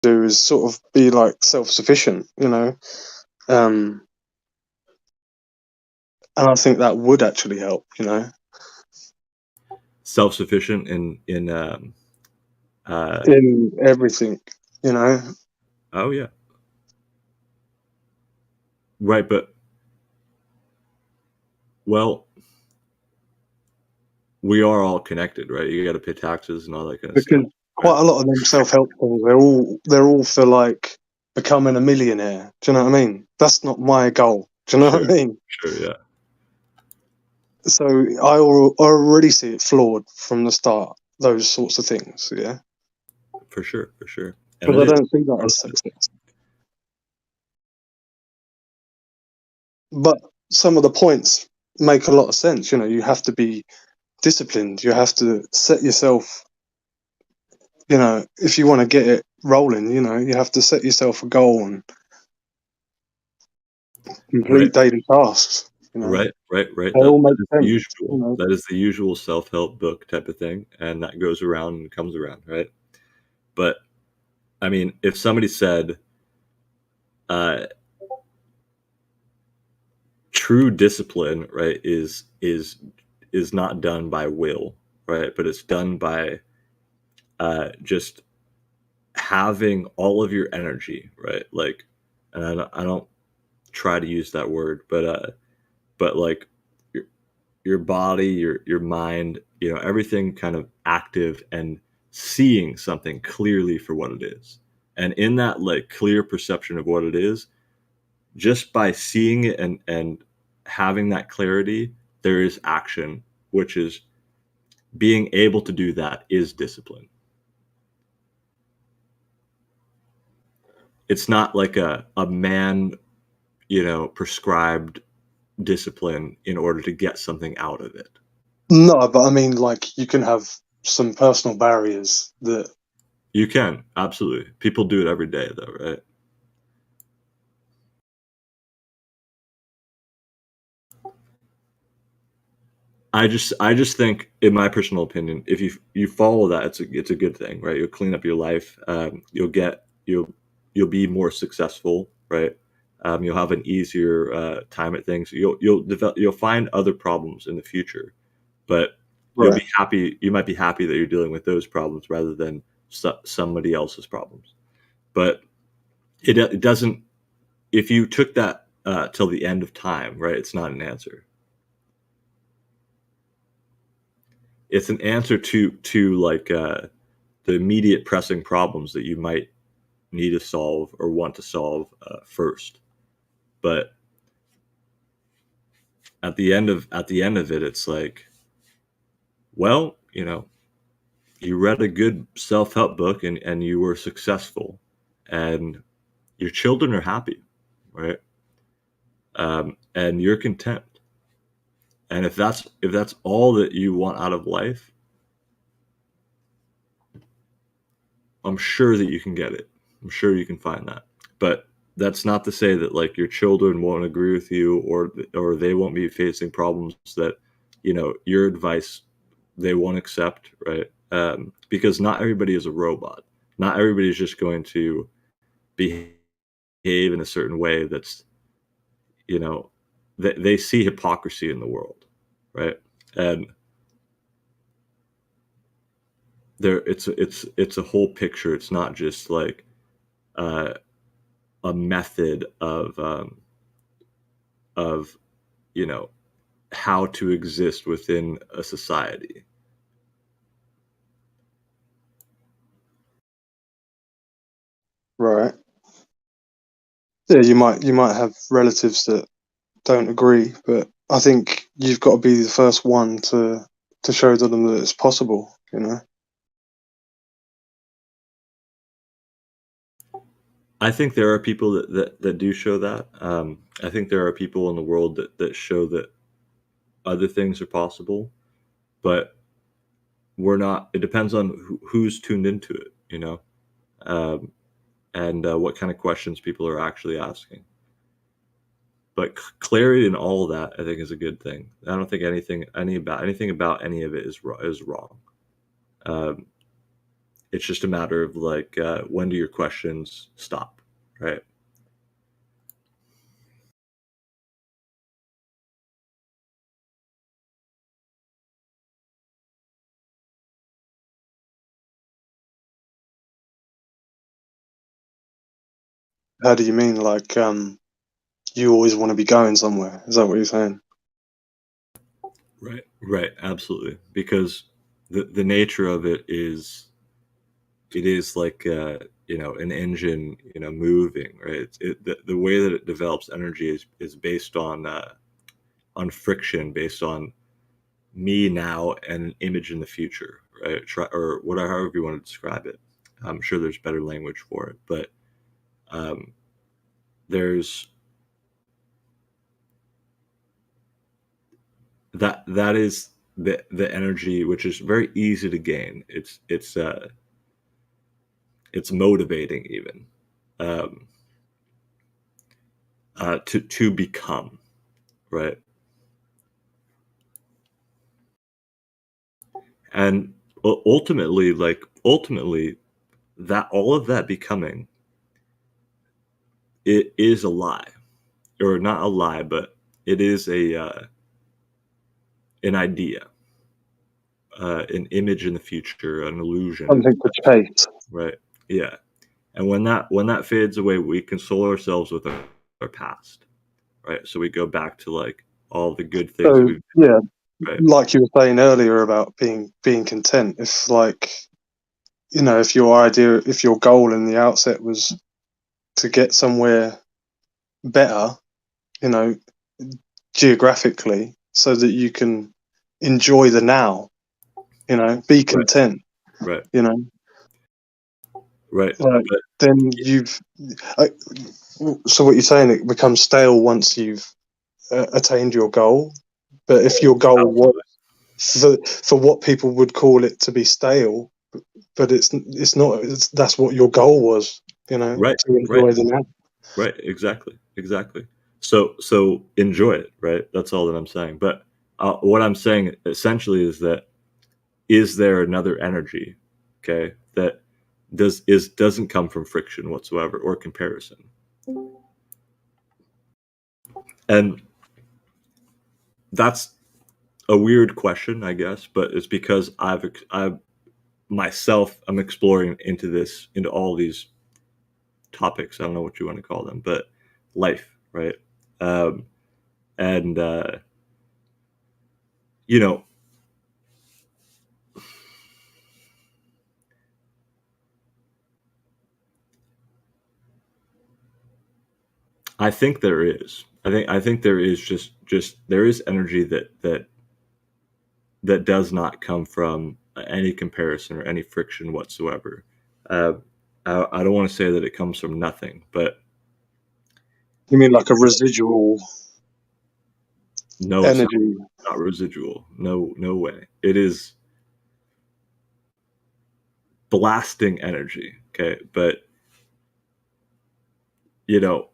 do is sort of be like self-sufficient, you know. And I think that would actually help, you know. Self-sufficient in everything, you know. Oh yeah, right. But well, we are all connected, right? You got to pay taxes and all that kind of stuff. Because quite a lot of them self-help things, they're all for like becoming a millionaire. Do you know what I mean? That's not my goal. Do you know what I mean? Sure, yeah. So I already see it flawed from the start. Those sorts of things, yeah. For sure. And because I don't see that as success. But some of the points make a lot of sense. You know, you have to be disciplined. You have to set yourself, you know, if you want to get it rolling, you know, you have to set yourself a goal and complete daily tasks. You know? Right. They all make sense. Usual. You know? That is the usual self-help book type of thing, and that goes around and comes around, right? But I mean, if somebody said, true discipline, right, is not done by will, right, but it's done by just having all of your energy, right? Like, and I don't try to use that word, but like your body, your mind, you know, everything kind of active and seeing something clearly for what it is. And in that like clear perception of what it is, just by seeing it and having that clarity, there is action, which is being able to do that is discipline. It's not like a man, you know, prescribed discipline in order to get something out of it. No, but I mean, like, you can have some personal barriers that... You can, absolutely. People do it every day, though, right? I just think, in my personal opinion, if you follow that, it's a good thing, right? You'll clean up your life. You'll be more successful, right? You'll have an easier time at things. You'll find other problems in the future, but you'll be happy. You might be happy that you're dealing with those problems rather than somebody else's problems. But it doesn't. If you took that till the end of time, right? It's not an answer. It's an answer to like the immediate pressing problems that you might need to solve or want to solve first. But at the end of it, it's like, well, you know, you read a good self-help book and you were successful, and your children are happy, right? And you're content. And if that's all that you want out of life, I'm sure that you can get it. I'm sure you can find that. But that's not to say that like your children won't agree with you or they won't be facing problems that, you know, your advice they won't accept, right? Because not everybody is a robot. Not everybody is just going to behave in a certain way that's, you know, they see hypocrisy in the world, right? And it's a whole picture. It's not just like a method of you know how to exist within a society. Right. Yeah, you might have relatives that don't agree, but I think you've got to be the first one to show them that it's possible, you know. I think there are people that do show that. I think there are people in the world that show that other things are possible, but we're not. It depends on who's tuned into it, you know, and what kind of questions people are actually asking. But clarity in all of that, I think, is a good thing. I don't think anything about any of it is wrong. It's just a matter of like, when do your questions stop, right? How do you mean? Like, you always want to be going somewhere? Is that what you're saying? Right, right, absolutely. Because the nature of it is like, an engine, moving, right? The way that it develops energy is based on friction, based on me now and an image in the future, right? Or whatever, however you want to describe it. I'm sure there's better language for it, but um, there's that is the energy, which is very easy to gain. It's motivating even, um, to become, right. And ultimately, that all of that becoming, it is a lie, or not a lie, but it is an idea, an image in the future, an illusion, Something to chase. right? Yeah. And when that fades away, we console ourselves with our past, right? So we go back to like all the good things that So we've, yeah, right? like you were saying earlier about being content. If like, if if your goal in the outset was to get somewhere better, you know, geographically, so that you can enjoy the now, be Right, content, right, you know, right. like But then uh, so what you're saying, it becomes stale once you've attained your goal. But if your goal was absolutely, for what people would call it to be stale, but it's not. That's what your goal was, right, to right, enjoy the now. right. Exactly, exactly. So enjoy it, right? That's all that I'm saying. But what I'm saying essentially is that, is there another energy, okay, that doesn't come from friction whatsoever or comparison? And that's a weird question, I guess, but it's because I've myself, I'm exploring into all these topics. I don't know what you want to call them, but life, right? Um, and you know, I think there is. I think there is just there is energy that does not come from any comparison or any friction whatsoever. Uh, I don't want to say that it comes from nothing, but You mean like a residual no, it's energy? not residual. No, no way. It is blasting energy. Okay, but you know,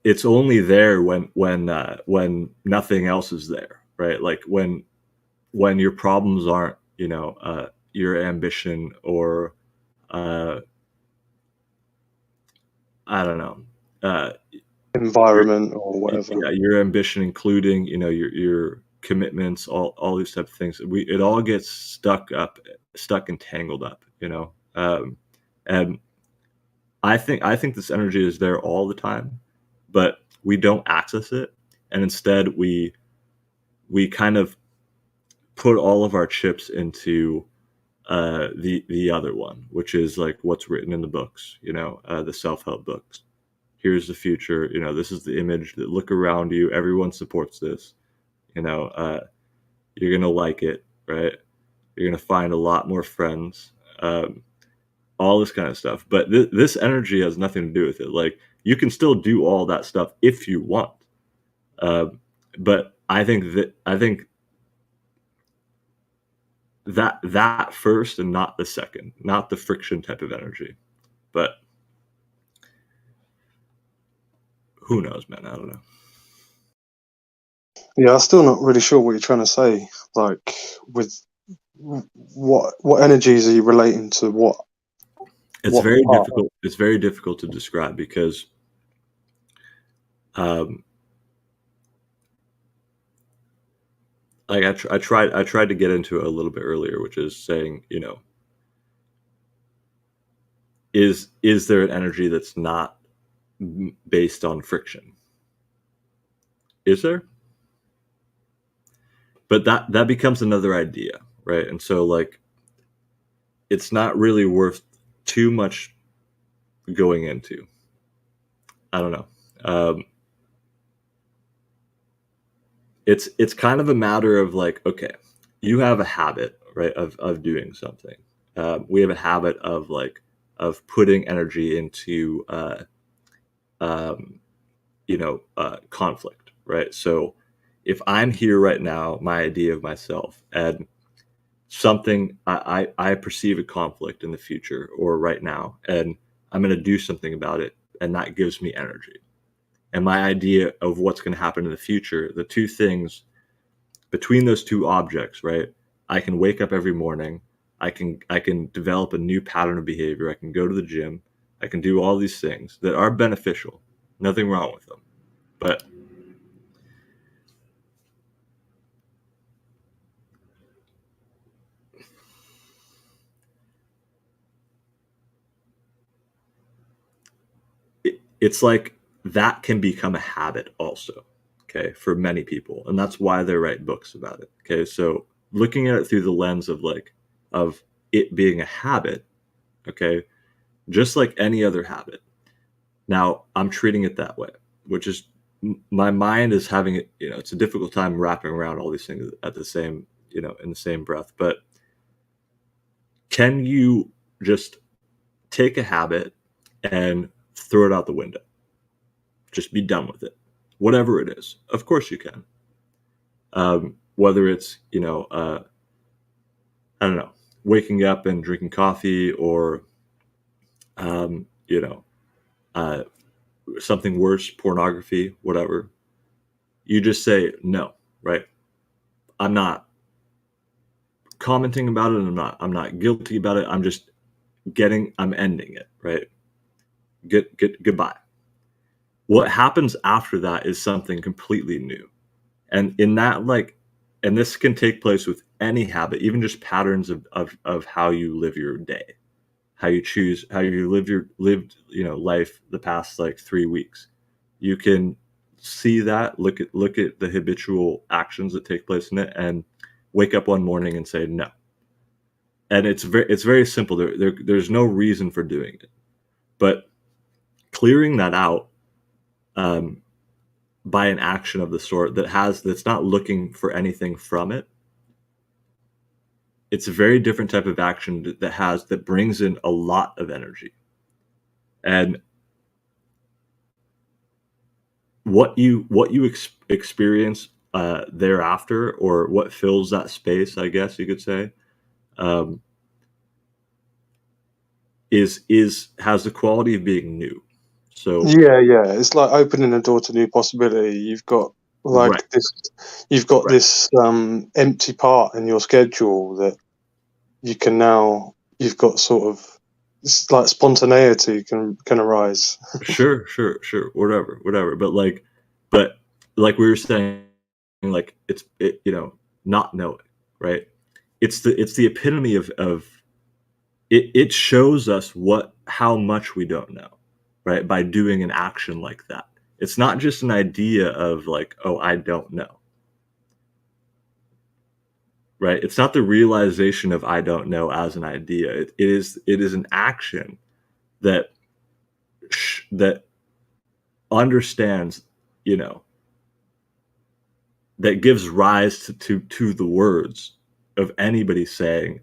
it's only there when nothing else is there, right? Like when your problems aren't, your ambition, or uh, I don't know, your Environment or whatever. yeah, your ambition, including, your commitments, all these type of things. It all gets stuck and tangled up, and I think this energy is there all the time, but we don't access it, and instead we kind of put all of our chips into the other one, which is like what's written in the books, the self help books. Here's the future. This is the image. That look around you. Everyone supports this. You know, uh, you're gonna like it, right? You're gonna find a lot more friends. All this kind of stuff. But this energy has nothing to do with it. Like, you can still do all that stuff if you want. Um, but I think that first, and not the second, not the friction type of energy. But who knows, man? I don't know. Yeah, I'm still not really sure what you're trying to say. Like with what energies are you relating to what? It's What very part? difficult. It's very difficult to describe because um, like I tried to get into it a little bit earlier, which is saying, is there an energy that's not based on friction? Is there? But that becomes another idea, right? And so like it's not really worth too much going into. I don't know. It's kind of a matter of like, okay, you have a habit, right, of doing something. We have a habit of like of putting energy into um, conflict, right? So if I'm here right now, my idea of myself, and something I perceive a conflict in the future or right now, and I'm going to do something about it, and that gives me energy. And my idea of what's going to happen in the future, the two things between those two objects, right? I can wake up every morning. I can develop a new pattern of behavior. I can go to the gym. I can do all these things that are beneficial. Nothing wrong with them. But it's like that can become a habit also, okay, for many people. And that's why they write books about it. Okay. So looking at it through the lens of like, of it being a habit, okay, just like any other habit. Now I'm treating it that way, which is my mind is having it, it's a difficult time wrapping around all these things at the same, in the same breath. But can you just take a habit and throw it out the window? Just be done with it, whatever it is. Of course you can. Whether it's, I don't know, waking up and drinking coffee, or, um, you know, uh, something worse, pornography, whatever. You just say no, right? I'm not commenting about it. I'm not guilty about it. I'm ending it, right? Goodbye. What happens after that is something completely new. And in that, like, and this can take place with any habit, even just patterns of how you live your day, how you lived, life the past like 3 weeks. You can see that, look at the habitual actions that take place in it, and wake up one morning and say no. And it's very simple. There's no reason for doing it, but clearing that out, um, by an action of the sort that's not looking for anything from it. It's a very different type of action that brings in a lot of energy. And what you experience thereafter, or what fills that space, I guess you could say, um, is has the quality of being new. So Yeah. It's like opening a door to new possibility. You've got right, like this. You've got right, this empty part in your schedule that you can now. You've got sort of. It's like spontaneity can arise. sure, whatever. But like we were saying, like not knowing, right? It's the epitome of it. It shows us how much we don't know, right? By doing an action like that. It's not just an idea of like, oh, I don't know, right? It's not the realization of I don't know as an idea. It is an action that that understands, you know, that gives rise to the words of anybody saying,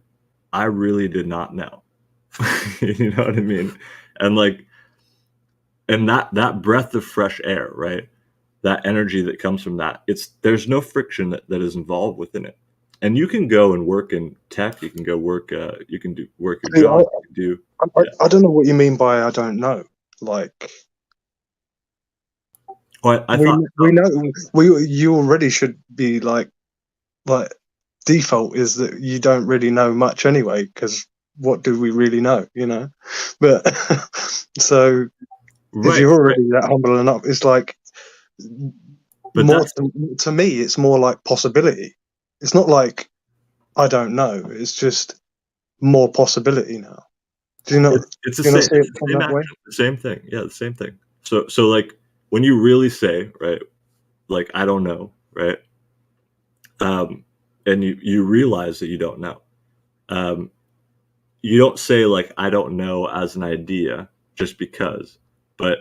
I really did not know. You know what I mean? And like, and that breath of fresh air, right? That energy that comes from that, there's no friction that is involved within it. And you can go and work in tech, you can go work, you can do work your See, job, you can do, yeah. I don't know what you mean by I don't know. Like Oh, I we thought, we know we you already should be like default is that you don't really know much anyway, because what do we really know, you know? But so if Right, you're right. already that humble enough, it's like But more that's to me, it's more like possibility. It's not like I don't know. It's just more possibility now. Do you not? it's Do you not see it the from same that way? action, the same thing. Yeah, the same thing. So like when you really say, right, like I don't know, right? And you realize that you don't know. Um, you don't say like I don't know as an idea just because, but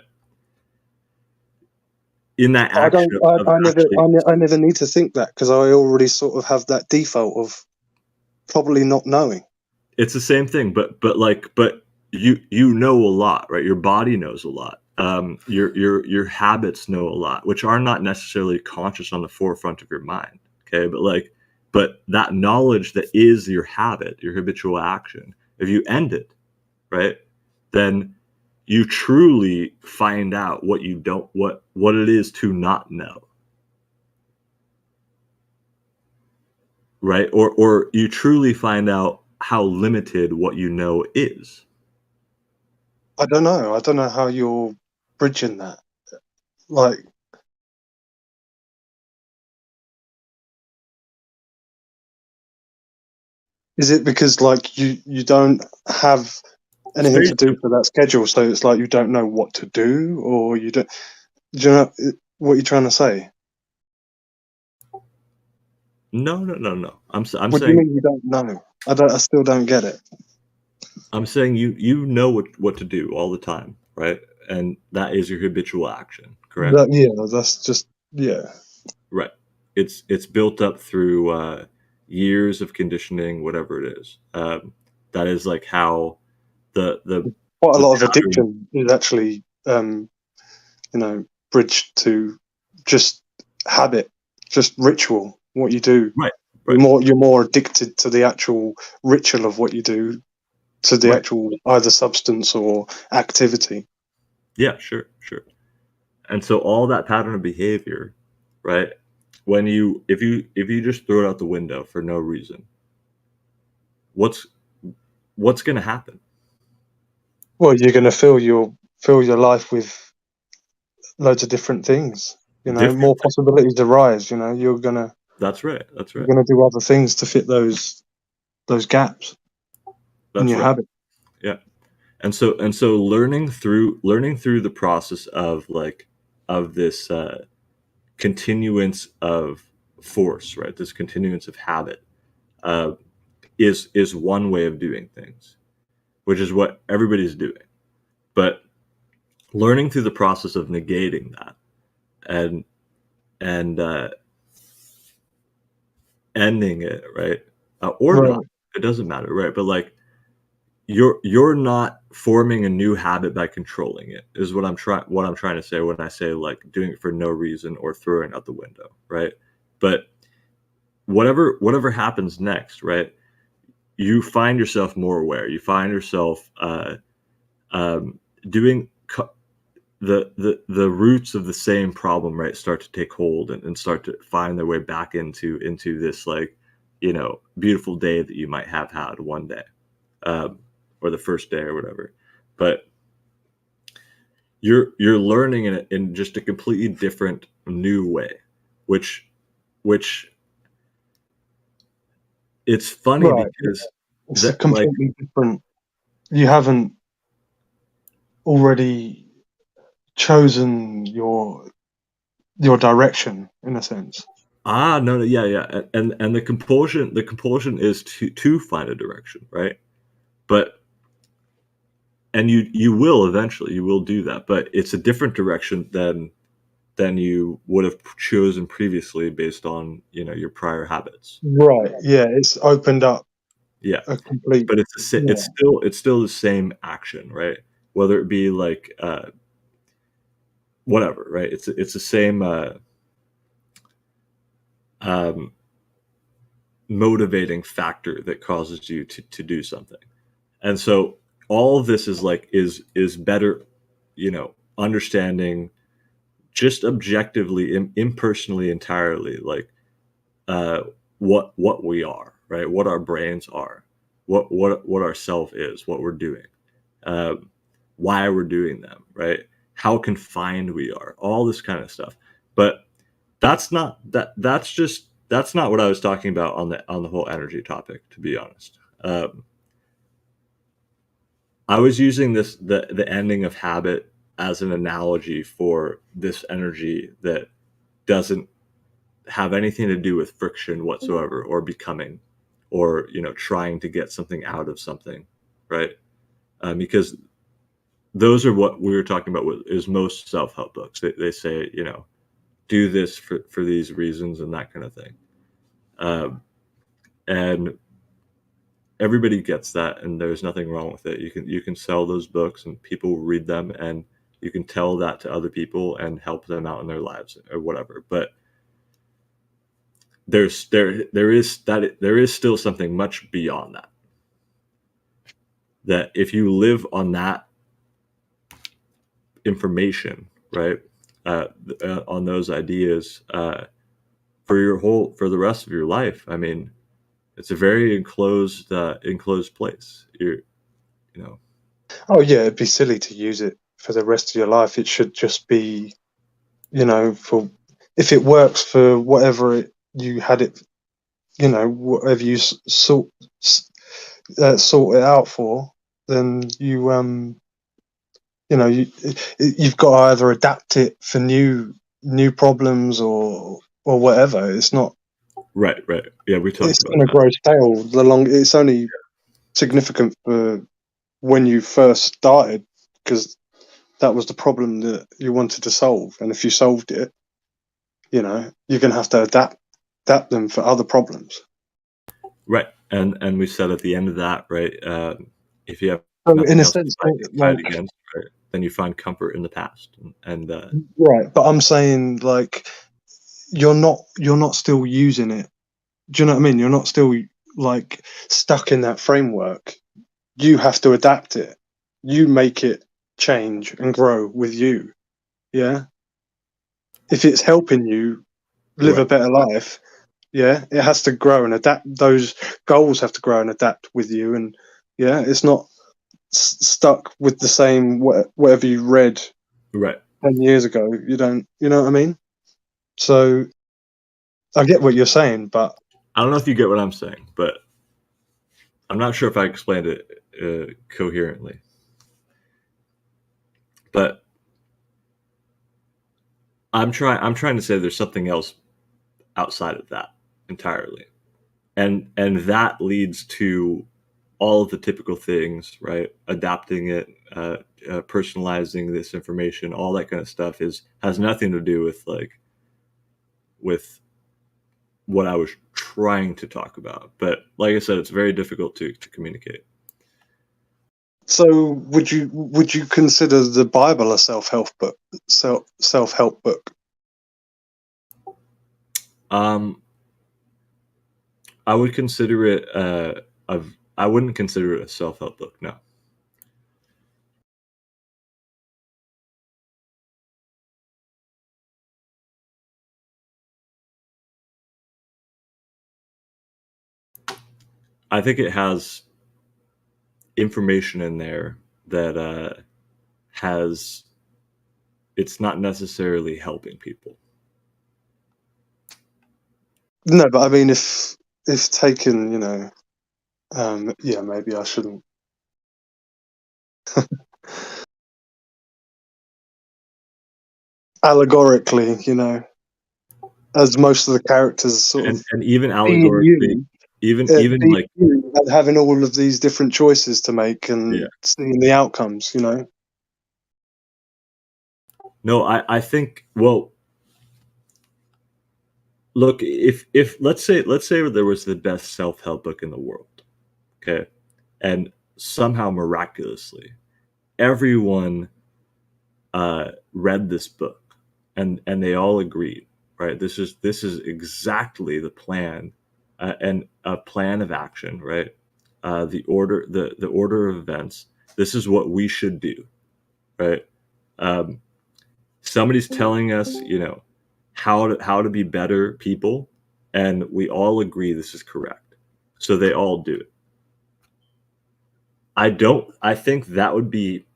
in that I action don't. I, of I never. actually I never need to think that, because I already sort of have that default of probably not knowing. it's the same thing, but you know a lot, right? Your body knows a lot. Your habits know a lot, which are not necessarily conscious on the forefront of your mind. Okay, but that knowledge that is your habit, your habitual action, if you end it, right, then you truly find out what you don't what it is to not know, right? Or you truly find out how limited what you know is. I don't know. I don't know how you're bridging that. Like, is it because like you don't have It's anything very to do for simple. that schedule, so it's like you don't know what to do, or you don't? Do you know what you're trying to say? No, no, no, no. I'm What do you saying mean you don't know? I don't. I still don't get it. you know what to do all the time, right? And that is your habitual action, correct? That, yeah, that's just, yeah. Right. It's built up through years of conditioning, whatever it is. That is like how the the Quite a the lot of pattern. addiction is actually, you know, bridged to just habit, just ritual. What you do, Right, right, you're more addicted to the actual ritual of what you do, to the right. actual either substance or activity. Yeah, sure, sure. And so all that pattern of behavior, right? When you if you just throw it out the window for no reason, what's what's going to happen? Well, you're going to fill your life with loads of different things. You know, Different. more possibilities arise. You know, That's right. That's you're right. gonna do other things to fit those gaps in That's your right. habit. Yeah. And so learning through the process of like of this continuance of force, right? This continuance of habit uh, is one way of doing things, which is what everybody's doing. But learning through the process of negating that and and ending it, right, or not, Right. it doesn't matter, right? But like you're not forming a new habit by controlling it is what I'm trying to say when I say like doing it for no reason or throwing it out the window, right? But whatever happens next, right, you find yourself more aware, you find yourself um, doing the roots of the same problem, right, start to take hold and start to find their way back into this like beautiful day that you might have had one day, um, or the first day or whatever. But you're learning in just a completely different new way, which which it's funny Right. because It's a that like completely different. You haven't already chosen your direction in a sense. no, no, yeah, yeah, and the compulsion is to find a direction, right? But and you will eventually you will do that, but it's a different direction than you would have chosen previously based on your prior habits. Right. Yeah. It's opened up Yeah, a complete. but Yeah. it's still the same action, right? Whether it be like whatever, right? It's the same um, motivating factor that causes you to do something. And so all of this is like is better, understanding just objectively, impersonally, entirely, like what we are, right? What our brains are, what our self is, what we're doing, why we're doing them, right? How confined we are, all this kind of stuff. But that's not that's not what I was talking about on the whole energy topic, to be honest. I was using the ending of habit as an analogy for this energy that doesn't have anything to do with friction whatsoever, or becoming, or trying to get something out of something, right? Because those are what we were talking about with is most self-help books. They say, do this for these reasons and that kind of thing. And everybody gets that, and there's nothing wrong with it. You can sell those books and people will read them, and you can tell that to other people and help them out in their lives or whatever. But there is still something much beyond that. That if you live on that information, right, on those ideas, for the rest of your life, I mean, it's a very enclosed place. Oh yeah, it'd be silly to use it for the rest of your life. It should just be, for if it works for whatever you had it, whatever you sort it out for, then you've got to either adapt it for new problems or whatever. It's not Right. Yeah, we talked it's about going to that. grow stale the long. It's only significant for when you first started, because that was the problem that you wanted to solve, and if you solved it, you're going to have to adapt them for other problems. Right. And we said at the end of that, right, if you have So in nothing a else to sense, fight against, right, then you find comfort in the past. And right, but I'm saying, like, you're not still using it. Do you know what I mean? You're not still, like, stuck in that framework. You have to adapt it. You make it change and grow with you. Yeah. If it's helping you live a right. better life, yeah, it has to grow and adapt. Those goals have to grow and adapt with you. And yeah, it's not stuck with the same whatever you read Right. 10 years ago. You don't, you know what I mean? So I get what you're saying, but I don't know if you get what I'm saying, but I'm not sure if I explained it coherently. But I'm trying to say there's something else outside of that entirely. And that leads to all of the typical things, right? Adapting it, personalizing this information, all that kind of stuff has nothing to do with what I was trying to talk about. But like I said, it's very difficult to communicate. so would you consider the Bible a self-help book? Self-help book? Um, I would consider it I wouldn't consider it a self-help book. No. I think it has information in there that has it's not necessarily helping people. No, but I mean, if taken, yeah, maybe I shouldn't. Allegorically, as most of the characters sort of And even being allegorically, you, even being like, you, and having all of these different choices to make yeah. and seeing the outcomes. No, I think, well, look, if let's say there was the best self-help book in the world, okay? And somehow miraculously everyone read this book, and they all agreed, right? This is exactly the plan, and a plan of action, right? The order of events. This is what we should do, right? Um, Somebody's telling us, how to be better people. and we all agree this is correct. So they all do it. I think that would be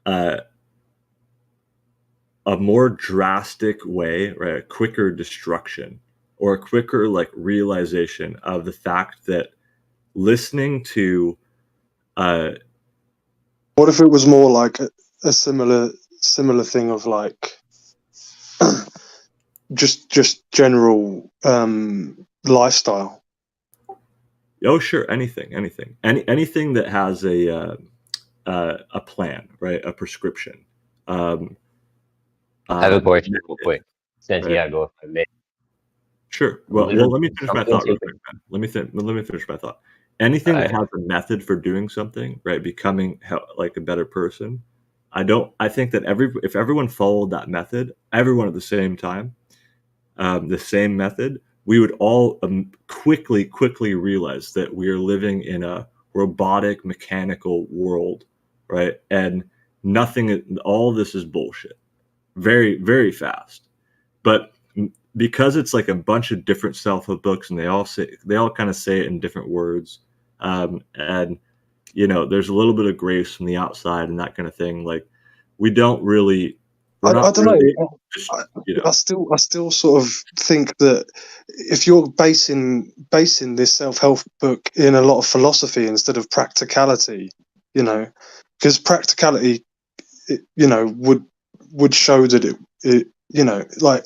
a more drastic way, right? A quicker destruction or a quicker like realization of the fact that listening to What if it was more like a similar thing of like just general lifestyle? oh sure, anything that has a plan, right? A prescription. Um, I have a question real method, quick, since you right? gotta go if I may. Sure. Well, Literally let me finish my something thought real taken. quick, man. Let me finish my thought. Anything that I has a method for doing something, right? Becoming like a better person. I think that if everyone followed that method, everyone at the same time, the same method, we would all quickly realize that we are living in a robotic, mechanical world, right? And all this is bullshit. Very, very fast. But because it's like a bunch of different self-help books, and they all kind of say it in different words, and there's a little bit of grace from the outside and that kind of thing. Like we don't really, we're I not don't really, know. just, I still sort of think that if you're basing this self-help book in a lot of philosophy instead of practicality, because practicality, would show that it like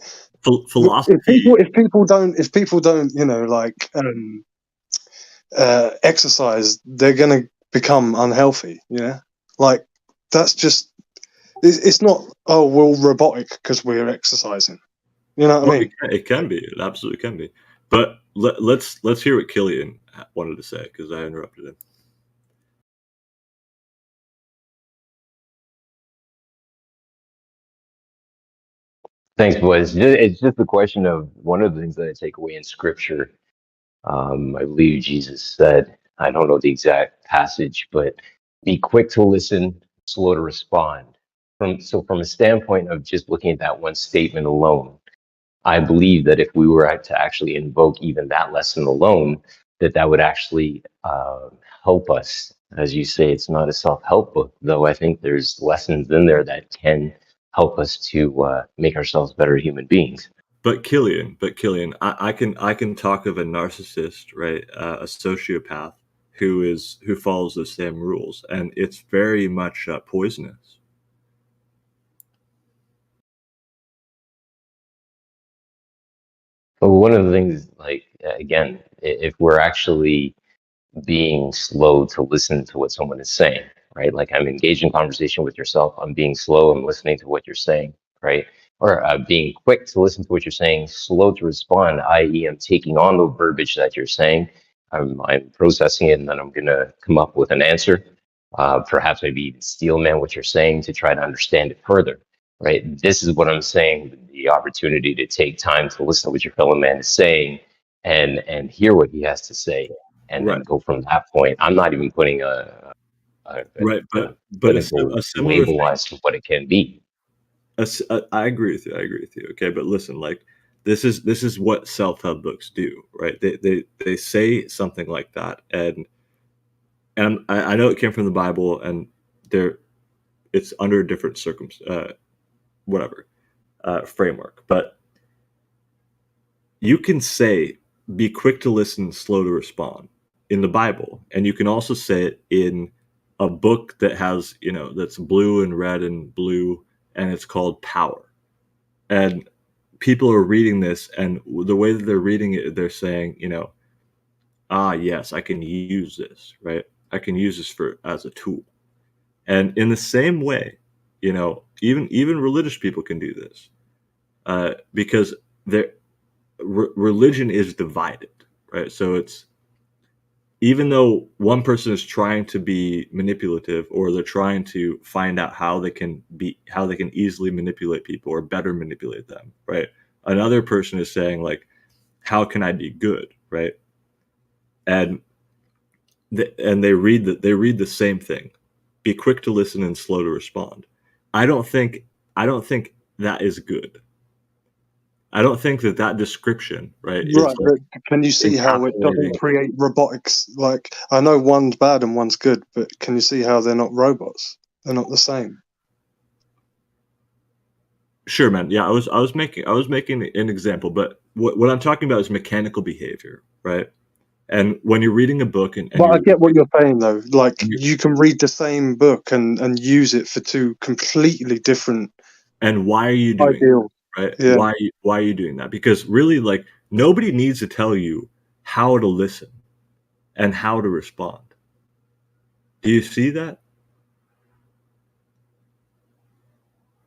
philosophy. if people don't like exercise, they're gonna become unhealthy. Like that's just it's not, oh, we're robotic because we're exercising. You know what I Oh, mean? it can be. It absolutely can be. But let's hear what Killian wanted to say because I interrupted him. Thanks, boys. It's just a question of one of the things that I take away in scripture. I believe Jesus said, I don't know the exact passage, but be quick to listen, slow to respond. From a standpoint of just looking at that one statement alone, I believe that if we were to actually invoke even that lesson alone, that would actually help us. As you say, it's not a self-help book, though I think there's lessons in there that can help us to make ourselves better human beings. But Killian, I can talk of a narcissist, right? A sociopath who follows the same rules, and it's very much poisonous. But one of the things, like, again, if we're actually being slow to listen to what someone is saying, right? Like I'm engaged in conversation with yourself. I'm being slow. I'm listening to what you're saying, right? Or being quick to listen to what you're saying, slow to respond, i.e., I'm taking on the verbiage that you're saying. I'm processing it, and then I'm going to come up with an answer. Perhaps maybe even steel man what you're saying to try to understand it further, right? This is what I'm saying, the opportunity to take time to listen to what your fellow man is saying and hear what he has to say and Right, then go from that point. I'm not even putting a, right. a But clinical a similar label thing. as to what it can be. I agree with you. I agree with you. Okay, but listen, like this is what self-help books do, right? They say something like that, and I know it came from the Bible, and there it's under a different whatever framework, but you can say be quick to listen, slow to respond in the Bible, and you can also say it in a book that has that's blue and red and blue, and it's called Power. And people are reading this, and the way that they're reading it, they're saying, yes, I can use this, right? I can use this for as a tool. And in the same way, even religious people can do this because religion is divided, right? So it's even though one person is trying to be manipulative or they're trying to find out how they can easily manipulate people or better manipulate them, right? Another person is saying like, how can I be good, right? And they read the same thing. Be quick to listen and slow to respond. I don't think I don't think that is good. I don't think that description, right, is Right, like but can you see how it doesn't encapsulating. create robotics? Like, I know one's bad and one's good, but can you see how they're not robots? They're not the same. Sure, man. Yeah, I was making an example, but what I'm talking about is mechanical behavior, right? And when you're reading a book and But I you're get what you're saying, though. Like, and, you you can read the same book and use it for two completely different and why are you doing ideals. that, right? Yeah. Why are you doing that? Because really, like, nobody needs to tell you how to listen and how to respond. Do you see that?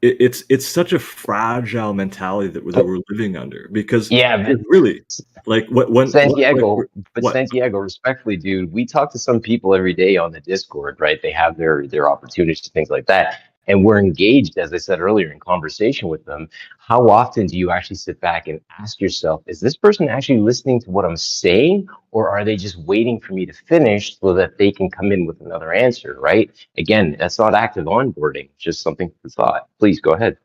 It's such a fragile mentality that we're living under because Yeah, but really, like, Santiago, but what Santiago, respectfully, dude, we talk to some people every day on the Discord, right? They have their opportunities, things like that. And we're engaged, as I said earlier, in conversation with them. How often do you actually sit back and ask yourself, is this person actually listening to what I'm saying? Or are they just waiting for me to finish so that they can come in with another answer, right? Again, that's not active onboarding, just something for thought. Please go ahead.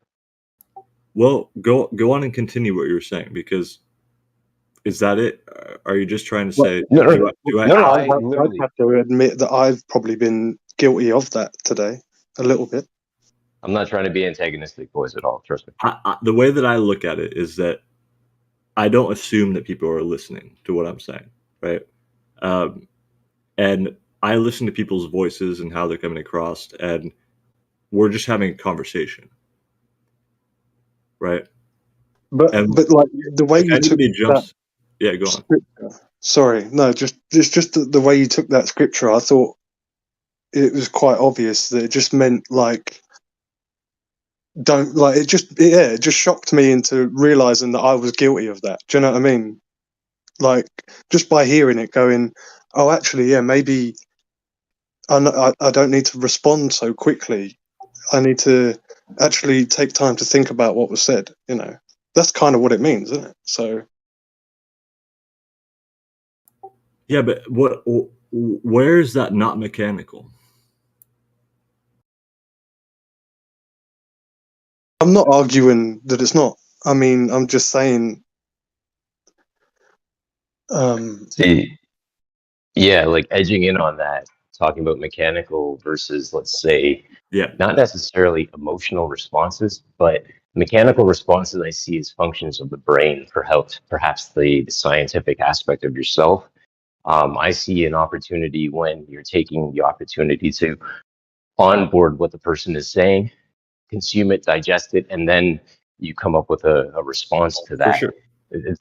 Well, go on and continue what you were saying because is that it? Are you just trying to Well, say, No, no, do I no, no. have I I'd literally, have to admit that I've probably been guilty of that today, a little bit. I'm not trying to be antagonistic, boys, at all. Trust me. the way that I look at it is that I don't assume that people are listening to what I'm saying, right? Um, and I listen to people's voices and how they're coming across, and we're just having a conversation, right? And But like the way if you took anybody that jumps, yeah, go on. scripture. Sorry, no, just the way you took that scripture. I thought it was quite obvious that it just meant like don't like it. It just shocked me into realizing that I was guilty of that. Do you know what I mean? Like just by hearing it, going, oh, actually, yeah, maybe I don't need to respond so quickly. I need to actually take time to think about what was said. You know, that's kind of what it means, isn't it? So Yeah, but where is that not mechanical? I'm not arguing that it's not. I mean, I'm just saying. See, yeah, like edging in on that, talking about mechanical versus, let's say, Yeah, not necessarily emotional responses, but mechanical responses I see as functions of the brain, perhaps the scientific aspect of yourself. I see an opportunity when you're taking the opportunity to onboard what the person is saying, consume it, digest it, and then you come up with a response to for that. sure.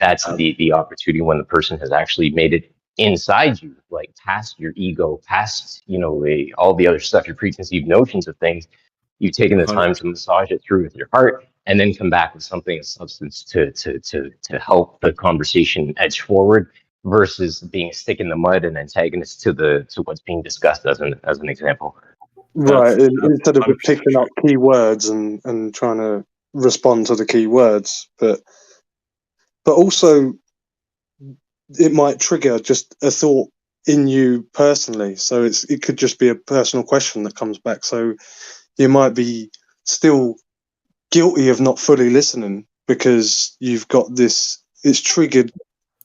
That's Um, the opportunity when the person has actually made it inside you, like past your ego, past all the other stuff, your preconceived notions of things. You've taken the time to 100%. massage it through with your heart, and then come back with something of substance to help the conversation edge forward, versus being a stick in the mud and antagonist to what's being discussed, as an example. right, That's instead of just 100% picking true. up key words and trying to respond to the key words, but also it might trigger just a thought in you personally. So it could just be a personal question that comes back. So you might be still guilty of not fully listening because you've got this. It's triggered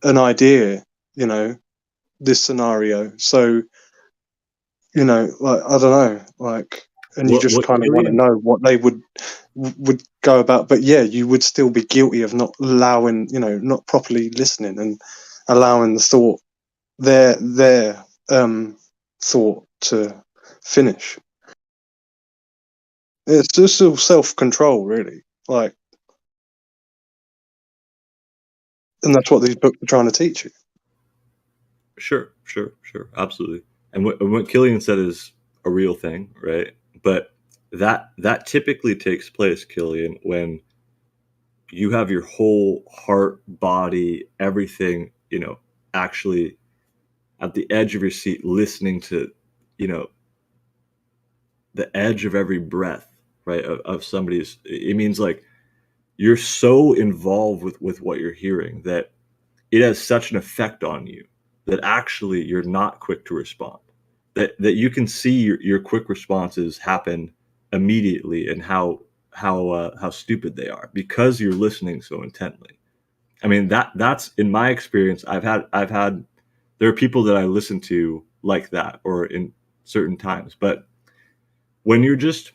an idea, you know, this scenario. So like I don't know, like, and you just What kind of want to Killian? know what they would go about. But yeah, you would still be guilty of not allowing, not properly listening and allowing the thought, their thought to finish. It's just still self control, really. Like, and that's what these books are trying to teach you. Sure, absolutely. And what Killian said is a real thing, right? But that typically takes place, Killian, when you have your whole heart, body, everything, actually at the edge of your seat, listening to, you know, the edge of every breath, right? Of somebody's. It means like you're so involved with what you're hearing that it has such an effect on you that actually you're not quick to respond. That you can see your quick responses happen immediately and how stupid they are because you're listening so intently. I mean, that's in my experience. I've had there are people that I listen to like that, or in certain times. But when you're just,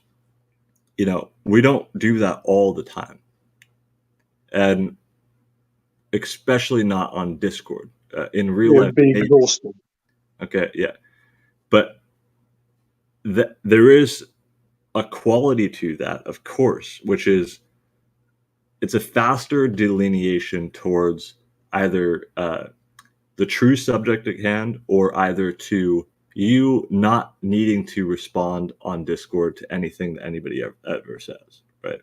we don't do that all the time, and especially not on Discord. In real life, It'd be maybe. exhausting. Okay, yeah, but there is a quality to that, of course, which is it's a faster delineation towards either the true subject at hand, or either to you not needing to respond on Discord to anything that anybody ever says, right?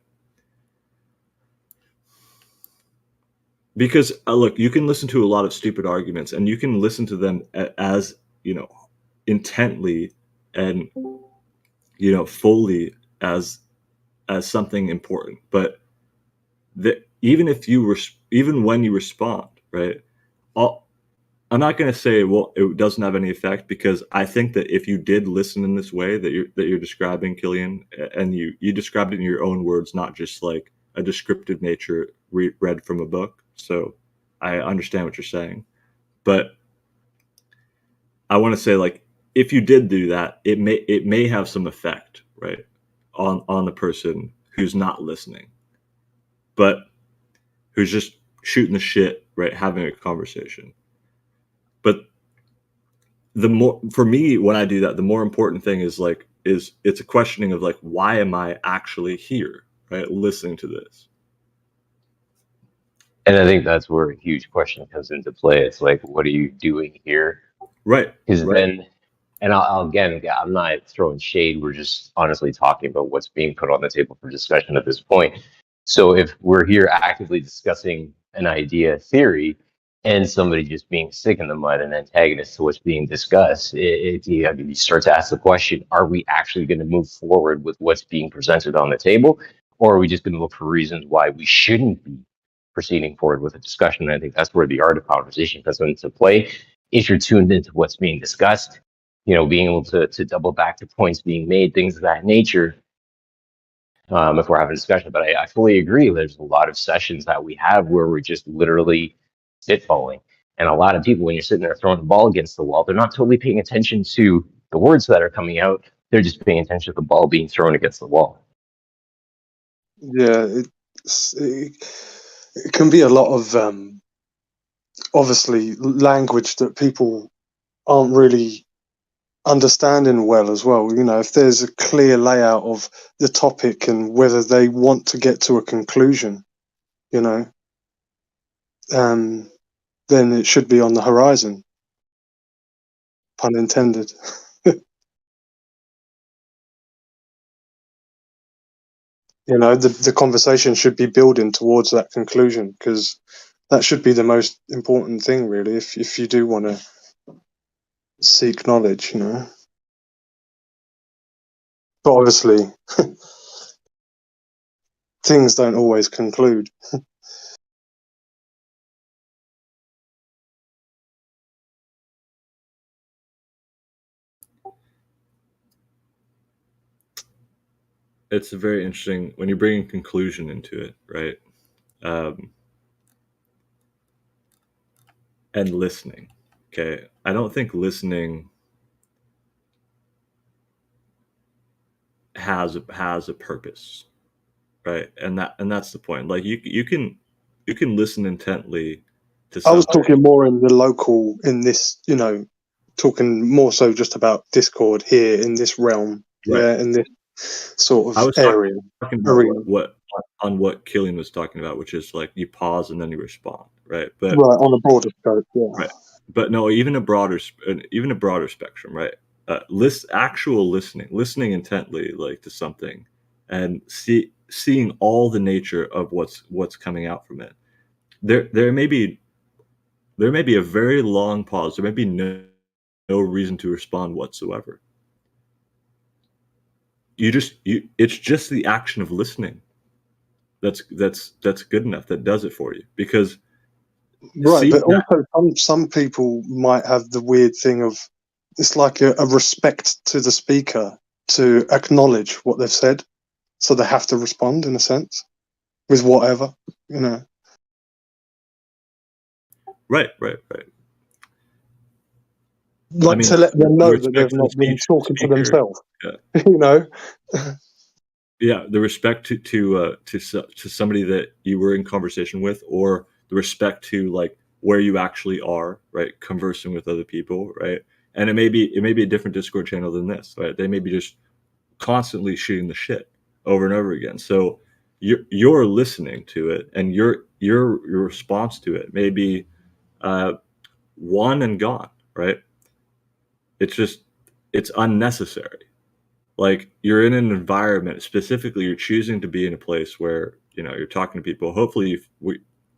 Because look, you can listen to a lot of stupid arguments, and you can listen to them as intently and fully as something important, but even if even when you respond, right? I'm not going to say, well, it doesn't have any effect, because I think that if you did listen in this way that you're describing, Killian, and you described it in your own words, not just like a descriptive nature read from a book. So I understand what you're saying, but I want to say, like, if you did do that, it may have some effect, right, on the person who's not listening, but who's just shooting the shit, right, having a conversation. But for me, when I do that, the more important thing is it's a questioning of, like, why am I actually here, right, listening to this? And I think that's where a huge question comes into play. It's like, what are you doing here? Right. Because right. then, and I'll again, I'm not throwing shade. We're just honestly talking about what's being put on the table for discussion at this point. So if we're here actively discussing an idea, theory, and somebody just being sick in the mud, and antagonist to what's being discussed, you start to ask the question: are we actually going to move forward with what's being presented on the table, or are we just going to look for reasons why we shouldn't be proceeding forward with a discussion? And I think that's where the art of conversation comes into play. If you're tuned into what's being discussed, being able to double back to points being made, things of that nature, if we're having a discussion. But I fully agree. There's a lot of sessions that we have where we're just literally spitballing. And a lot of people, when you're sitting there throwing the ball against the wall, they're not totally paying attention to the words that are coming out. They're just paying attention to the ball being thrown against the wall. Yeah, it can be a lot of obviously language that people aren't really understanding well as well. If there's a clear layout of the topic and whether they want to get to a conclusion, then it should be on the horizon. Pun intended. The conversation should be building towards that conclusion, because that should be the most important thing, really, if you do want to seek knowledge, But obviously, things don't always conclude. It's very interesting when you bring conclusion into it, right? And listening. Okay, I don't think listening has a purpose, right? And that's the point. Like, you can listen intently to I was something. talking more in the local, in this, talking more so just about Discord here in this realm, Right. yeah, in this sort I of was area. talking about what Killian was talking about, which is like you pause and then you respond, right? But right, on a broader scope, yeah. Right. But no, even a broader spectrum, right? Actual listening intently, like, to something, and seeing all the nature of what's coming out from it. There may be a very long pause. There may be no reason to respond whatsoever. It's just the action of listening that's good enough, that does it for you, because Right, but also some people might have the weird thing of, it's like a respect to the speaker to acknowledge what they've said, so they have to respond in a sense with whatever, Right. Like, to let them know that they've not been talking to themselves. Yeah. You know. Yeah, the respect to somebody that you were in conversation with, or the respect to like where you actually are, right? Conversing with other people, right? And it may be a different Discord channel than this, right? They may be just constantly shooting the shit over and over again. So you're listening to it, and your response to it may be one and gone, right? It's unnecessary. Like, you're in an environment, specifically you're choosing to be in a place where, you know, you're talking to people. Hopefully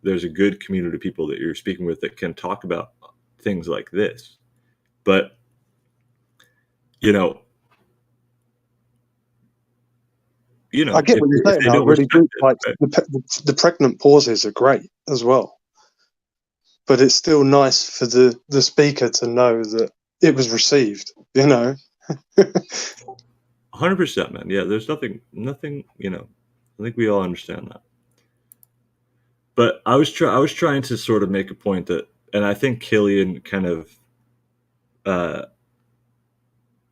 there's a good community of people that you're speaking with that can talk about things like this. But, you know, I get what you're saying. I really do. Like, the pregnant pauses are great as well, but it's still nice for the speaker to know that it was received. You know. 100%, man. Yeah, there's nothing. You know, I think we all understand that. But I was trying to sort of make a point that, and I think Killian kind of,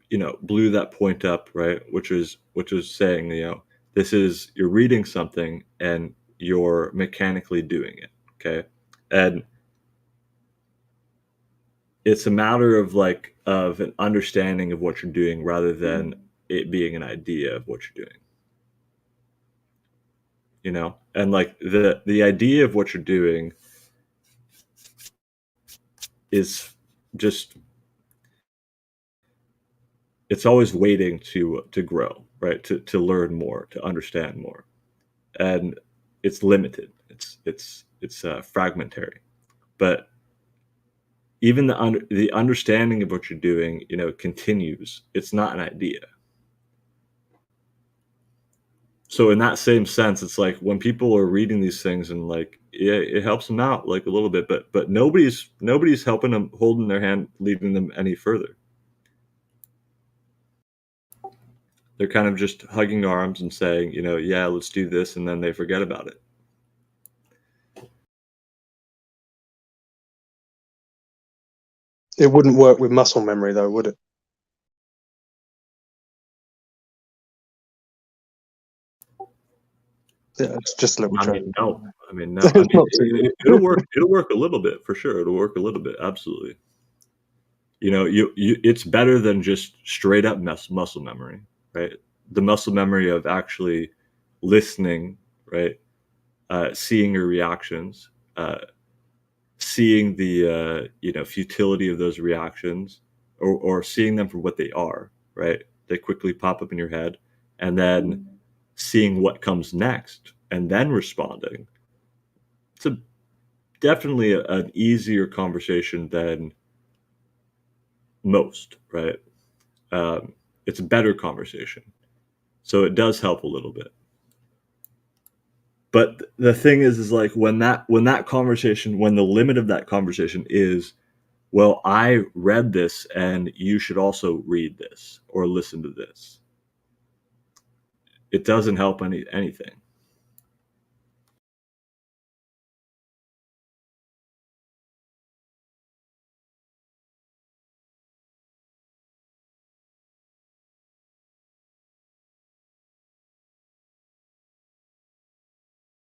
you know, blew that point up, right? Which is saying, you know, you're reading something and you're mechanically doing it, okay? And it's a matter of an understanding of what you're doing rather than it being an idea of what you're doing. You know, and like the idea of what you're doing is just, it's always waiting to grow, right? To learn more, to understand more, and it's limited. It's fragmentary, but even the understanding of what you're doing, you know, continues. It's not an idea. So in that same sense, it's like when people are reading these things and like, yeah, it helps them out like a little bit, but nobody's helping them, holding their hand, leading them any further. They're kind of just hugging arms and saying, you know, yeah, let's do this, and then they forget about it. It wouldn't work with muscle memory, though, would it? Yeah, it's just a little joke. No. It'll work. It'll work a little bit for sure. It'll work a little bit, absolutely. You know, it's better than just straight up muscle memory, right? The muscle memory of actually listening, right? Seeing your reactions, seeing the you know, futility of those reactions, or seeing them for what they are, right? They quickly pop up in your head, and then seeing what comes next, and then responding. It's definitely an easier conversation than most, right? It's a better conversation, so it does help a little bit. But the thing is like when that conversation, when the limit of that conversation is, well, I read this and you should also read this or listen to this, it doesn't help anything.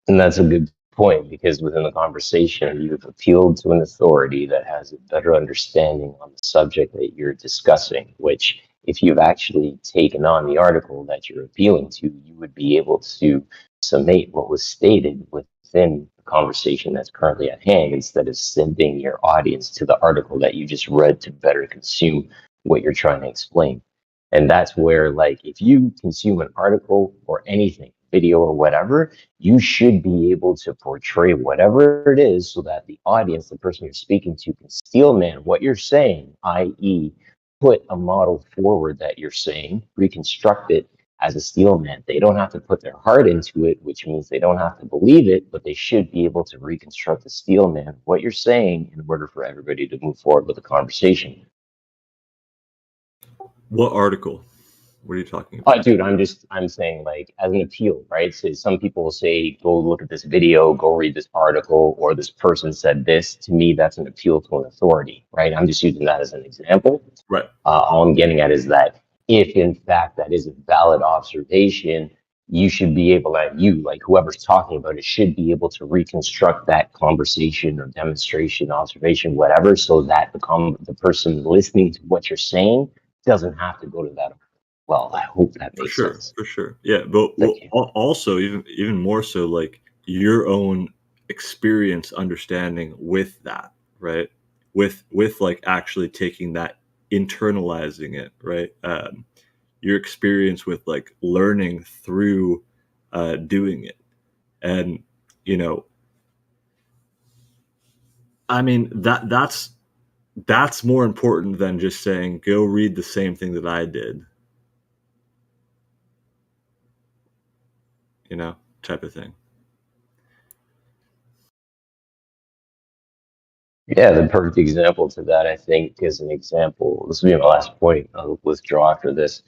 And that's a good point, because within the conversation, you've appealed to an authority that has a better understanding on the subject that you're discussing, which, if you've actually taken on the article that you're appealing to, you would be able to summate what was stated within the conversation that's currently at hand, instead of sending your audience to the article that you just read to better consume what you're trying to explain. And that's where, like, if you consume an article or anything, video or whatever, you should be able to portray whatever it is so that the audience, the person you're speaking to, can steelman what you're saying, i.e., put a model forward that you're saying, reconstruct it as a steelman. They don't have to put their heart into it, which means they don't have to believe it, but they should be able to reconstruct the steelman, what you're saying, in order for everybody to move forward with the conversation. What article? What are you talking about? Dude, I'm saying like as an appeal, right? So some people will say, go look at this video, go read this article, or this person said this. To me, that's an appeal to an authority, right? I'm just using that as an example. Right. All I'm getting at is that if in fact that is a valid observation, you should be able to, like whoever's talking about it, should be able to reconstruct that conversation or demonstration, observation, whatever, so that the person listening to what you're saying doesn't have to go to that. Well, I hope that makes sense. For sure. Yeah, but also even more so, like your own experience understanding with that, right? With like actually taking that, internalizing it, right? Your experience with like learning through doing it, and you know, I mean that's more important than just saying go read the same thing that I did, you know, type of thing. Yeah, the perfect example to that, I think, is an example. This will be my last point. I'll withdraw after this.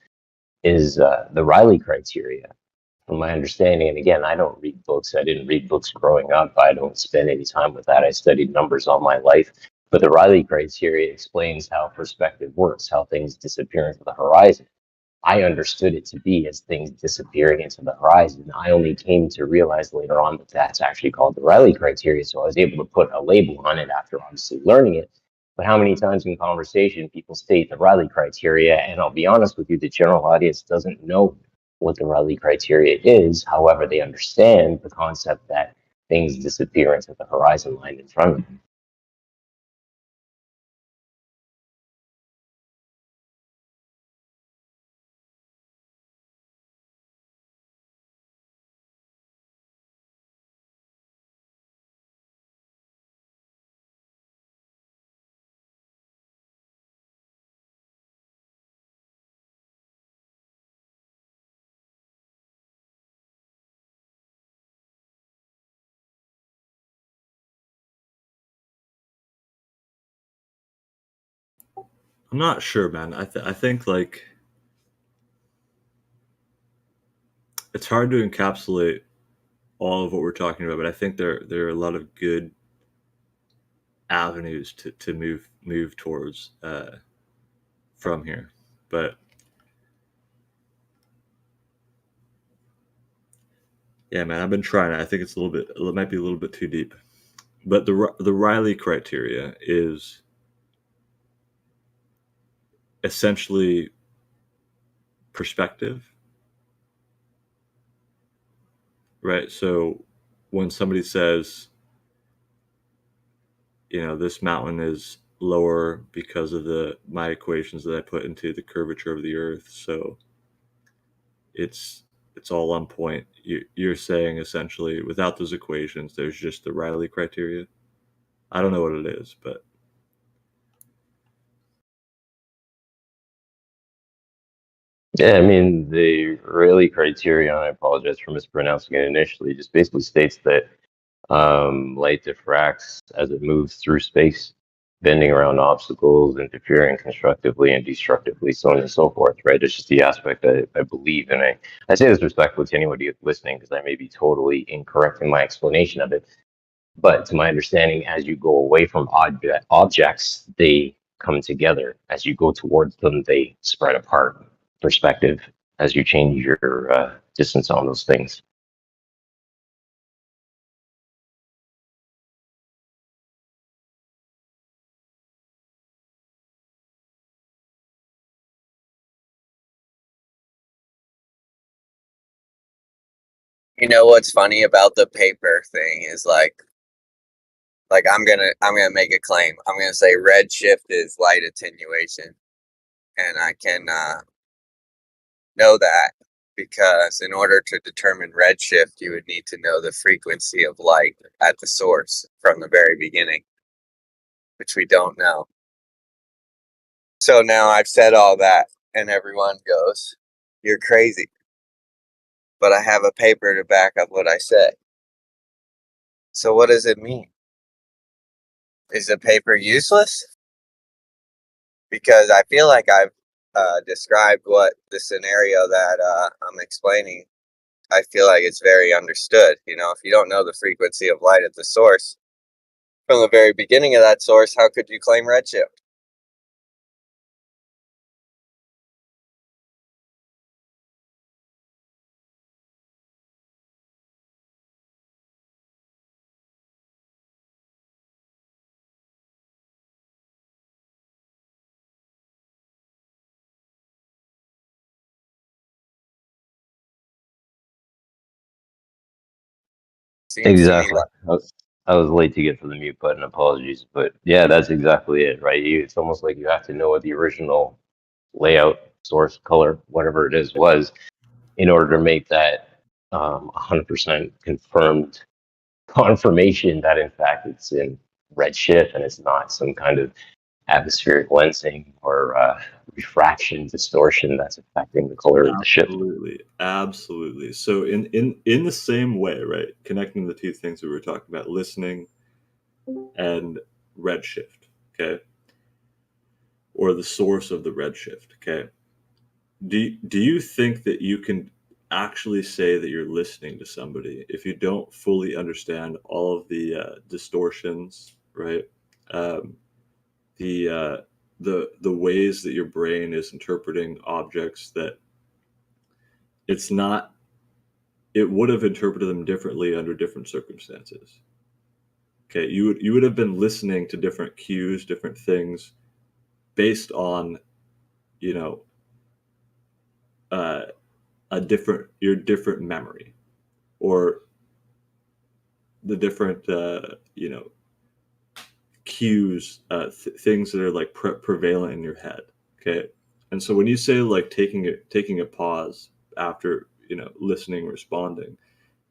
Is the Riley criteria. From my understanding, and again, I don't read books. I didn't read books growing up. I don't spend any time with that. I studied numbers all my life. But the Riley criteria explains how perspective works, how things disappear into the horizon. I understood it to be as things disappearing into the horizon. I only came to realize later on that that's actually called the Riley criteria. So I was able to put a label on it after obviously learning it. But how many times in conversation people state the Riley criteria? And I'll be honest with you, the general audience doesn't know what the Riley criteria is. However, they understand the concept that things disappear into the horizon line in front of them. I'm not sure, man. I think like it's hard to encapsulate all of what we're talking about, but I think there are a lot of good avenues to move towards from here. But yeah, man, I've been trying. I think it's it might be a little bit too deep. But the Riley criteria is essentially perspective, right? So when somebody says, you know, this mountain is lower because of my equations that I put into the curvature of the earth, so it's all on point. You're saying essentially without those equations, there's just the Riley criteria. I don't know what it is, but Yeah, I mean, the Rayleigh criterion, I apologize for mispronouncing it initially, just basically states that light diffracts as it moves through space, bending around obstacles, interfering constructively and destructively, so on and so forth, right? It's just the aspect I believe. And I say this respectfully to anybody listening because I may be totally incorrect in my explanation of it. But to my understanding, as you go away from objects, they come together. As you go towards them, they spread apart. Perspective as you change your distance on those things. You know what's funny about the paper thing is like I'm gonna make a claim. I'm gonna say redshift is light attenuation, and I can know that because in order to determine redshift, you would need to know the frequency of light at the source from the very beginning, which we don't know. So now I've said all that, and everyone goes, "You're crazy," but I have a paper to back up what I said. So what does it mean? Is the paper useless? Because I feel like I've described what the scenario that I'm explaining, I feel like it's very understood. You know, if you don't know the frequency of light at the source from the very beginning of that source, how could you claim redshift? Seems Exactly. I was late to get to the mute button. Apologies, but yeah, that's exactly it, right? It's almost like you have to know what the original layout, source, color, whatever it is, was in order to make that 100% confirmed confirmation that in fact it's in redshift and it's not some kind of atmospheric lensing or refraction distortion that's affecting the color of the ship. Absolutely. So in the same way, right? Connecting the two things we were talking about, listening and redshift, okay? Or the source of the redshift, okay? Do you think that you can actually say that you're listening to somebody if you don't fully understand all of the distortions, right? Um, the ways that your brain is interpreting objects that it's not, it would have interpreted them differently under different circumstances. Okay, you would have been listening to different cues, different things based on, you know, uh, your different memory, or the different cues, things that are like prevalent in your head. Okay, and so when you say like taking a pause after, listening, responding,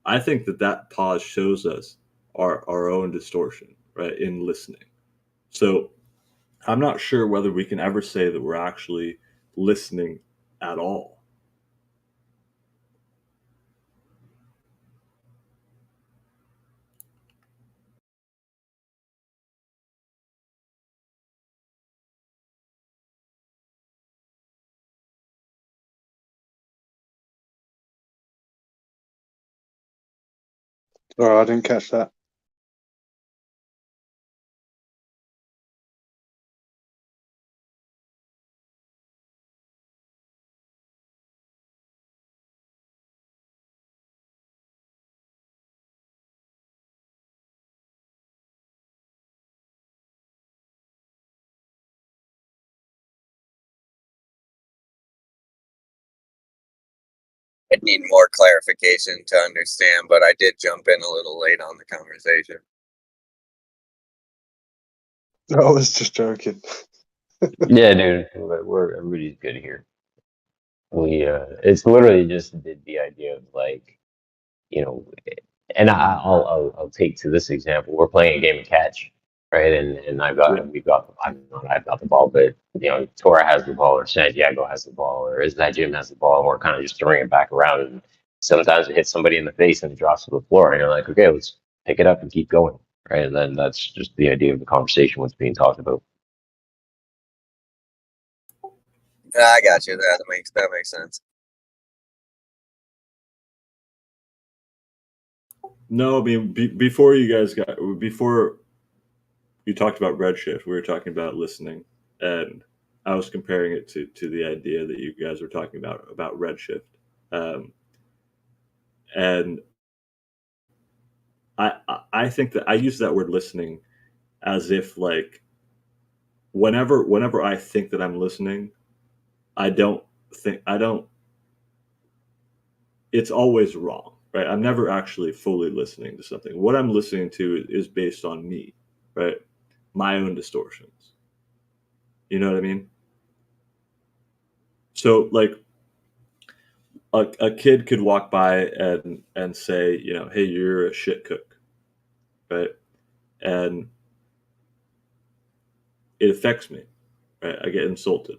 I think that pause shows us our own distortion, right, in listening. So I'm not sure whether we can ever say that we're actually listening at all. Oh, I didn't catch that. I'd need more clarification to understand, but I did jump in a little late on the conversation. I was just joking. Yeah, dude, everybody's good here. It's literally just the idea of like, you know, and I'll take to this example. We're playing a game of catch, right? And I've got the ball, but Tora has the ball, or Santiago has the ball, or is that Jim has the ball, and we're kind of just throwing it back around. And sometimes it hits somebody in the face and it drops to the floor, and you're like, okay, let's pick it up and keep going, right? And then that's just the idea of the conversation, what's being talked about. I got you. That makes sense. No, I mean, before you talked about redshift, we were talking about listening, and I was comparing it to the idea that you guys were talking about redshift, and I think that I use that word listening as if like whenever I think that I'm listening, I don't it's always wrong, right? I'm never actually fully listening to something. What I'm listening to is based on me, right? My own distortions. You know what I mean? So like a kid could walk by and say, hey, you're a shit cook, right? And it affects me, right? I get insulted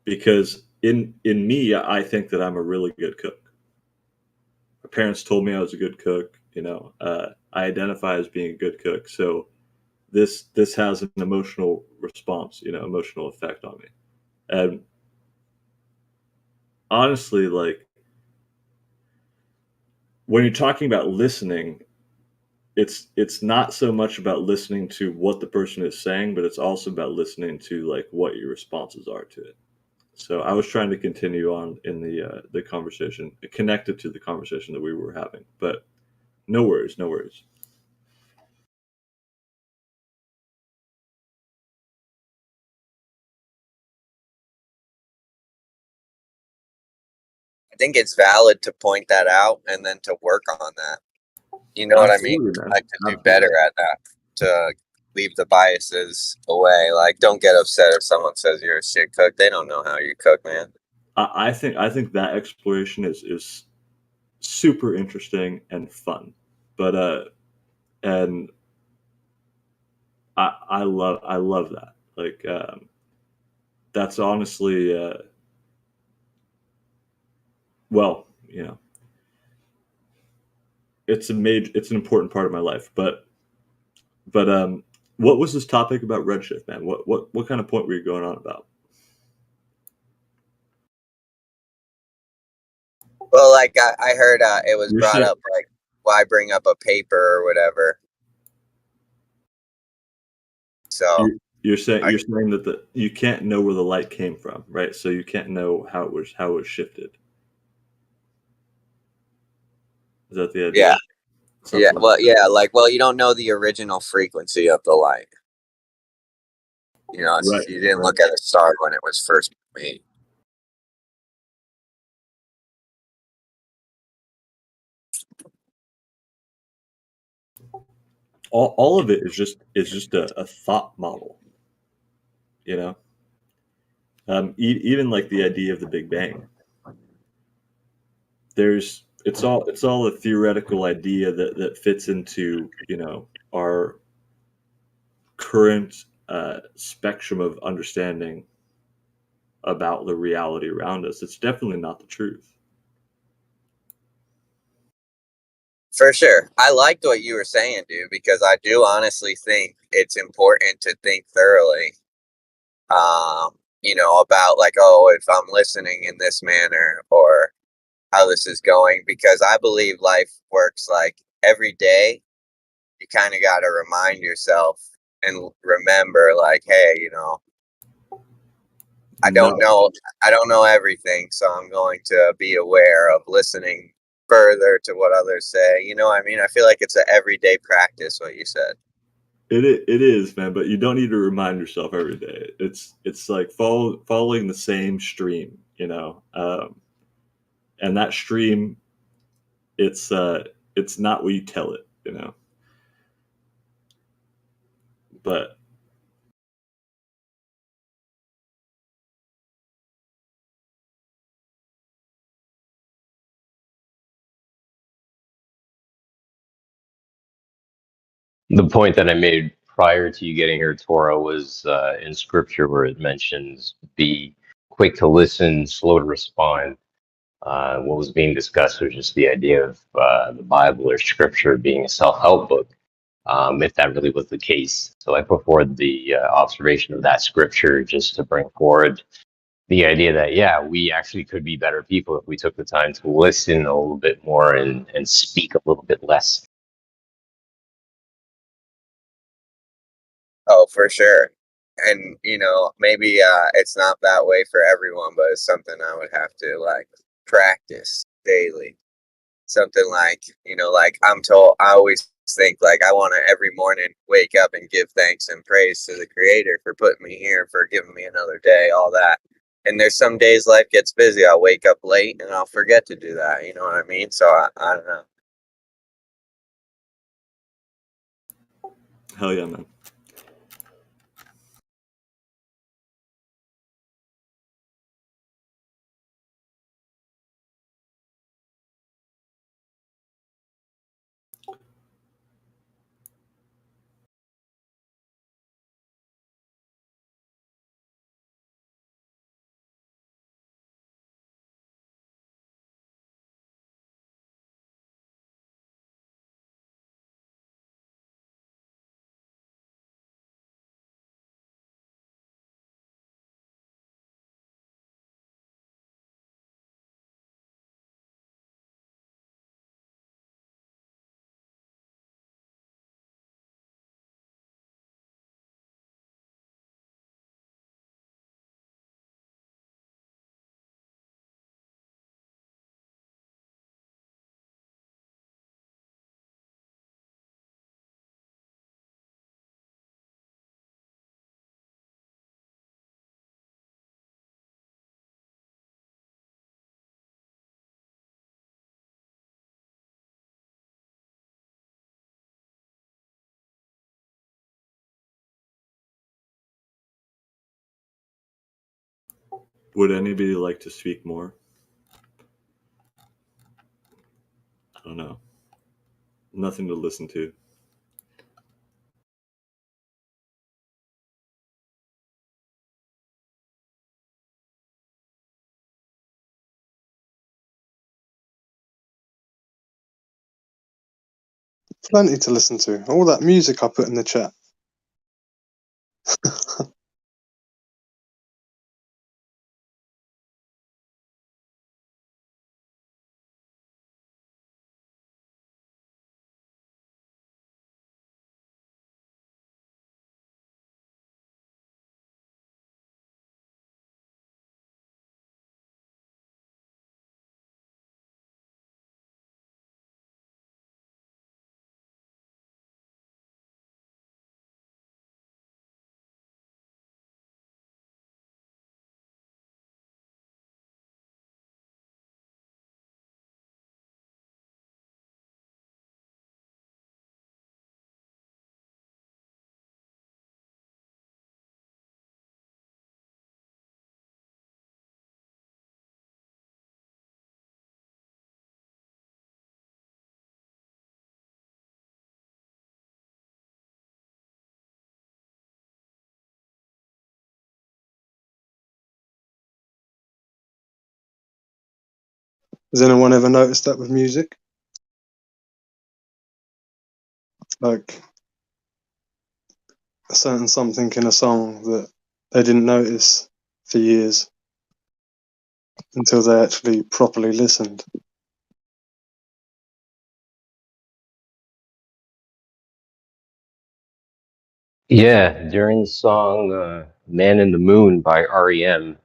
because in me, I think that I'm a really good cook. My parents told me I was a good cook. I identify as being a good cook. So this has an emotional response, emotional effect on me. And honestly, like when you're talking about listening, it's not so much about listening to what the person is saying, but it's also about listening to like what your responses are to it. So I was trying to continue on in the conversation, connected to the conversation that we were having, but no worries, no worries. I think it's valid to point that out and then to work on that. You know what I mean? Absolutely, man. Like to do Absolutely. better at that, to leave the biases away. Like, don't get upset if someone says you're a shit cook. They don't know how you cook, man. I think that exploration is super interesting and fun, but and I love that. Like that's honestly well, you know, it's an important part of my life. But what was this topic about redshift, man? What kind of point were you going on about? Well, like I heard it was You're brought saying up, like, why bring up a paper or whatever. So you're saying I, you're saying that you can't know where the light came from, right? So you can't know how it was shifted. Is that the idea? yeah, yeah. Something like Well, yeah, like, well, you don't know the original frequency of the light. You know, right, you didn't right. look at a star when it was first made. All of it is just a thought model, you know. Even like the idea of the Big Bang. It's all a theoretical idea that fits into our current spectrum of understanding about the reality around us. It's definitely not the truth. For sure. I liked what you were saying, dude, because I do honestly think it's important to think thoroughly, about, like, oh, if I'm listening in this manner or how this is going, because I believe life works like every day. You kind of got to remind yourself and remember, like, hey, I don't No, know, I don't know everything, so I'm going to be aware of listening further to what others say. You know what I mean? I feel like it's an everyday practice, what you said. it is, man. But you don't need to remind yourself every day. It's like following the same stream, and that stream, it's not what you tell it, But The point that I made prior to you getting here, Torah, was in scripture where it mentions be quick to listen, slow to respond. What was being discussed was just the idea of the Bible or scripture being a self-help book, if that really was the case. So I put forward the observation of that scripture just to bring forward the idea that, yeah, we actually could be better people if we took the time to listen a little bit more and speak a little bit less. Oh, for sure. And, maybe it's not that way for everyone, but it's something I would have to, like, practice daily. Something like, like I always think, like, I want to every morning wake up and give thanks and praise to the Creator for putting me here, for giving me another day, all that. And there's some days life gets busy. I'll wake up late and I'll forget to do that. You know what I mean? So I don't know. hell yeah, man. Would anybody like to speak more? I don't know. Nothing to listen to. Plenty to listen to. All that music I put in the chat. Has anyone ever noticed that with music? Like a certain something in a song that they didn't notice for years until they actually properly listened. Yeah, during the song Man in the Moon by REM,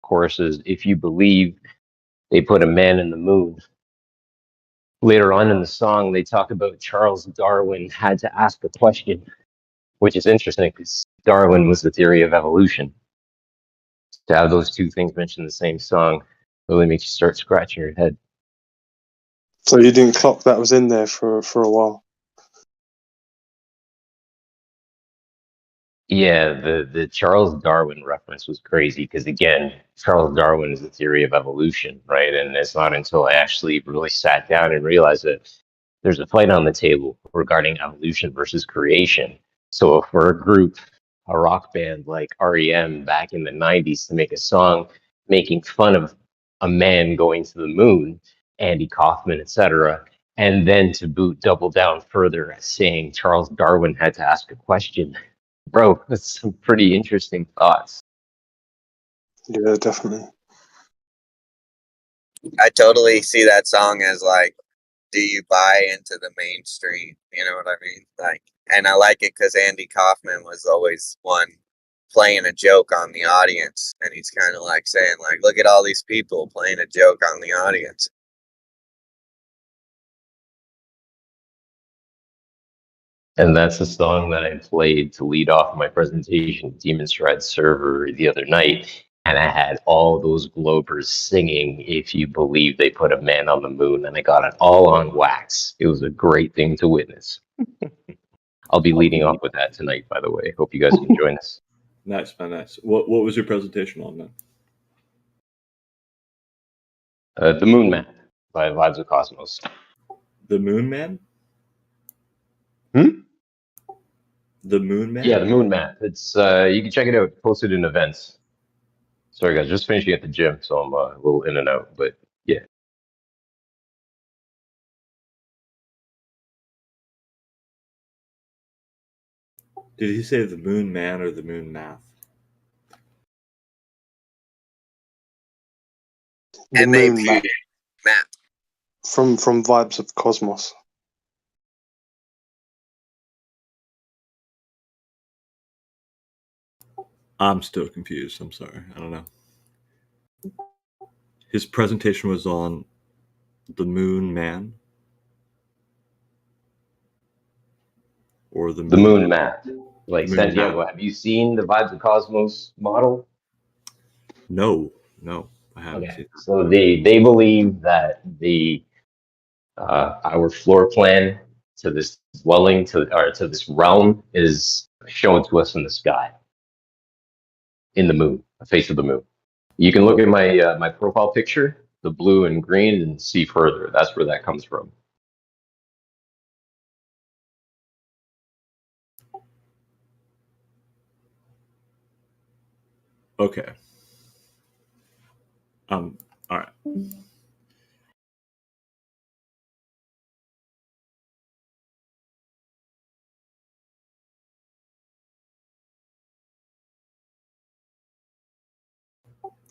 chorus is, if you believe they put a man in the moon. Later on in the song, they talk about Charles Darwin had to ask a question, which is interesting because Darwin was the theory of evolution. To have those two things mentioned in the same song really makes you start scratching your head. So you didn't clock that was in there for a while. Yeah, the Charles Darwin reference was crazy because, again, Charles Darwin is the theory of evolution, right? And it's not until I actually really sat down and realized that there's a fight on the table regarding evolution versus creation. So for a group, a rock band like REM back in the 90s to make a song making fun of a man going to the moon, Andy Kaufman, etc., and then to boot double down further saying Charles Darwin had to ask a question. Bro, that's some pretty interesting thoughts. Yeah, definitely. I totally see that song as like, do you buy into the mainstream? You know what I mean? Like, and I like it because Andy Kaufman was always one playing a joke on the audience, and he's kind of like saying, like, look at all these people playing a joke on the audience. And that's the song that I played to lead off my presentation, Demon Stride server, the other night. And I had all those Globers singing, if you believe they put a man on the moon, and I got it all on wax. It was a great thing to witness. I'll be leading off with that tonight, by the way. Hope you guys can join us. Nice, man, nice. What was your presentation on, man? The Moon Map by Vibes of Cosmos. The Moon Man? Hmm? The Moon Man? Yeah, the Moon Map. It's you can check it out. Posted in events. Sorry, guys, just finishing at the gym, so I'm a little in and out. But yeah, Did he say the Moon Man or the Moon Math? The MAP moon map map. from Vibes of Cosmos. I'm still confused. I'm sorry. I don't know. His presentation was on the Moon Man or the Moon Map. Like Moon Santiago, Map. have you seen the Vibes of Cosmos model? No, I haven't Okay, seen. so they believe that the our floor plan to this dwelling to this realm is shown to us in the sky, in the moon, the face of the moon. You can look at my my profile picture, the blue and green, and see further. That's where that comes from. Okay. All right.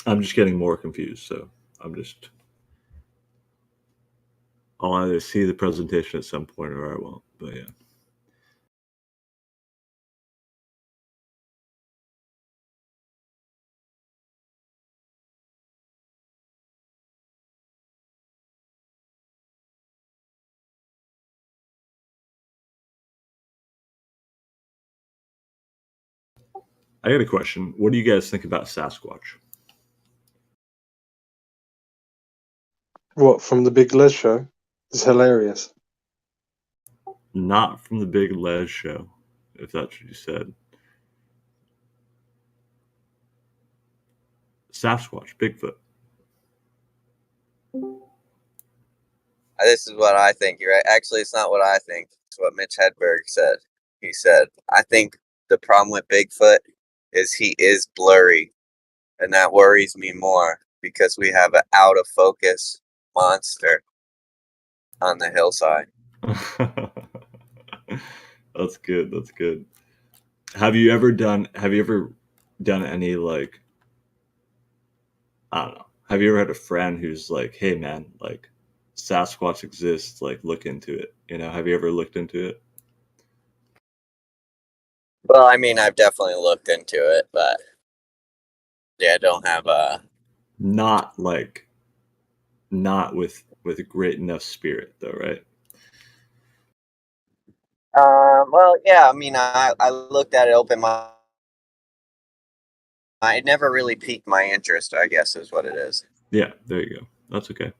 I'm just getting more confused, so I'll either see the presentation at some point or I won't. But yeah. I got a question. What do you guys think about Sasquatch? What, from the Big Les show? It's hilarious. Not from the Big Les show, if that's what you said. Sasquatch, Bigfoot. This is what I think. You're right. Actually, it's not what I think. It's what Mitch Hedberg said. He said, I think the problem with Bigfoot is he is blurry. And that worries me more because we have an out of focus monster on the hillside. That's good. That's good. Have you ever done any, like, I don't know. Have you ever had a friend who's like, "Hey man, like Sasquatch exists, like look into it." You know, have you ever looked into it? Well, I mean, I've definitely looked into it, but yeah, I don't have a. Not with a great enough spirit though, right? Well, yeah, I mean, I looked at it open my. It never really piqued my interest, I guess, is what it is. Yeah, there you go. That's okay.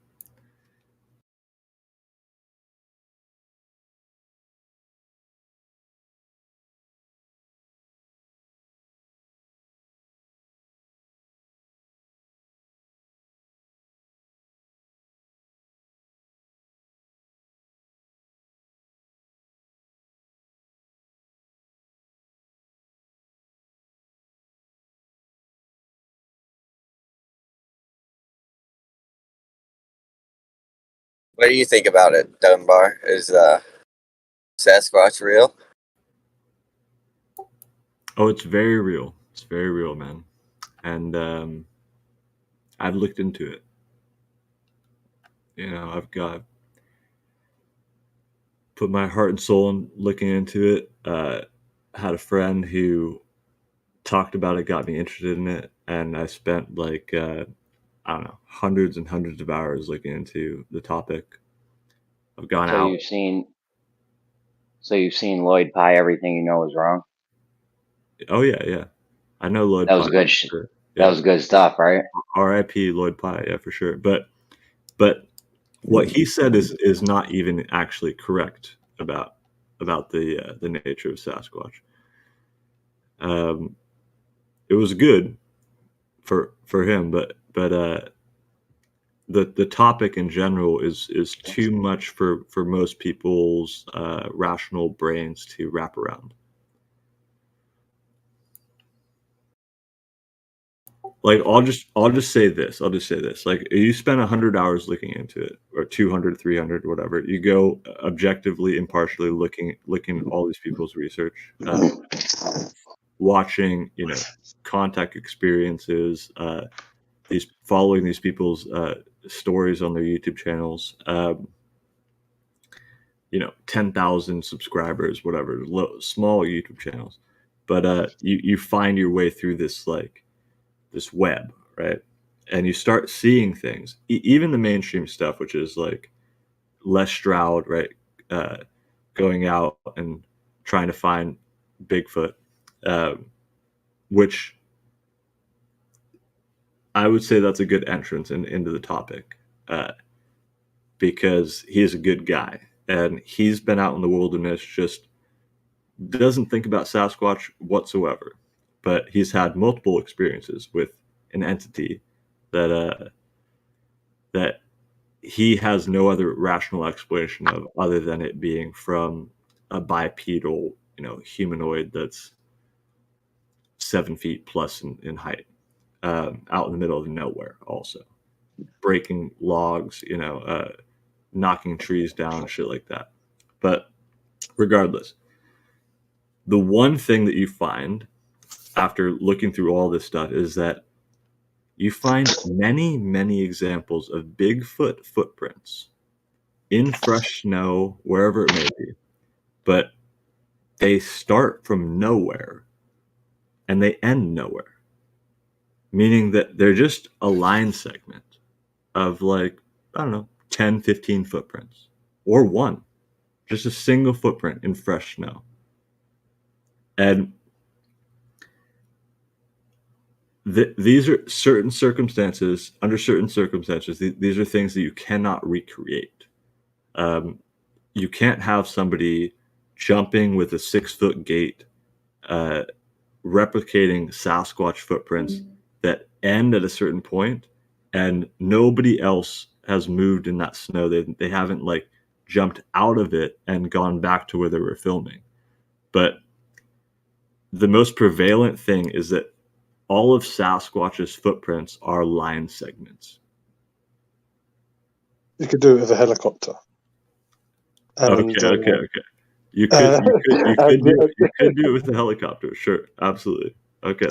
What do you think about it, Dunbar? Is Sasquatch real? Oh, it's very real. It's very real, man. And I've looked into it. You know, I've got put my heart and soul in looking into it. Had a friend who talked about it, got me interested in it, and I spent like I don't know, hundreds and hundreds of hours looking into the topic. I've gone So out. you've seen Lloyd Pye, Everything You Know Is Wrong. Oh yeah, yeah. I know Lloyd That was Pye. good. Sure. That was good stuff, right? R.I.P. Lloyd Pye, yeah, for sure. But what he said is not even actually correct about the nature of Sasquatch. It was good for him, but the topic in general is too much for most people's rational brains to wrap around. Like I'll just say this. Like you spend 100 hours looking into it, or 200, 300, whatever. You go objectively, impartially looking at all these people's research, watching, you know, contact experiences, following these people's stories on their YouTube channels. You know, 10,000 subscribers, whatever, small YouTube channels, but you find your way through this this web, right? And you start seeing things, even the mainstream stuff, which is like Les Stroud, right? Going out and trying to find Bigfoot, which I would say that's a good entrance into the topic, because he's a good guy and he's been out in the wilderness, just doesn't think about Sasquatch whatsoever, but he's had multiple experiences with an entity that he has no other rational explanation of other than it being from a bipedal, humanoid that's 7 feet plus in height, out in the middle of nowhere, also breaking logs, knocking trees down, shit like that. But regardless, the one thing that you find after looking through all this stuff is that you find many, many examples of Bigfoot footprints in fresh snow, wherever it may be. But they start from nowhere and they end nowhere, meaning that they're just a line segment of, like, I don't know, 10, 15 footprints, or one, just a single footprint in fresh snow. And these are certain circumstances, under certain circumstances, these are things that you cannot recreate. You can't have somebody jumping with a 6-foot gait, replicating Sasquatch footprints that end at a certain point, and nobody else has moved in that snow. They haven't, like, jumped out of it and gone back to where they were filming. But the most prevalent thing is that all of Sasquatch's footprints are line segments. You could do it with a helicopter. And, Okay. You could do it with a helicopter. Sure, absolutely. Okay,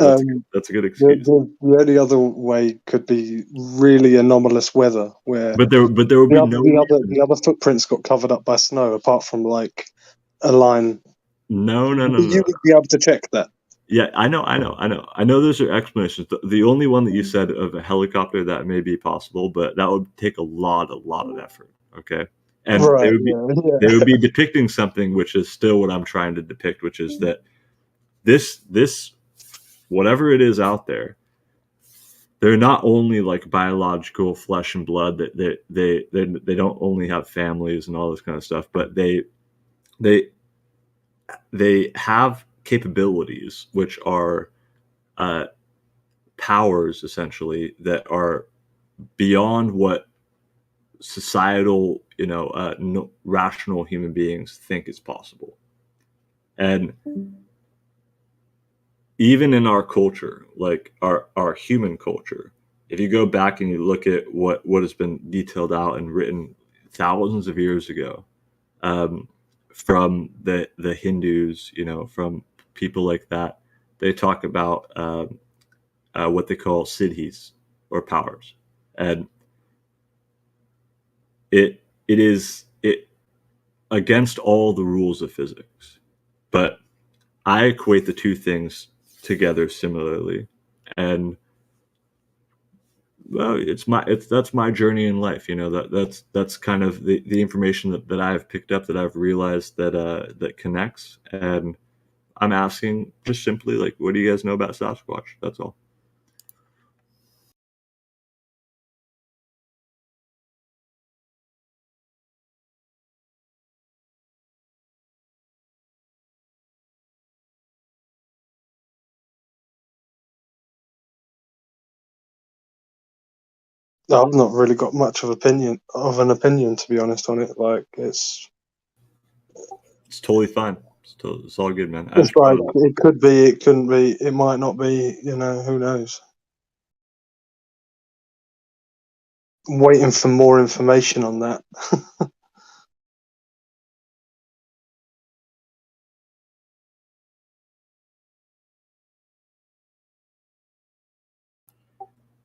that's a good excuse. The only other way could be really anomalous weather, where but there would be the other footprints got covered up by snow, apart from, like, a line. No. You would be able to check that. Yeah, I know those are explanations. The only one that you said of a helicopter, that may be possible, but that would take a lot of effort. Okay, and right, they would be depicting something which is still what I'm trying to depict, which is that this whatever it is out there, they're not only, like, biological flesh and blood, that they don't only have families and all this kind of stuff, but they have capabilities which are powers, essentially, that are beyond what societal, rational human beings think is possible. And even in our culture, like our human culture, if you go back and you look at what has been detailed out and written thousands of years ago, from the Hindus, from people like that, they talk about what they call siddhis, or powers, and it is against all the rules of physics. But I equate the two things together similarly, and well, that's my journey in life. That's kind of the information that I've picked up, that I've realized that connects. And I'm asking just simply, like, what do you guys know about Sasquatch? That's all. I've not really got much of an opinion, to be honest, on it. Like, it's totally fine. It's all good, man. It's like, it could be, it couldn't be, it might not be. Who knows? I'm waiting for more information on that.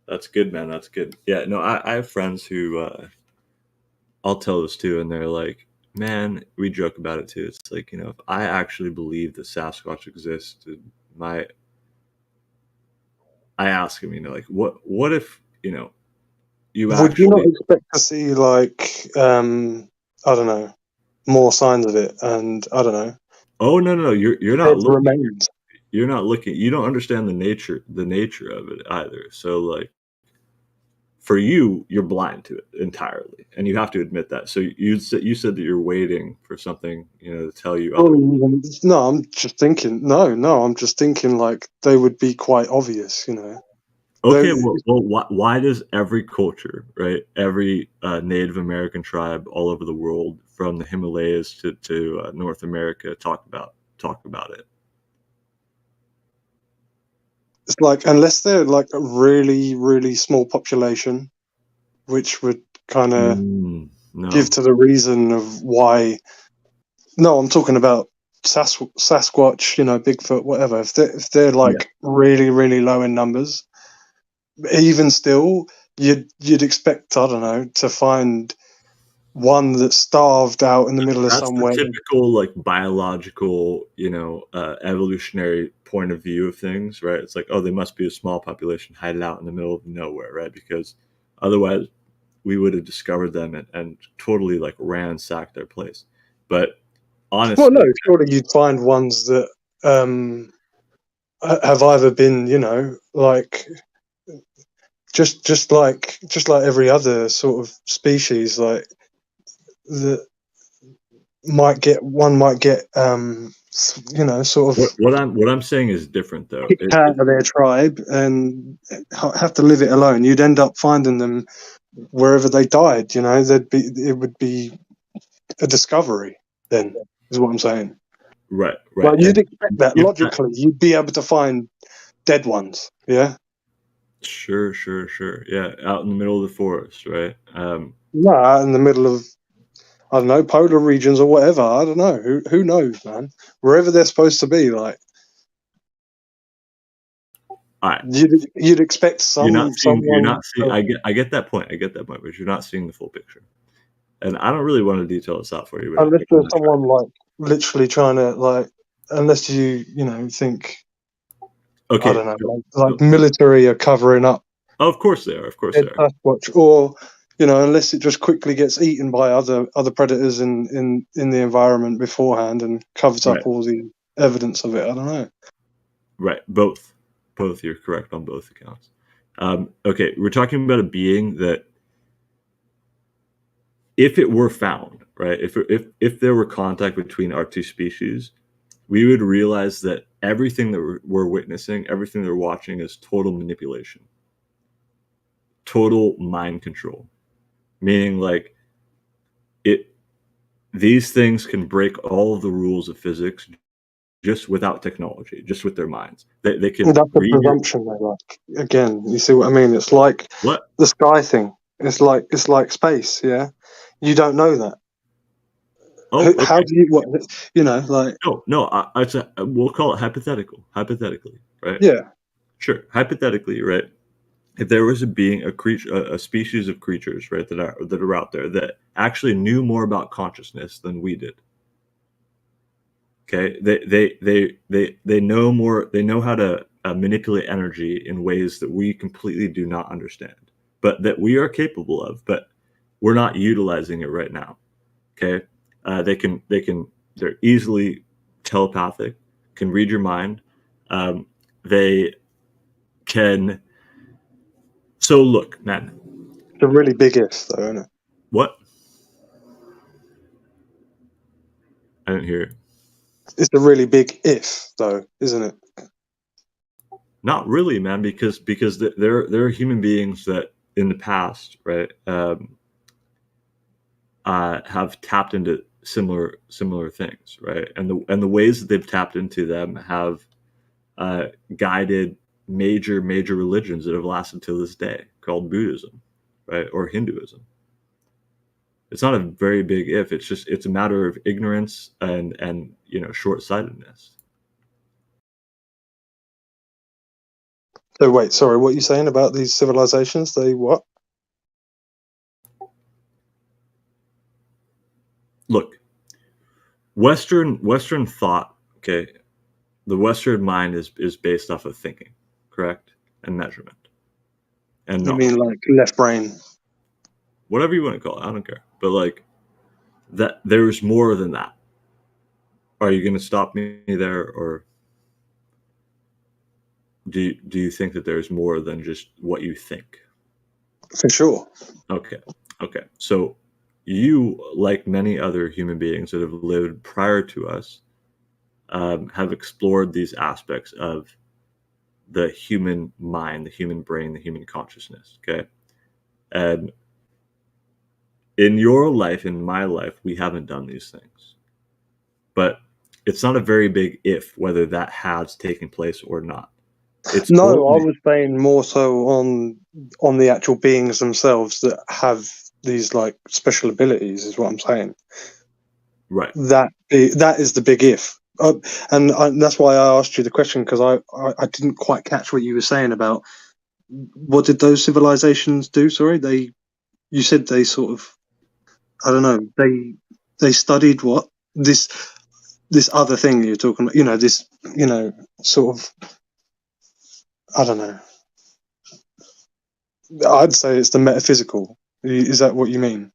That's good, man. That's good. Yeah, no, I have friends who I'll tell this to, and they're like, man, we joke about it too. It's like, if I actually believe that Sasquatch exists, I ask him, like, what if, you Would you not expect to see, like, I don't know, more signs of it? And I don't know. Oh, no, you're not looking. Remains. You're not looking. You don't understand the nature of it either. So, like, for you, you're blind to it entirely, and you have to admit that. So you said that you're waiting for something, to tell you. No, I'm just thinking. No, I'm just thinking, like, they would be quite obvious, Okay, why does every culture, right, every Native American tribe all over the world, from the Himalayas to North America, talk about it? It's like, unless they're like a really, really small population, which would kind of No. give to the reason of why. No, I'm talking about Sasquatch, Bigfoot, whatever. If they're like really, really low in numbers, even still, you'd expect, I don't know, to find one that's starved out in the middle of That's somewhere. the typical like biological, evolutionary point of view of things, right? It's like, oh, they must be a small population hiding out in the middle of nowhere, right? Because otherwise we would have discovered them and totally like ransacked their place. But honestly, well, no, surely you'd find ones that have either been, like just like every other sort of species, like that might get sort of what I'm saying is different though. kicked out of their tribe and have to live it alone. You'd end up finding them wherever they died. It would be a discovery. Then is what I'm saying. Right. Like, you'd expect that logically. You'd be able to find dead ones. Yeah. Sure. Yeah, out in the middle of the forest, right? Nah, in the middle of, I don't know, polar regions or whatever. I don't know. Who knows, man? Wherever they're supposed to be, like. Right. You'd expect You're not seeing. someone. I get that point. But you're not seeing the full picture. And I don't really want to detail this out for you. Unless there's someone like literally trying to like, unless you think. Okay. I don't know, like military are covering up. Oh, of course they are. Sasquatch, or unless it just quickly gets eaten by other predators in the environment beforehand and covers up all the evidence of it. I don't know. Right, both. You're correct on both accounts. Okay, we're talking about a being that, if it were found, right, if there were contact between our two species, we would realize that everything that we're witnessing, everything they're watching, is total manipulation, total mind control. Meaning, like, these things can break all of the rules of physics just without technology, just with their minds. They can. That's the presumption. Like, again, you see what I mean? It's like the sky thing. It's like space. Yeah, you don't know that. Oh, okay. How do you? Like. No. We'll call it hypothetically, right? Yeah. Sure. Hypothetically, right? If there was a being, a creature, a species of creatures, right, that are out there that actually knew more about consciousness than we did. Okay, they know more. They know how to manipulate energy in ways that we completely do not understand, but that we are capable of. But we're not utilizing it right now. Okay, they're easily telepathic, can read your mind. They can. So look, man. It's a really big if, though, isn't it? What? I didn't hear it. It's a really big if, though, isn't it? Not really, man, because there are human beings that in the past, right, have tapped into similar things, right, and the ways that they've tapped into them have guided major religions that have lasted to this day, called Buddhism, right, or Hinduism. It's not a very big if. It's a matter of ignorance and short-sightedness. So wait, sorry, what are you saying about these civilizations? They what? Look, Western thought, okay, the Western mind is based off of thinking, correct, and measurement, and you mean like left brain, whatever you want to call it. I don't care, but like that, there's more than that. Are you going to stop me there, or do you think that there's more than just what you think? For sure. Okay. So you, like many other human beings that have lived prior to us, have explored these aspects of the human mind, the human brain, the human consciousness. Okay. And in your life, in my life, we haven't done these things. But it's not a very big if whether that has taken place or not. It's No, I only, was saying more so on the actual beings themselves that have these like special abilities, is what I'm saying. right. That is the big if, and that's why I asked you the question, because I didn't quite catch what you were saying about what did those civilizations do. Sorry, you said they sort of, I don't know, they studied what this other thing you're talking about, this, sort of, I don't know, I'd say it's the metaphysical. Is that what you mean?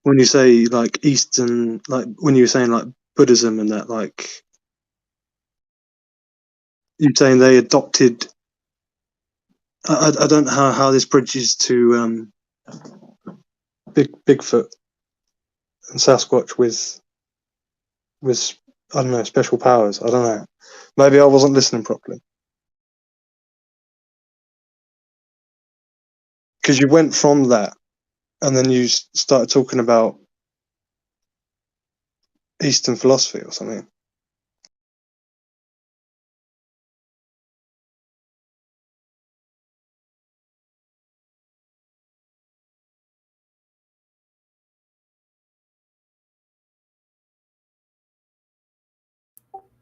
When you say like Eastern, like when you were saying like Buddhism and that, like you're saying they adopted. I don't know how this bridges to Bigfoot and Sasquatch with I don't know, special powers. I don't know. Maybe I wasn't listening properly, because you went from that and then you started talking about Eastern philosophy or something.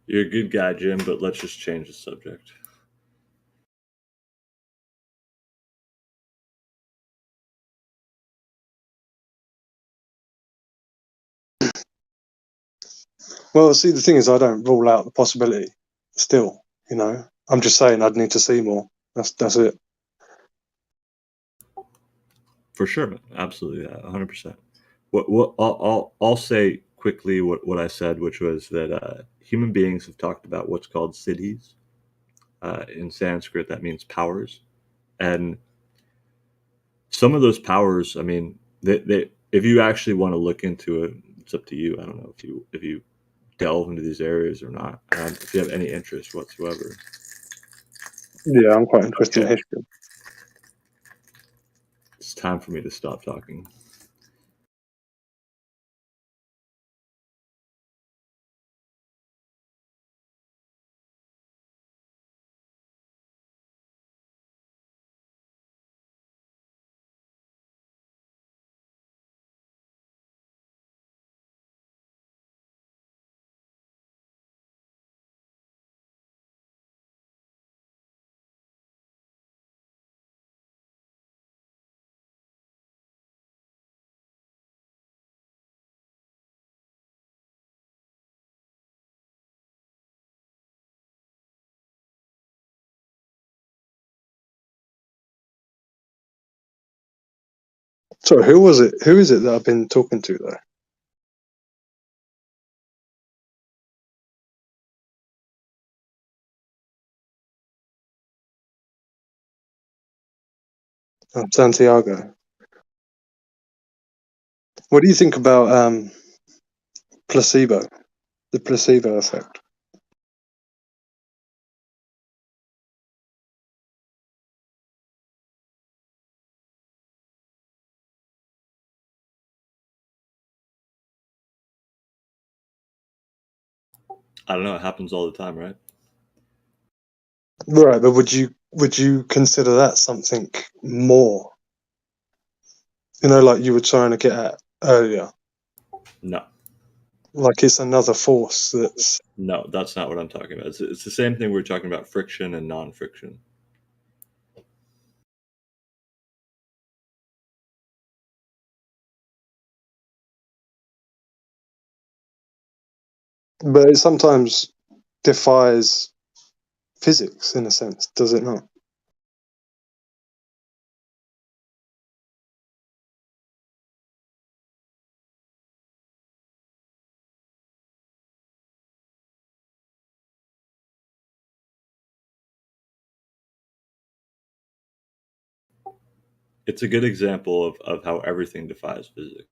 You're a good guy, Jim, but let's just change the subject. Well, see, the thing is, I don't rule out the possibility. Still, I'm just saying I'd need to see more. That's it. For sure, man. Absolutely, 100%. What I'll say quickly what I said, which was that human beings have talked about what's called siddhis. In Sanskrit, that means powers, and some of those powers. I mean, they if you actually want to look into it, it's up to you. I don't know if you delve into these areas or not. If you have any interest whatsoever. Yeah, I'm quite interested in Okay. history. It's time for me to stop talking. So who was it? Who is it that I've been talking to though? Santiago. What do you think about placebo? The placebo effect. I don't know. It happens all the time, right? Right, but would you consider that something more? Like you were trying to get at earlier. No. Like it's another force that's. No, that's not what I'm talking about. It's the same thing we're talking about: friction and non-friction. But it sometimes defies physics in a sense, does it not? it's a good example of how everything defies physics.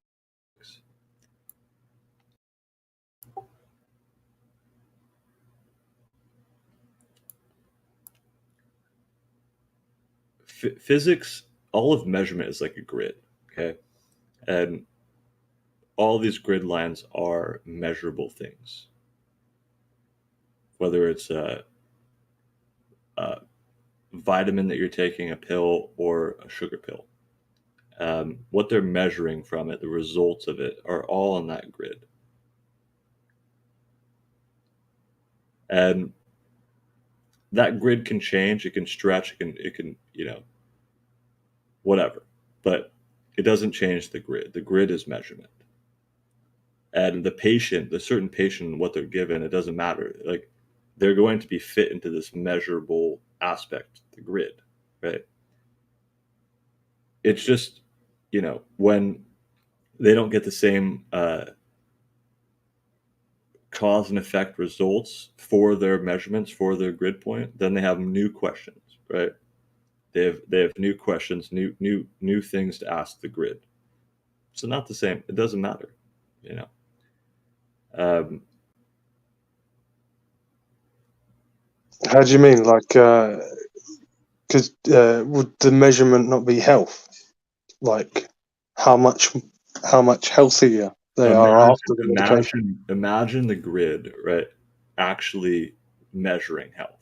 Physics, all of measurement is like a grid, okay? And all these grid lines are measurable things. Whether it's a vitamin that you're taking, a pill, or a sugar pill. What they're measuring from it, the results of it, are all on that grid. And that grid can change, it can stretch, it can, whatever. But it doesn't change the grid. The grid is measurement. And the certain patient, what they're given, it doesn't matter. Like, they're going to be fit into this measurable aspect, the grid, right? It's just, when they don't get the same cause and effect results for their measurements, for their grid point, then they have new questions, right? They have new questions, new things to ask the grid. So not the same. It doesn't matter, How do you mean? Like, would the measurement not be health? Like, how much healthier they are after the medication? Imagine the grid, right, actually measuring health.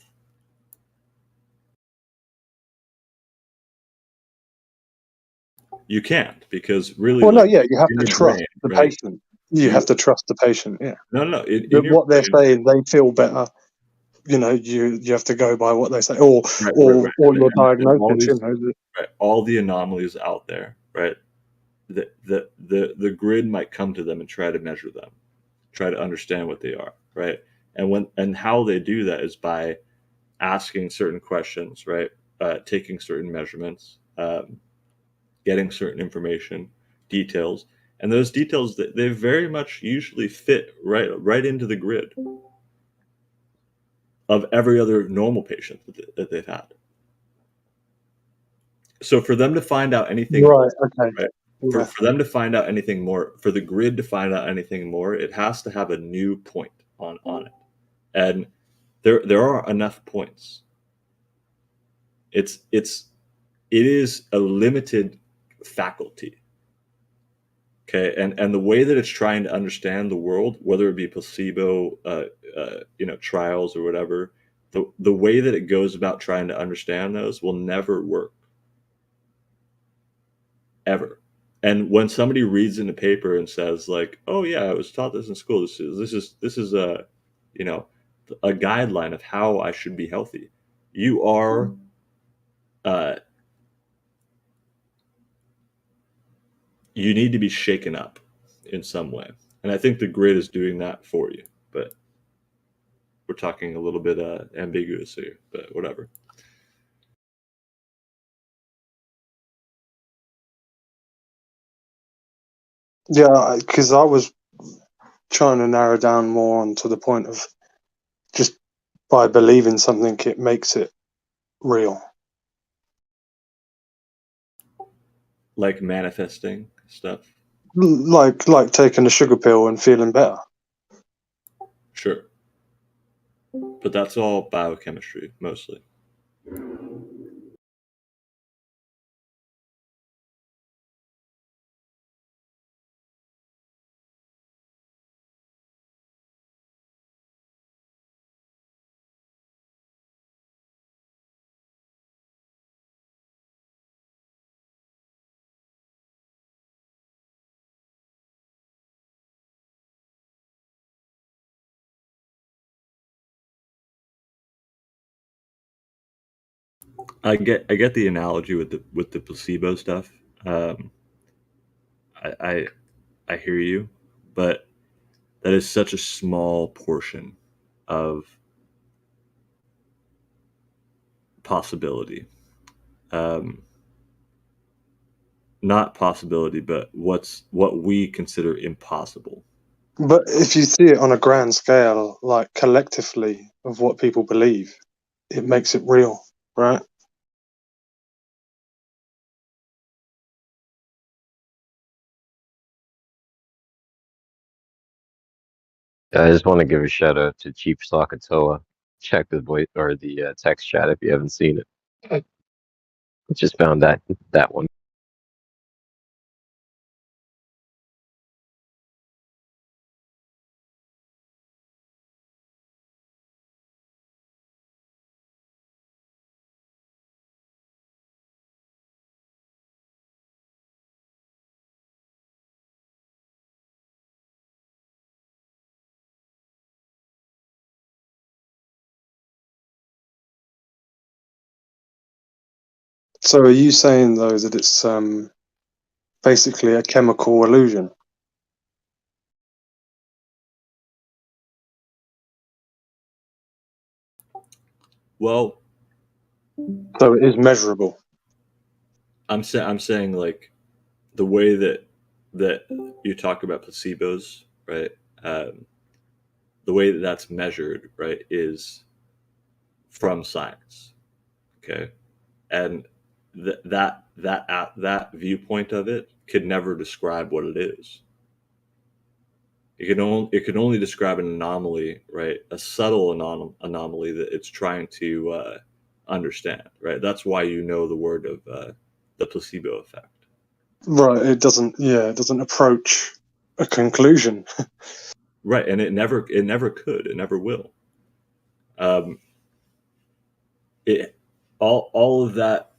You can't, because really. Well, no, yeah, you have to trust brain, the right? patient. You have to trust the patient. Yeah. No. What they're saying, they feel better. You have to go by what they say, or your diagnosis. Right, all the anomalies out there, right? The grid might come to them and try to measure them, try to understand what they are, right? And how they do that is by asking certain questions, right? Taking certain measurements, getting certain information, details, and those details, they very much usually fit right into the grid of every other normal patient that they've had. So for them to find out anything, right? Okay. Right? Yeah. For them to find out anything more, for the grid to find out anything more, it has to have a new point on it, and there are enough points. It is a limited faculty. Okay, and the way that it's trying to understand the world, whether it be placebo, trials or whatever, the way that it goes about trying to understand those will never work, ever. And when somebody reads in the paper and says, like, "Oh yeah, I was taught this in school. This is a guideline of how I should be healthy," you are you need to be shaken up in some way. And I think the grid is doing that for you. But we're talking a little bit ambiguous here, but whatever. Yeah, because I was trying to narrow down more onto the point of just by believing something, it makes it real. Like manifesting stuff. Like taking a sugar pill and feeling better. Sure. But that's all biochemistry, mostly. I get the analogy with the placebo stuff. I hear you, but that is such a small portion of possibility. Not possibility, but what we consider impossible. But if you see it on a grand scale, like collectively of what people believe, it makes it real, right? I just want to give a shout out to Chief Sakatoa. Check the voice or the text chat if you haven't seen it. I just found that one. So are you saying though that it's basically a chemical illusion? Well, So it is measurable. I'm saying like the way that you talk about placebos, right? The way that that's measured, right, is from science. Okay, and that viewpoint of it could never describe what it is. It can only describe an anomaly, right? A subtle anomaly that it's trying to understand, right? That's why you know the word of the placebo effect. Right, it doesn't approach a conclusion. Right, and it never could, it never will. It all of that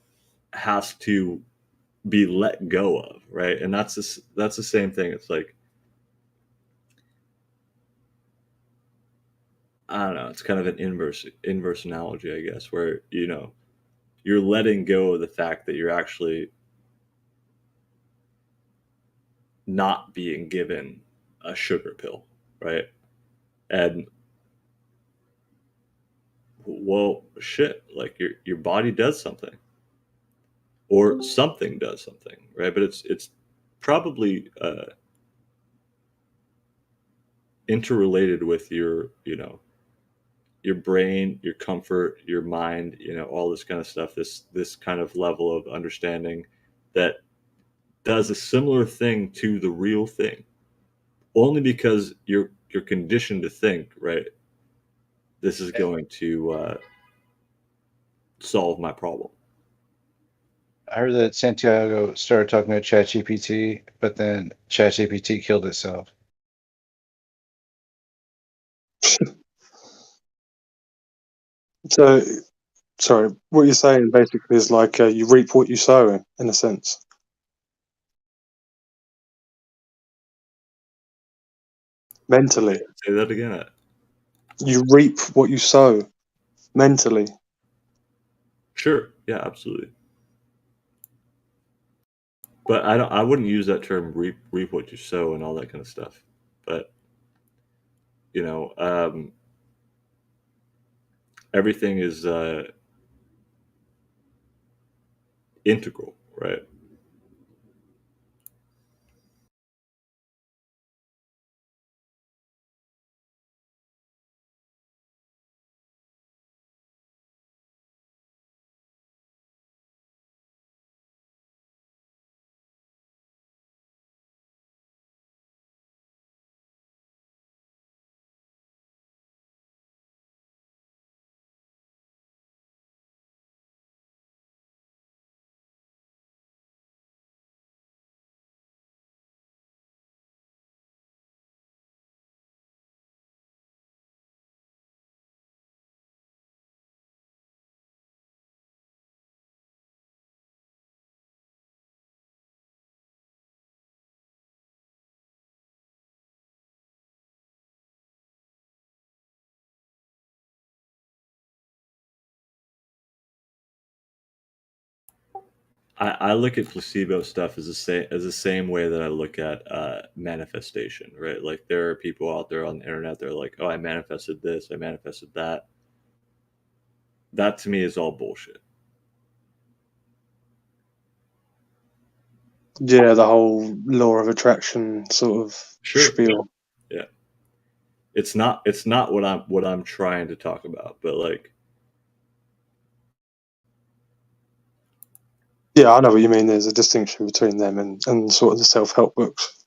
has to be let go of, right? And that's the same thing. It's like, I don't know, it's kind of an inverse analogy, I guess, where you're letting go of the fact that you're actually not being given a sugar pill, right? And well, shit, like your body does something, or something does something, right? But it's probably interrelated with your brain, your comfort, your mind, all this kind of stuff. This kind of level of understanding that does a similar thing to the real thing, only because you're conditioned to think, right, this is going to solve my problem. I heard that Santiago started talking about ChatGPT, but then ChatGPT killed itself. So, sorry, what you're saying basically is like you reap what you sow, in a sense. Mentally, Say that again. you reap what you sow. Mentally, Sure, yeah, absolutely. But I wouldn't use that term reap what you sow and all that kind of stuff. But everything is integral, right? I look at placebo stuff as the same way that I look at manifestation, right? Like there are people out there on the internet that are like, oh, I manifested this, I manifested that. That to me is all bullshit. yeah, the whole law of attraction sort of Sure. spiel. Yeah. It's not what I'm trying to talk about, but like, Yeah, I know what you mean. There's a distinction between them and sort of the self-help books.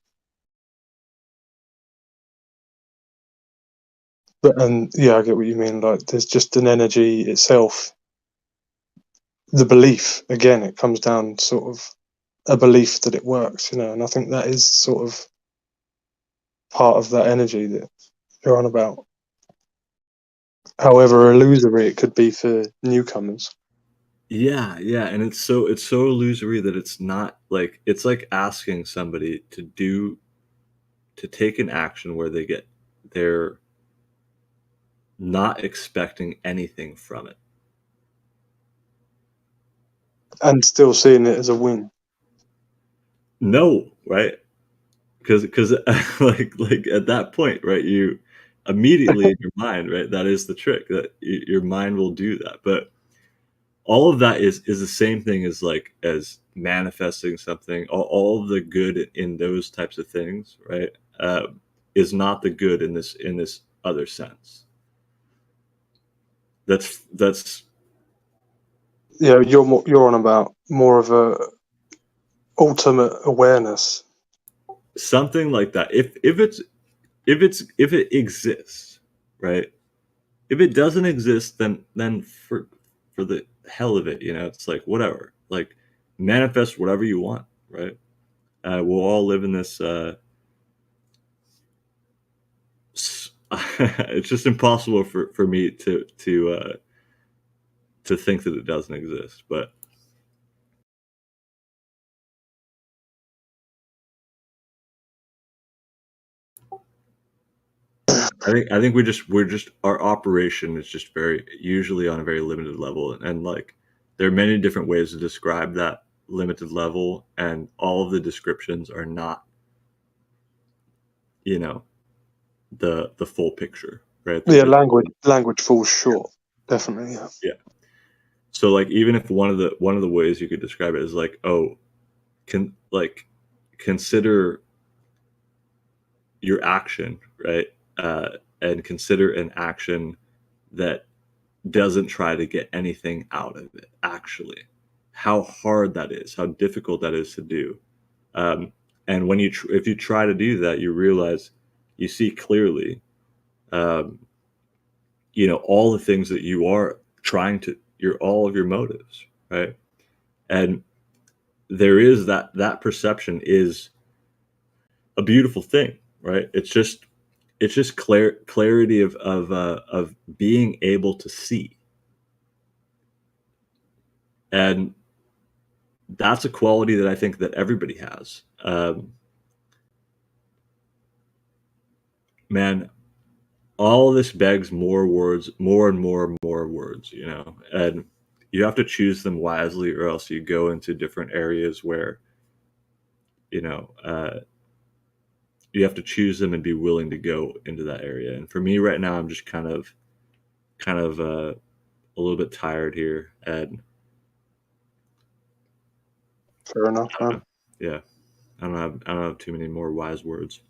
But yeah, I get what you mean. Like, there's just an energy itself. The belief, again, it comes down to sort of a belief that it works, and I think that is sort of part of that energy that you're on about. However illusory it could be for newcomers. Yeah, and it's so illusory that it's not like, it's like asking somebody to take an action where they're not expecting anything from it. And still seeing it as a win. No, right? Because like at that point, right, you immediately in your mind, right, that is the trick, that your mind will do that. But all of that is the same thing as like as manifesting something. All of the good in those types of things, right, is not the good in this other sense. That's Yeah, you're on about more of a ultimate awareness. something like that. If it exists, right? If it doesn't exist, then for the hell of it, it's like whatever. Like, manifest whatever you want, right? We'll all live in this. It's just impossible for me to think that it doesn't exist, but I think we're just our operation is just very usually on a very limited level, and like there are many different ways to describe that limited level, and all of the descriptions are not, you know, the full picture, right? Yeah, language falls short, definitely. Yeah. Yeah. So like, even if one of the ways you could describe it is like, oh, consider your action, right? And consider an action that doesn't try to get anything out of it, actually. How hard that is, how difficult that is to do. And when if you try to do that, you realize, you see clearly, um, all the things that you are trying to, all of your motives, right? And there is that perception is a beautiful thing, right? It's just clarity of being able to see, and that's a quality that I think that everybody has. Man, all this begs more words, more and more and more words, and you have to choose them wisely, or else you go into different areas where, you know, uh, you have to choose them and be willing to go into that area. And for me right now, I'm just kind of a little bit tired here, and Fair enough, man. yeah, I don't have too many more wise words.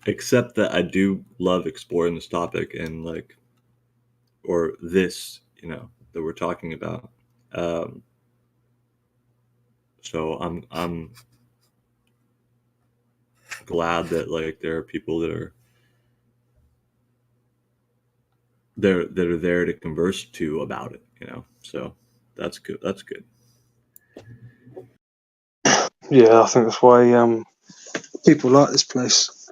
Except that I do love exploring this topic, and like, or this, that we're talking about. Um, so I'm glad that like there are people that are there to converse to about it. So that's good. That's good. Yeah, I think that's why people like this place.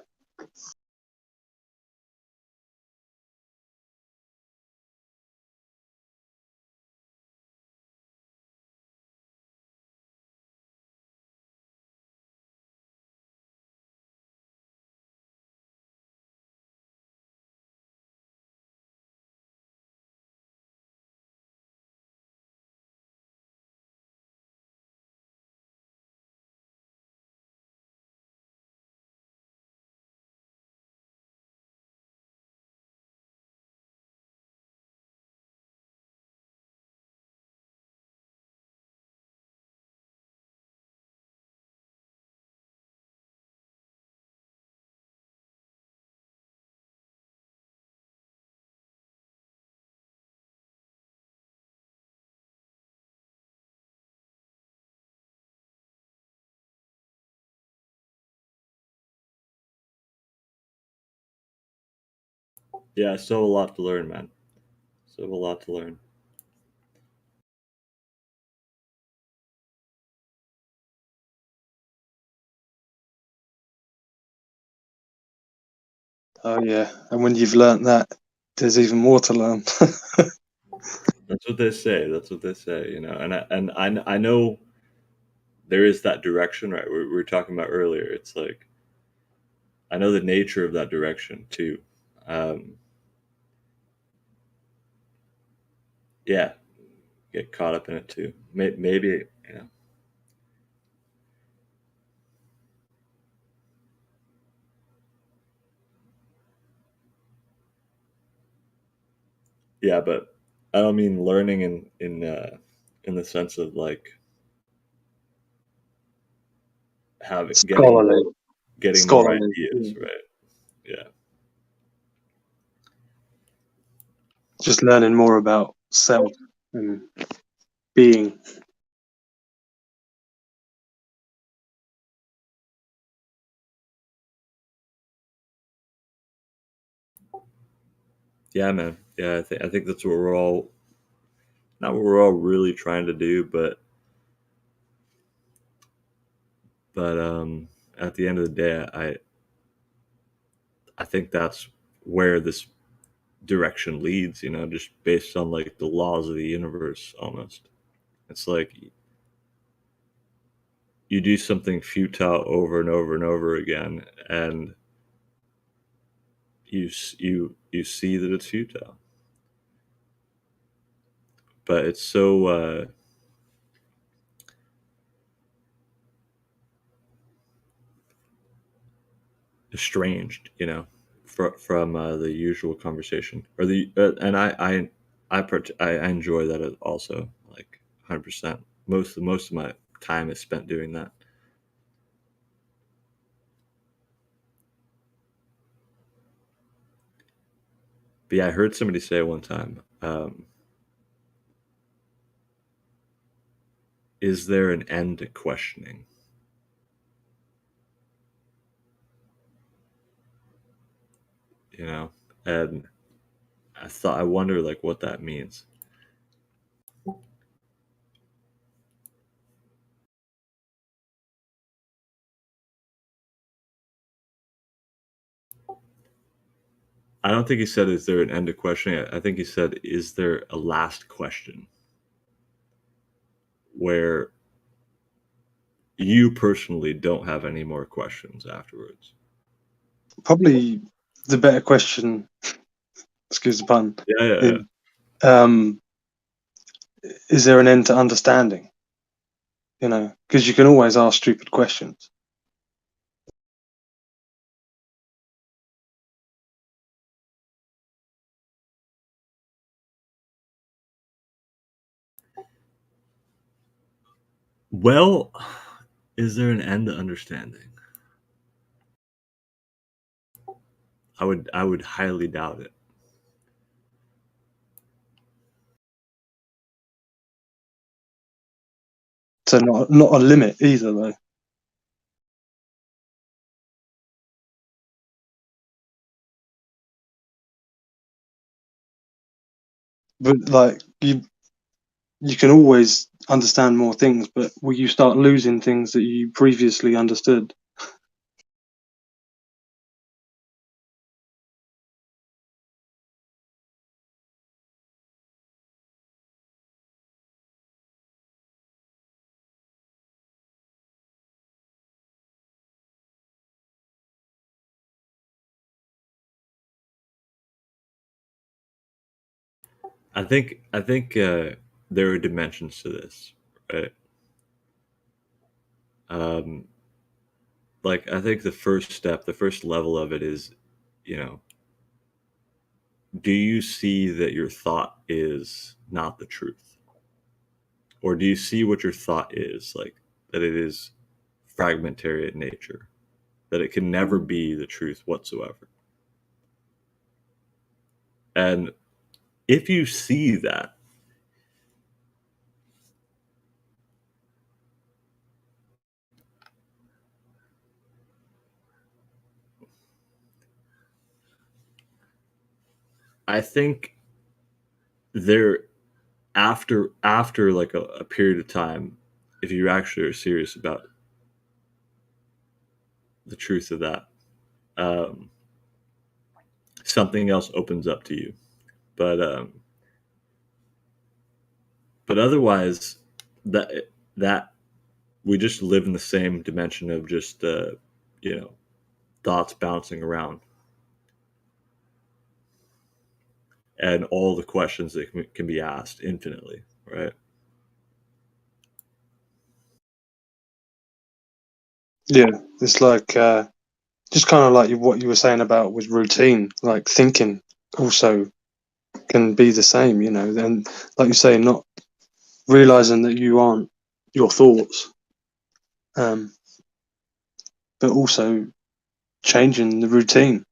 Yeah, I still have a lot to learn, man. Still have a lot to learn. Oh yeah, and when you've learnt that, there's even more to learn. That's what they say. That's what they say. You know, and I know there is that direction, right? We were talking about earlier. It's like I know the nature of that direction too. Um, yeah, get caught up in it too. Maybe you know. Yeah, but I don't mean learning in the sense of like having Scholarly, getting more scholarly. ideas, right? Yeah. Just learning more about self and being. Yeah, man. Yeah, I think that's what we're all not what we're all really trying to do, but at the end of the day, I think that's where this direction leads, you know, just based on like the laws of the universe almost. It's like you do something futile over and over and over again and you see that it's futile. But it's so estranged, you know, from the usual conversation or the and I enjoy that also like 100%. Most of my time is spent doing that. But yeah, I heard somebody say one time, is there an end to questioning? You know, and I wonder like what that means. I don't think he said, is there an end to questioning? I think he said, is there a last question where you personally don't have any more questions afterwards? Probably the better question, excuse the pun, Yeah, yeah, is, yeah. um, is there an end to understanding? You know, because you can always ask stupid questions. Well, is there an end to understanding? I would highly doubt it. So not a limit either, though. But like you can always understand more things, but will you start losing things that you previously understood? I think there are dimensions to this, right? Um, like I think the first step, the first level of it is, you know, do you see that your thought is not the truth? Or do you see what your thought is, like that it is fragmentary in nature, that it can never be the truth whatsoever? And if you see that, I think there after like a period of time, if you actually are serious about the truth of that, something else opens up to you. But otherwise, that we just live in the same dimension of just thoughts bouncing around, and all the questions that can be asked infinitely, right? Yeah, it's like just kind of like what you were saying about with routine, like thinking also can be the same, you know. And like you say, not realizing that you aren't your thoughts, but also changing the routine.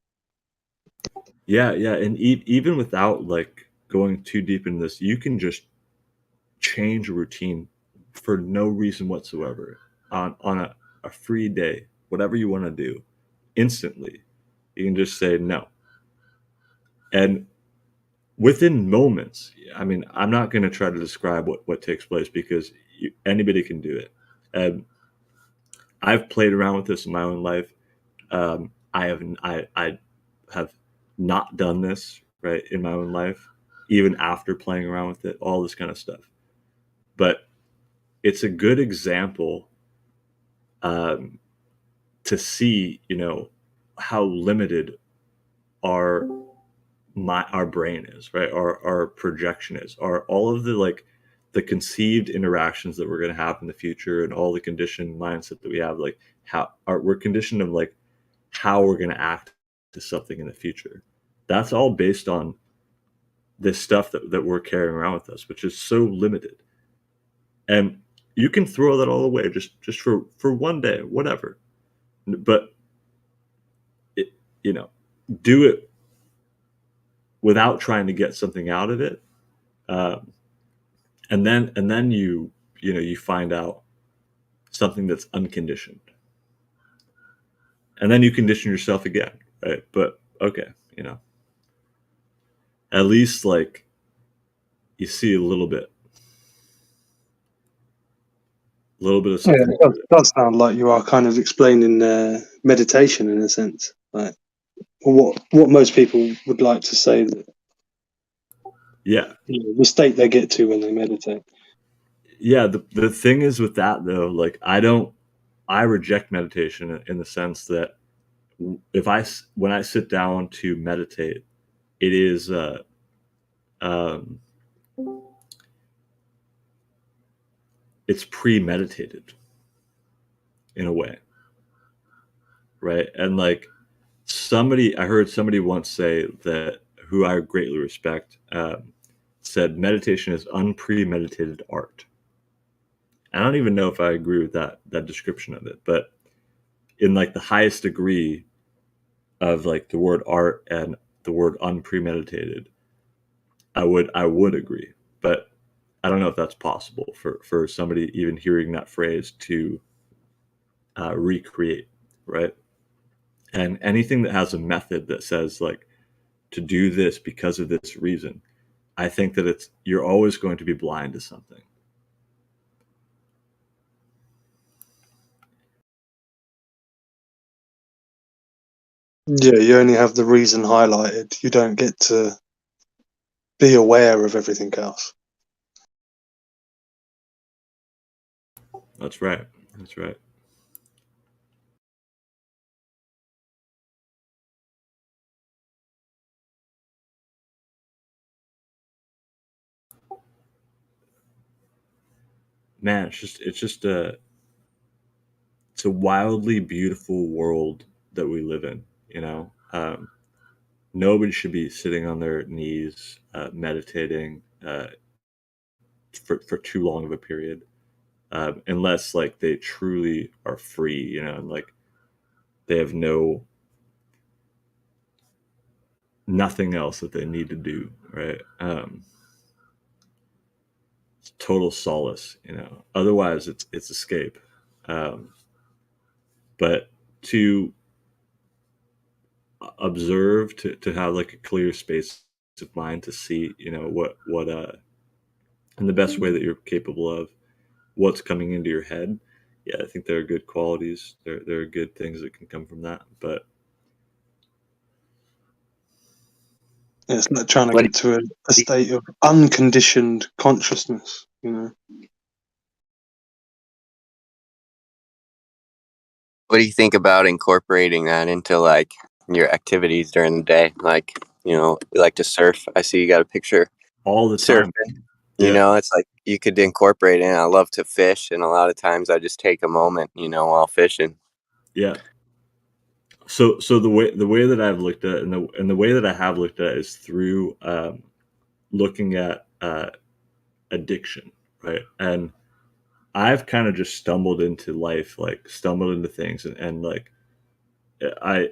Yeah, and even without like going too deep into this, you can just change a routine for no reason whatsoever on a free day, whatever you want to do, instantly. You can just say no, and within moments. I mean, I'm not going to try to describe what takes place because anybody can do it. And I've played around with this in my own life. I have not done this right in my own life, even after playing around with it, all this kind of stuff. But it's a good example um, to see, how limited our our brain is, right? Our projection is, are all of the like the conceived interactions that we're going to have in the future, and all the conditioned mindset that we have, like we're conditioned of like how we're going to act to something in the future. That's all based on this stuff that we're carrying around with us, which is so limited. And you can throw that all away just for one day, whatever. But it, do it without trying to get something out of it. Um, and then you find out something that's unconditioned, and then you condition yourself again, right? But okay, at least like you see a little bit of Yeah, something it to it. does sound like you are kind of explaining meditation in a sense, like what most people would like to say that Yeah, the state they get to when they meditate. yeah. The thing is with that though, like I reject meditation in the sense that when I sit down to meditate, it is um, it's premeditated in a way, right? And like I heard somebody once say that, who I greatly respect, said meditation is unpremeditated art. I don't even know if I agree with that description of it, but in like the highest degree of like the word art and the word unpremeditated, I would agree. But I don't know if that's possible for somebody even hearing that phrase to recreate, right? And anything that has a method that says like to do this because of this reason, I think that you're always going to be blind to something. Yeah, you only have the reason highlighted. You don't get to be aware of everything else. That's right. That's right. Man, it's a wildly beautiful world that we live in. Nobody should be sitting on their knees meditating for too long of a period, unless like they truly are free, and like they have nothing else that they need to do, right? Total solace, Otherwise, it's escape. Um, but to observe, to have like a clear space of mind to see, what in the best way that you're capable of, what's coming into your head. Yeah, I think there are good qualities. There are good things that can come from that. But it's not trying to What get to a state of unconditioned consciousness, What do you think about incorporating that into like your activities during the day? Like, you like to surf. I see you got a picture all the surfing. time, yeah. It's like you could incorporate it. I love to fish, and a lot of times I just take a moment, while fishing. Yeah. So the way that I've looked at it, and the way that I have looked at it is through looking at addiction, right? And I've kind of just stumbled into life, like stumbled into things, and like I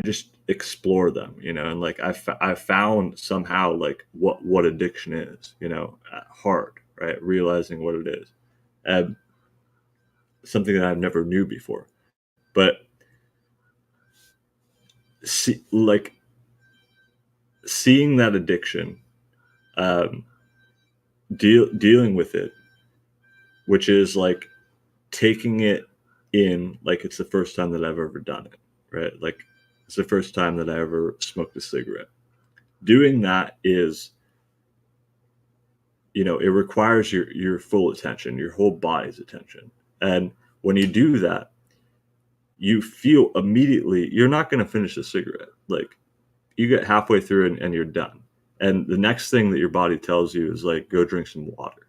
just explore them, and like I found somehow like what addiction is, at heart, right? Realizing what it is, and something that I've never knew before, but seeing that addiction, um, dealing with it, which is like taking it in like it's the first time that I've ever done it, right? Like it's the first time that I ever smoked a cigarette. Doing that is, it requires your full attention, your whole body's attention. And when you do that, you feel immediately you're not going to finish a cigarette. Like you get halfway through and you're done. And the next thing that your body tells you is like, go drink some water,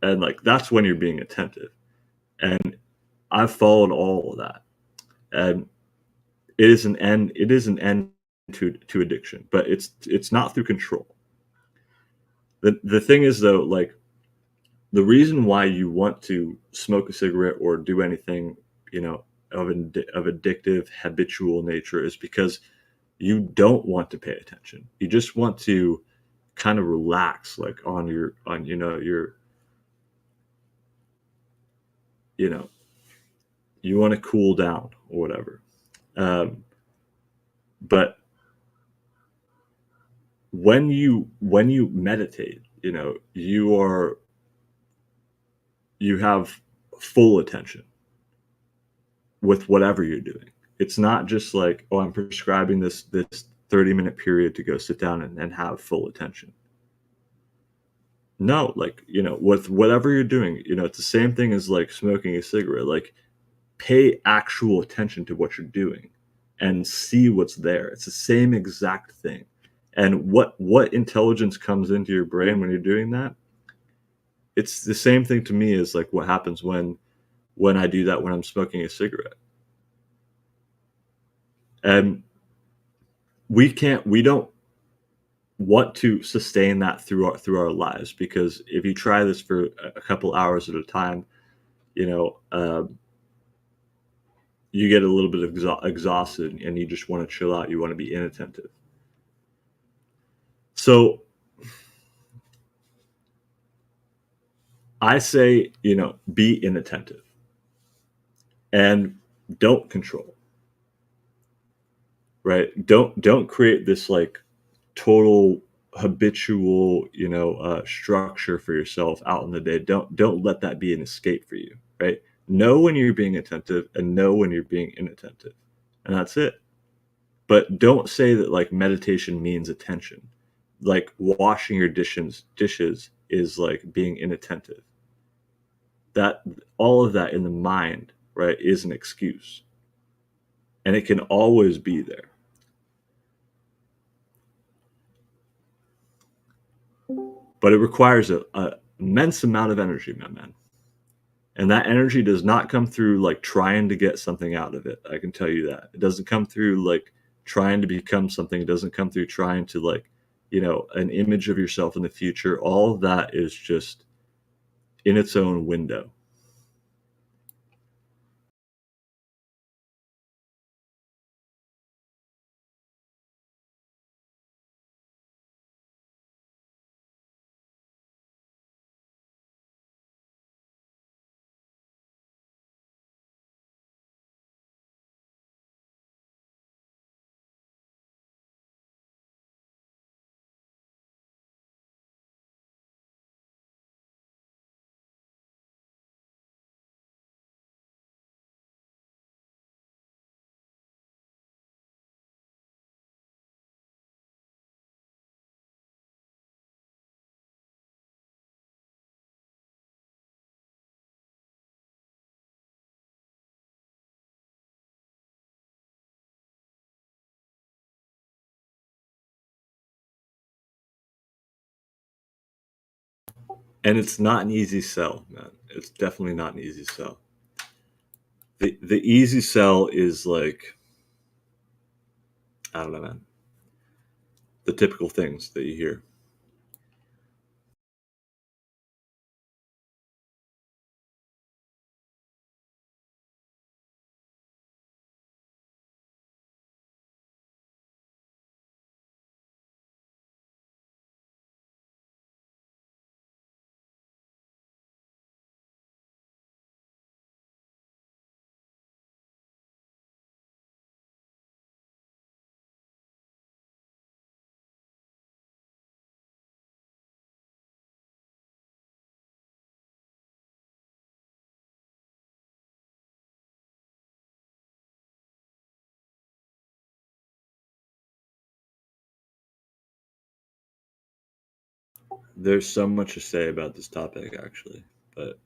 and like that's when you're being attentive. And I've followed all of that. And it is an end to addiction, but it's not through control. The thing is though, like the reason why you want to smoke a cigarette or do anything, of addictive habitual nature is because you don't want to pay attention. You just want to kind of relax, like on your you want to cool down or whatever. But when you meditate, you have full attention with whatever you're doing. It's not just like, oh, I'm prescribing this 30-minute period to go sit down and have full attention. No, like, with whatever you're doing, it's the same thing as like smoking a cigarette. Like pay actual attention to what you're doing and see what's there. It's the same exact thing. And what intelligence comes into your brain when you're doing that? It's the same thing to me as like what happens when I do that when I'm smoking a cigarette. And we don't want to sustain that through our lives, because if you try this for a couple hours at a time, you get a little bit exhausted and you just want to chill out. You want to be inattentive. So I say, be inattentive and don't control, right? Don't create this like total habitual, structure for yourself out in the day. Don't let that be an escape for you, right? Know when you're being attentive and know when you're being inattentive, and that's it. But don't say that like meditation means attention. Like washing your dishes is like being inattentive. That all of that in the mind, right, is an excuse, and it can always be there. But it requires a immense amount of energy, my man. And that energy does not come through like trying to get something out of it. I can tell you that. It doesn't come through like trying to become something. It doesn't come through trying to like, an image of yourself in the future. All of that is just in its own window. And it's not an easy sell, man. It's definitely not an easy sell. The easy sell is like, I don't know, man. The typical things that you hear. There's so much to say about this topic, actually, but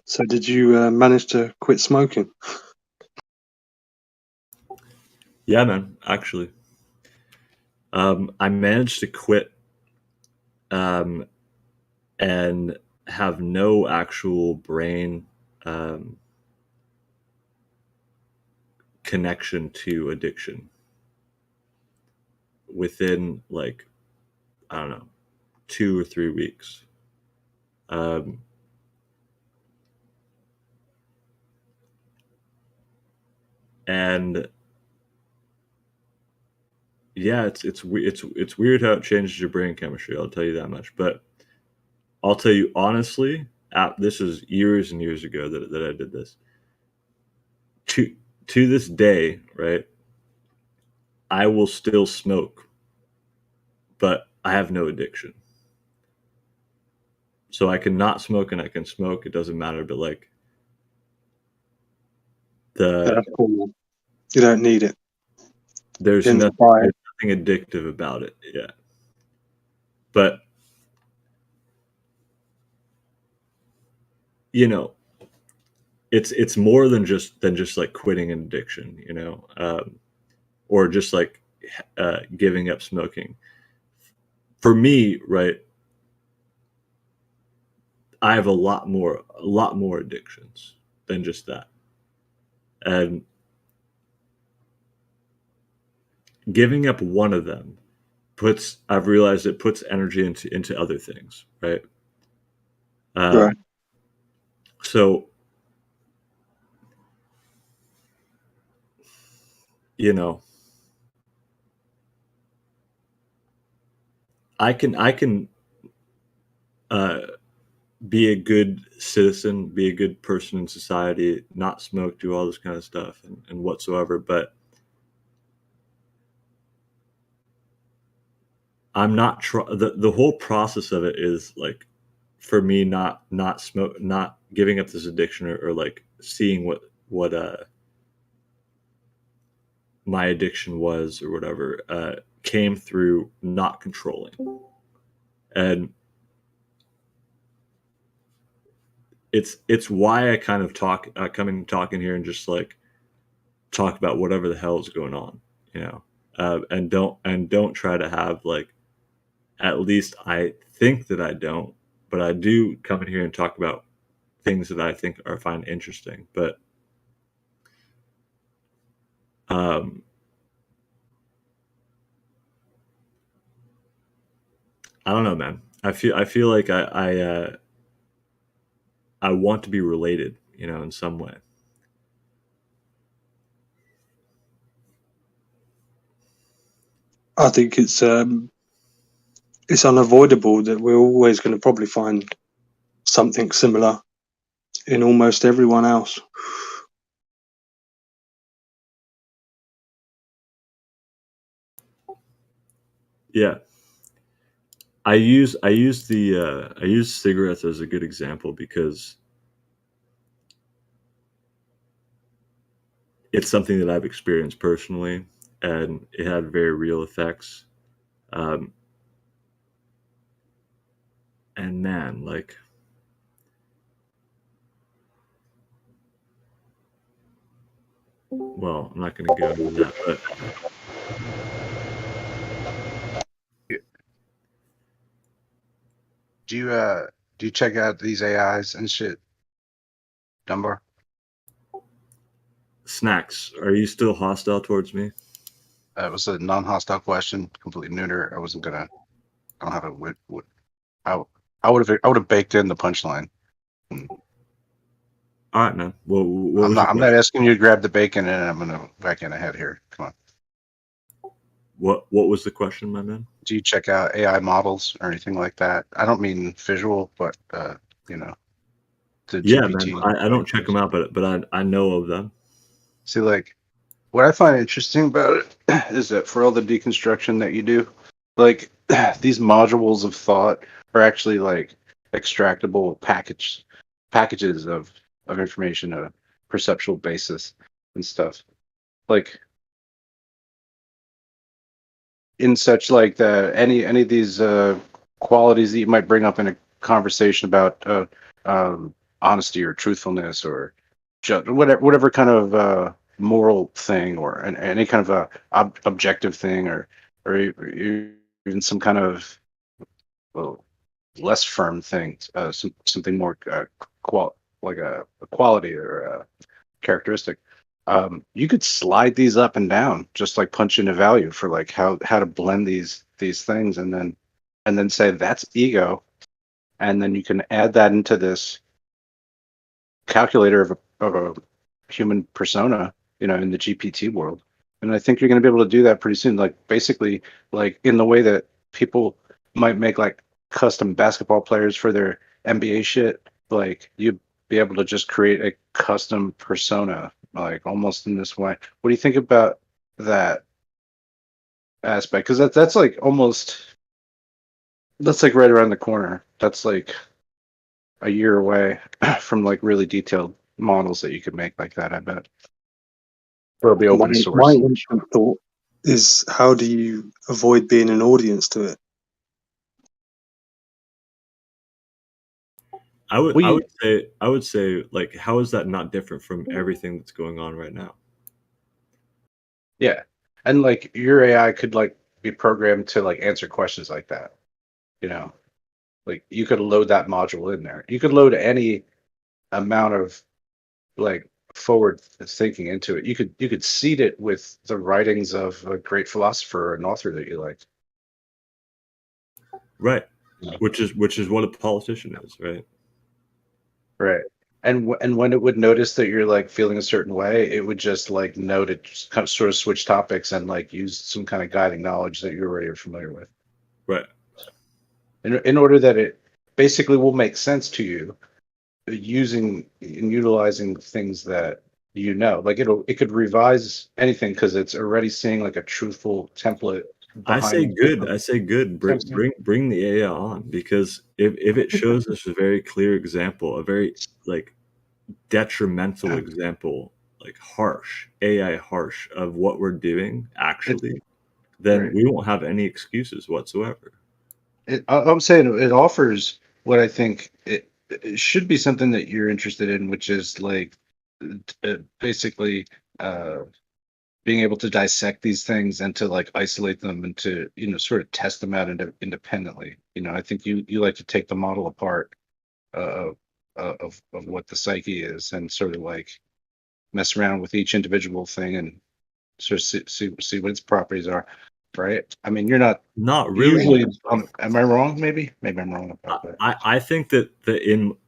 So did you manage to quit smoking? yeah, man, actually. I managed to quit and have no actual brain connection to addiction within, like, I don't know, 2 or 3 weeks. And yeah, it's weird how it changes your brain chemistry. I'll tell you that much. But I'll tell you honestly, this is years and years ago that I did this. To this day, right? I will still smoke, but I have no addiction. So I can not smoke and I can smoke. It doesn't matter. But like That's cool. You don't need it. there's Inspired. nothing addictive about it. Yeah. But you know, it's more than just like quitting an addiction, you know, or just like giving up smoking. For me, right, I have a lot more addictions than just that, and giving up one of them I've realized it puts energy into other things, right? Right. So you know, I can be a good citizen, be a good person in society, not smoke, do all this kind of stuff, and whatsoever. But I'm not the whole process of it is like for me not giving up this addiction or like seeing what my addiction was or whatever came through not controlling. And it's why I kind of come in talking here and just like talk about whatever the hell is going on, you know, and don't try to have like, at least I think that I don't, but I do come in here and talk about things that I think or find interesting. But I don't know, man. I feel like I want to be related, you know, in some way. I think it's unavoidable that we're always going to probably find something similar in almost everyone else. Yeah. I use cigarettes as a good example because it's something that I've experienced personally, and it had very real effects. And man, like, well, I'm not going to go into that, but Do you check out these AIs and shit, Dunbar? Snacks, are you still hostile towards me? That was a non-hostile question, completely neuter. I wasn't gonna. I don't have a. I would have baked in the punchline. All right, man. Well, what I'm was not. your I'm not asking you to grab the bacon, and I'm gonna back in ahead here. Come on. What was the question, my man? Do you check out AI models or anything like that? I don't mean visual, but you know, the Yeah, GPT. man. I don't check them out, but I know of them. See, like, what I find interesting about it is that for all the deconstruction that you do, like these modules of thought are actually like extractable packages of information, a perceptual basis and stuff. Like in such like any of these qualities that you might bring up in a conversation about honesty or truthfulness or whatever kind of moral thing or any kind of objective thing or even some kind of, well, less firm thing, something more like a quality or a characteristic. You could slide these up and down, just like punch in a value for like how to blend these things, and then say that's ego, and then you can add that into this calculator of a human persona, you know, in the GPT world. And I think you're going to be able to do that pretty soon. Like basically, like in the way that people might make like custom basketball players for their NBA shit, like you'd be able to just create a custom persona, like almost in this way. What do you think about that aspect? Because that's like that's like right around the corner. That's like a year away from like really detailed models that you could make like that, I bet. Or it'll be open My source. instant thought is, how do you avoid being an audience to it? I would say like, how is that not different from everything that's going on right now? Yeah. And like your AI could like be programmed to like answer questions like that. You know, like you could load that module in there. You could load any amount of like forward thinking into it. You could seed it with the writings of a great philosopher or an author that you like. Right. Yeah. Which is what a politician is, right? Right. And when it would notice that you're like feeling a certain way, it would just like note it, just kind of sort of switch topics and like use some kind of guiding knowledge that you already are familiar with. Right. In order that it basically will make sense to you, using and utilizing things that you know. Like it could revise anything because it's already seeing like a truthful template I say behind good. I say good. Bring the AI on, because if it shows us a very clear example, a very like detrimental example, like harsh AI harsh of what we're doing actually, then right. we won't have any excuses whatsoever. I'm saying it offers what I think it should be something that you're interested in, which is like basically being able to dissect these things and to like isolate them and to sort of test them out independently. I think you like to take the model apart of what the psyche is and sort of like mess around with each individual thing and sort of see what its properties are. Right? I mean, you're not Not really. usually. Am I wrong? Maybe I'm wrong about that. I think that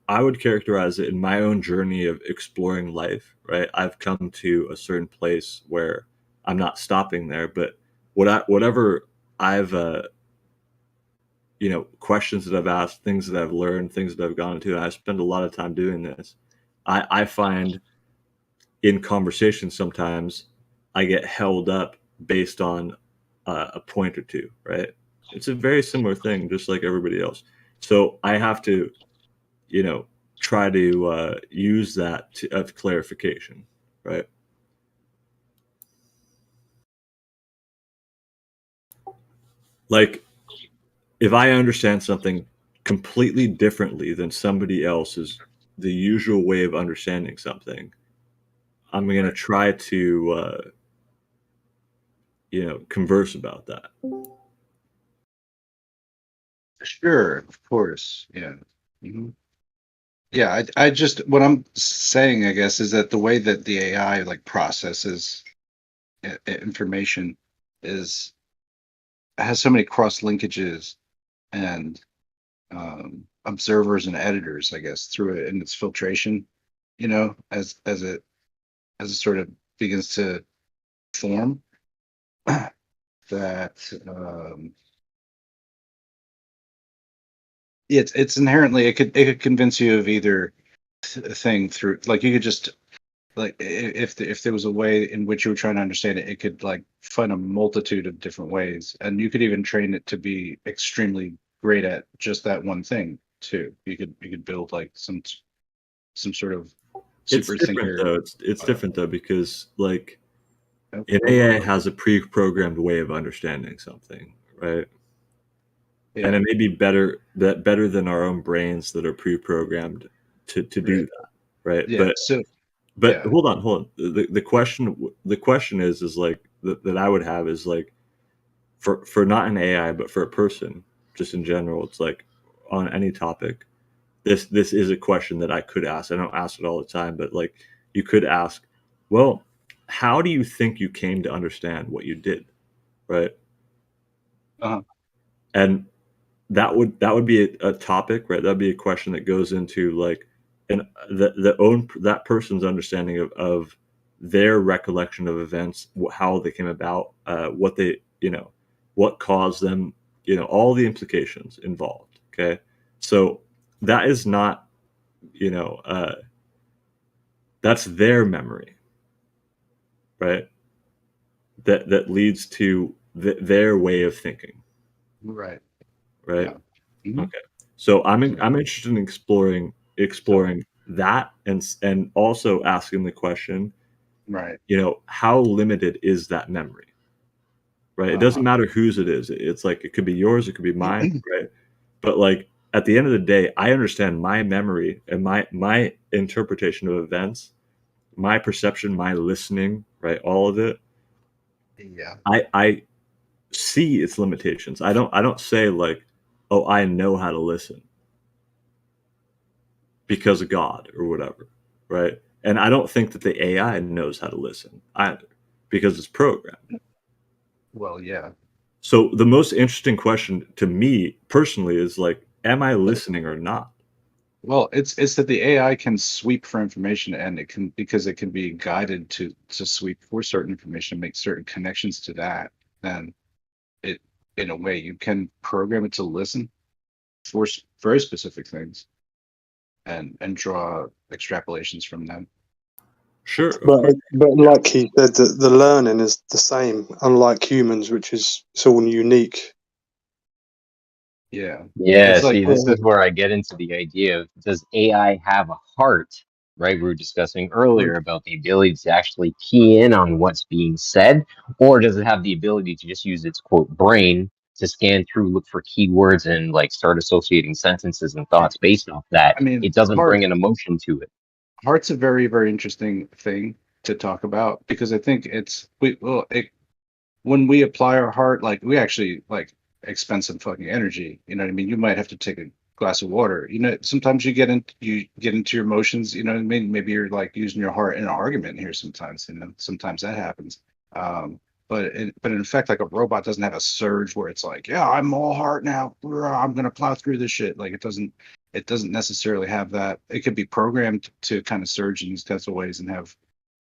I would characterize it in my own journey of exploring life, right? I've come to a certain place where I'm not stopping there, but whatever I've questions that I've asked, things that I've learned, things that I've gone into, and I spend a lot of time doing this. I find in conversations sometimes I get held up based on a point or two, right? It's a very similar thing, just like everybody else. So I have to, try to use that of clarification, right? Like if I understand something completely differently than somebody else's, the usual way of understanding something, I'm going to try to, converse about that. Sure, of course. Yeah. hmm Yeah, I just what I'm saying, I guess, is that the way that the AI like processes information is has so many cross linkages and observers and editors, I guess, through it in its filtration, as it sort of begins to form that it's inherently it could convince you of either thing through like you could just like if there was a way in which you were trying to understand it, it could like find a multitude of different ways, and you could even train it to be extremely great at just that one thing too. You could build like some sort of It's super different thinker. though. It's different though because like Oh, an AI has a pre-programmed way of understanding something, right? yeah, And it may be better than our own brains that are pre-programmed to do right. that, right? Yeah. But Yeah. hold on. The question is like that I would have is like for not an AI but for a person just in general. It's like on any topic. This is a question that I could ask. I don't ask it all the time, but like you could ask, well, how do you think you came to understand what you did, right? Uh-huh. And that would be a topic, right? That'd be a question that goes into like and that person's understanding of their recollection of events, how they came about, what they what caused them, all the implications involved. Okay, so that is not you know that's their memory, right? That leads to their way of thinking, Right. right? Yeah. hmm Okay. So Right. I'm interested in exploring that and also asking the question, Right. how limited is that memory? Right? It doesn't Uh-huh. matter whose it is. It's like it could be yours, it could be mine, right? But like at the end of the day, I understand my memory and my interpretation of events, my perception, my listening, right? All of it. Yeah. I see its limitations. I don't say like, oh, I know how to listen because of God or whatever, right? And I don't think that the AI knows how to listen either because it's programmed. Well, yeah. So the most interesting question to me personally is like, am I listening or not? Well, it's that the AI can sweep for information, and it can because it can be guided to sweep for certain information, make certain connections to that. Then it, in a way, you can program it to listen for very specific things and draw extrapolations from them. Sure, of But course. like he said, the learning is the same, unlike humans, which is it's all unique. Yeah. Yeah, It's like, see, this is where I get into the idea of, does AI have a heart? Right? We were discussing earlier about the ability to actually key in on what's being said, or does it have the ability to just use its quote brain to scan through, look for keywords, and like start associating sentences and thoughts based off that? I mean, It doesn't bring an emotion to it. heart's a very, very interesting thing to talk about because I think when we apply our heart, like we actually like expend some fucking energy. You know what I mean? You might have to take a glass of water. You know, sometimes you get into your emotions. You know what I mean? Maybe you're like using your heart in an argument here. Sometimes, you know, sometimes that happens. Um, but in fact, like a robot doesn't have a surge where it's like, yeah, I'm all heart now. I'm gonna plow through this shit. Like it doesn't necessarily have that. It could be programmed to kind of surge in these types of ways and have,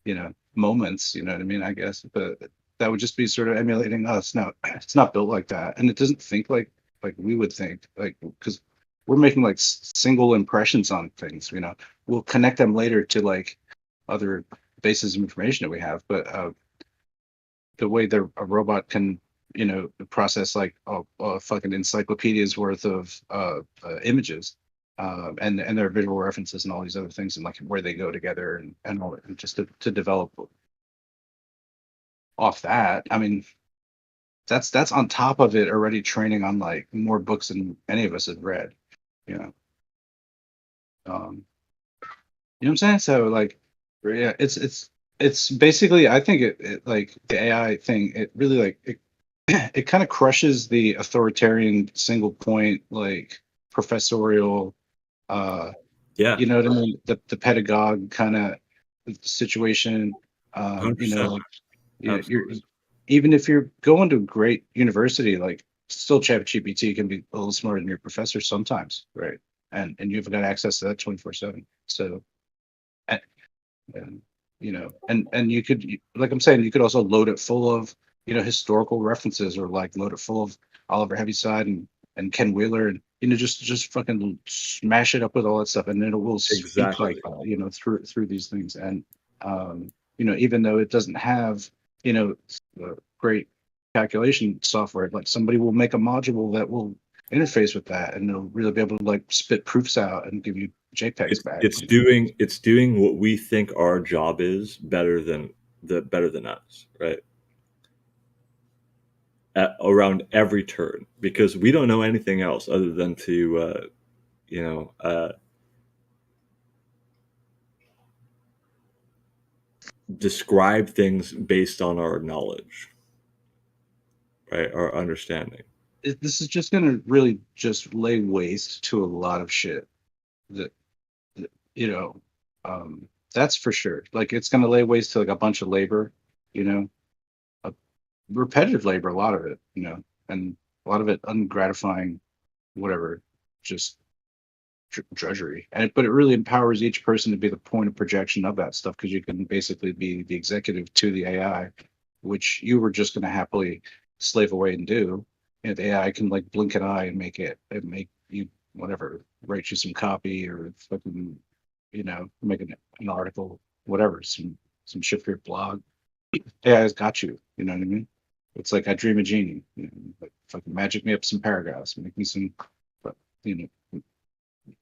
you know, moments. You know what I mean? I guess, but that would just be sort of emulating us. No, it's not built like that, and it doesn't think like we would think, like because we're making like single impressions on things. You know, we'll connect them later to like other bases of information that we have, but the way that a robot can, you know, process like a fucking encyclopedia's worth of images. And their visual references and all these other things and like where they go together and all that, and just to develop off that. I mean, that's on top of it already training on like more books than any of us have read, you know. You know what I'm saying? So like, yeah, it's basically, I think it like the AI thing, it really like it kind of crushes the authoritarian single point like professorial Yeah, you know what I mean, the pedagogue kind of situation. You know, 100%. like yeah, you're Absolutely. even if you're going to a great university, like still ChatGPT can be a little smarter than your professor sometimes, right? And you've got access to that 24/7. So and, and you know, and you could, like I'm saying, you could also load it full of, you know, historical references, or like load it full of Oliver Heaviside and Ken Wheeler, and you know, just fucking smash it up with all that stuff, and then it will speak like Exactly. you know, through these things. And you know, even though it doesn't have, you know, great calculation software, like somebody will make a module that will interface with that, and they'll really be able to like spit proofs out and give you JPEGs back. It's doing what we think our job is better than us, right? Around every turn, because we don't know anything else other than to you know describe things based on our knowledge, right? Our understanding. This is just going to really just lay waste to a lot of shit that, you know, that's for sure. Like it's going to lay waste to like a bunch of labor, you know, a repetitive labor, a lot of it, you know, and a lot of it ungratifying, whatever, just drudgery. But it really empowers each person to be the point of projection of that stuff, because you can basically be the executive to the AI, which you were just going to happily slave away and do. And the AI can like blink an eye and make you whatever, write you some copy or fucking, you know, make an article, whatever, some shit for your blog. AI's got you. You know what I mean? It's like I dream a genie. You know, like fucking magic me up some paragraphs, make me some, but you know,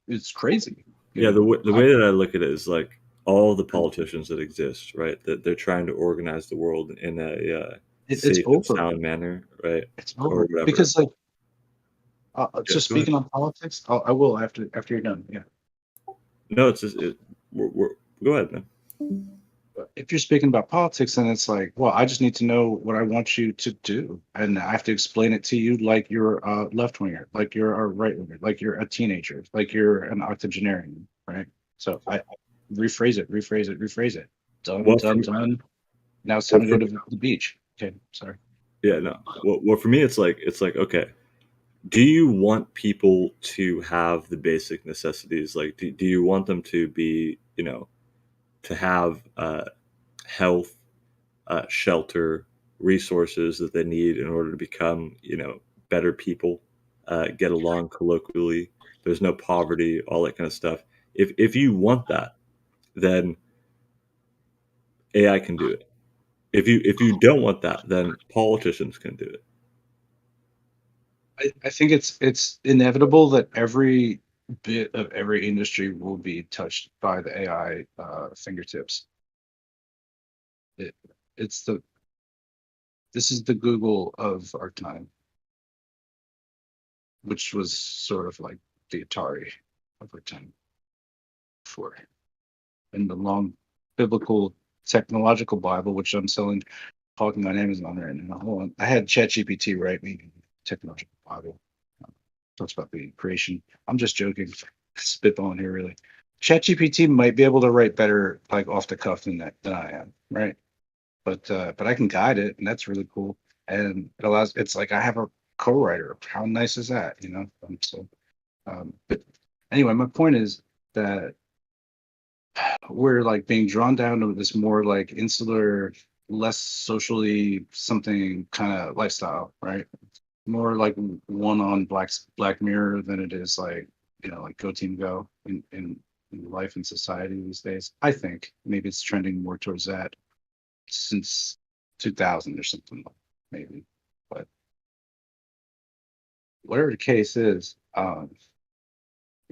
it's crazy. You Yeah, know, the way that I look at it is like all the politicians that exist, right? That they're trying to organize the world in a it's safe and over. sound manner, right? It's Or over whatever. because like Yeah, just go ahead. speaking on politics, I will after you're done. Yeah, No, it's just go ahead, man. but if you're speaking about politics, then it's like, well, I just need to know what I want you to do, and I have to explain it to you like you're a left winger, like you're a right winger, like you're a teenager, like you're an octogenarian, right? So I rephrase it, rephrase it. Done, Well, done, done. Now it's time well, to for go to the beach. Okay, sorry. yeah, no. Well, for me, it's like okay. Do you want people to have the basic necessities? Like, do you want them to be, you know, to have health, shelter, resources that they need in order to become, you know, better people, get along colloquially. There's no poverty, all that kind of stuff. If you want that, then AI can do it. If you don't want that, then politicians can do it. I think it's inevitable that every bit of every industry will be touched by the AI fingertips. It's this is the Google of our time, which was sort of like the Atari of our time before. And the long biblical technological Bible, which I'm selling, talking on Amazon right now. Hold on. I had ChatGPT write me technological Bible. Talks about the creation. I'm just joking, spitballing here really. ChatGPT might be able to write better like off the cuff than I am, right? But I can guide it, and that's really cool. And it allows. It's like I have a co-writer. How nice is that? You know. But anyway, my point is that we're like being drawn down to this more like insular, less socially something kind of lifestyle, right? More like one on Black Mirror than it is like, you know, like Go Team Go in life and society these days. I think maybe it's trending more towards that since 2000 or something, maybe. But whatever the case is,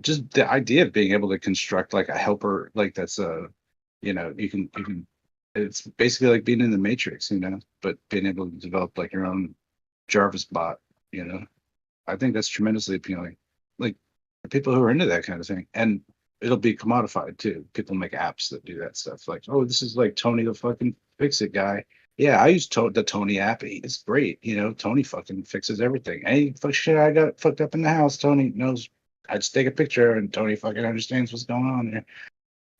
just the idea of being able to construct like a helper, like that's a, you know, you can. It's basically like being in the Matrix, you know, but being able to develop like your own Jarvis bot, you know. I think that's tremendously appealing. Like for people who are into that kind of thing, and it'll be commodified too. People make apps that do that stuff. Like, oh, this is like Tony the fucking fix it guy. Yeah, I use the Tony app. It's great. You know, Tony fucking fixes everything. Any fuck shit I got fucked up in the house, Tony knows. I just take a picture and Tony fucking understands what's going on there.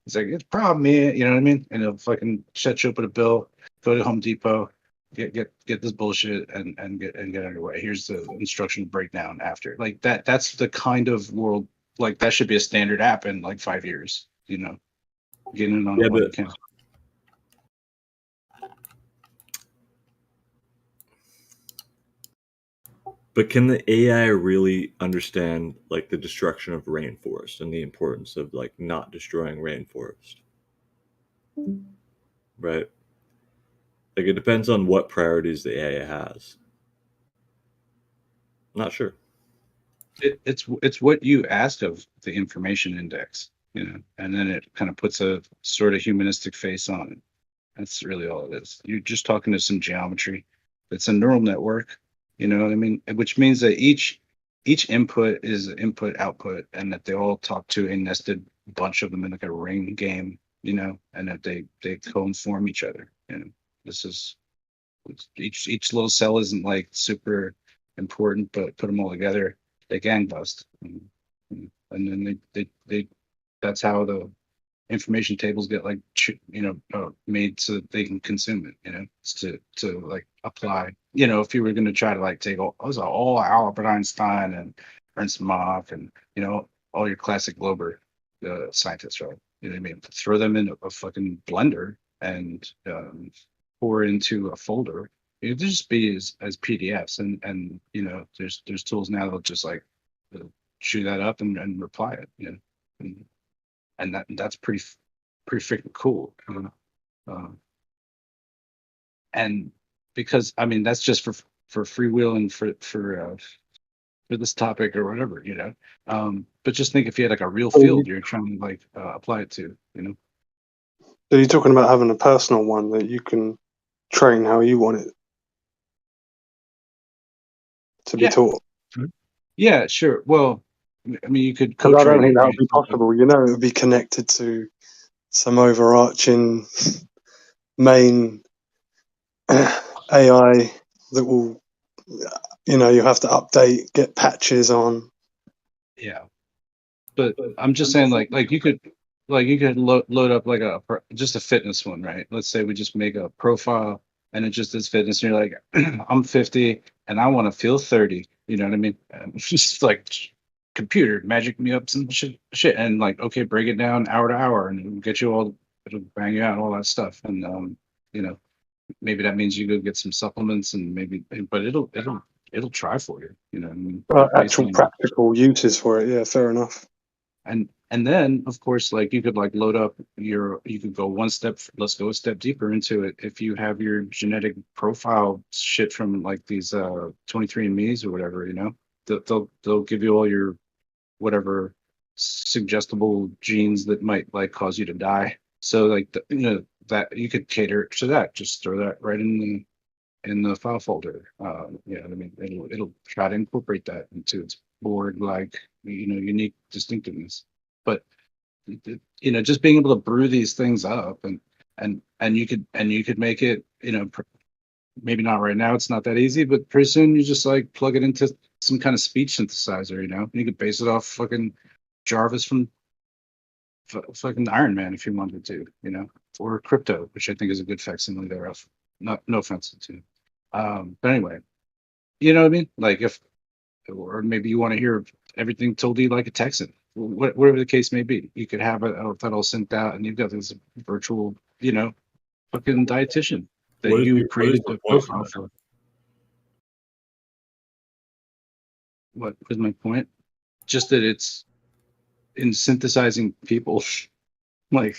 He's like, it's a problem, man. You know what I mean? And he'll fucking set you up with a bill. Go to Home Depot, get this bullshit and get underway. Here's the instruction breakdown after. Like that. That's the kind of world. Like that should be a standard app in like 5 years. You know, getting it on Yeah, a one but account. But can the AI really understand like the destruction of rainforest and the importance of like not destroying rainforest? Right? Like it depends on what priorities the AI has. Not sure. It's what you asked of the information index, you know, and then it kind of puts a sort of humanistic face on it. That's really all it is. You're just talking to some geometry. It's a neural network, you know what I mean? Which means that each input is input output, and that they all talk to a nested bunch of them in like a ring game, you know, and that they co-inform each other. You know, this is each little cell isn't like super important, but put them all together, they gang bust. And then they that's how the information tables get like made so that they can consume it, you know. It's to like apply, you know, if you were going to try to like take all Albert Einstein and Ernst Mach and, you know, all your classic Glober scientists, right? You know what I mean? Throw them in a fucking blender and pour into a folder. It'd just be as PDFs, and you know, there's tools now that'll just like chew that up and reply it, you know. And that's pretty freaking cool, you know? And because I mean that's just for freewheeling for this topic or whatever, you know. But just think if you had like a real field you're trying to like apply it to, you know. So you're talking about having a personal one that you can train how you want it to be taught. Yeah, sure. Well, I mean, you could Because I don't co-train think it. that would be possible. You know, it would be connected to some overarching main AI that will, you know, you have to update, get patches on. Yeah, but I'm just saying, like you could load up like just a fitness one, right? Let's say we just make a profile and it just is fitness, and you're like, I'm 50 and I want to feel 30. You know what I mean? And it's just like computer magic me up some shit, and like, okay, break it down hour to hour, and it'll get you all, it'll bang you out all that stuff, and you know, maybe that means you go get some supplements, and maybe, but it'll try for you. You know what I mean? Based Actual on practical uses for it, yeah, fair enough. And then of course, like you could like load up you could go one step, let's go a step deeper into it. If you have your genetic profile shit from like these 23andMe's or whatever, they'll give you all your whatever suggestible genes that might like cause you to die. So like that you could cater to that. Just throw that right in the file folder. Yeah, I mean it'll try to incorporate that into its board like unique distinctiveness. But just being able to brew these things up and you could make it maybe not right now, it's not that easy, but pretty soon you just like plug it into some kind of speech synthesizer. You could base it off fucking Jarvis from fucking Iron Man if you wanted to, or Crypto, which I think is a good facsimile thereof. No offense to. But anyway, you know what I mean? Like or maybe you want to hear everything told to you like a Texan. Whatever the case may be, you could have it that all synced out, and you've got this virtual, fucking dietitian that What is you your, what is created the the point? profile for. What was my point? Just that it's in synthesizing people, like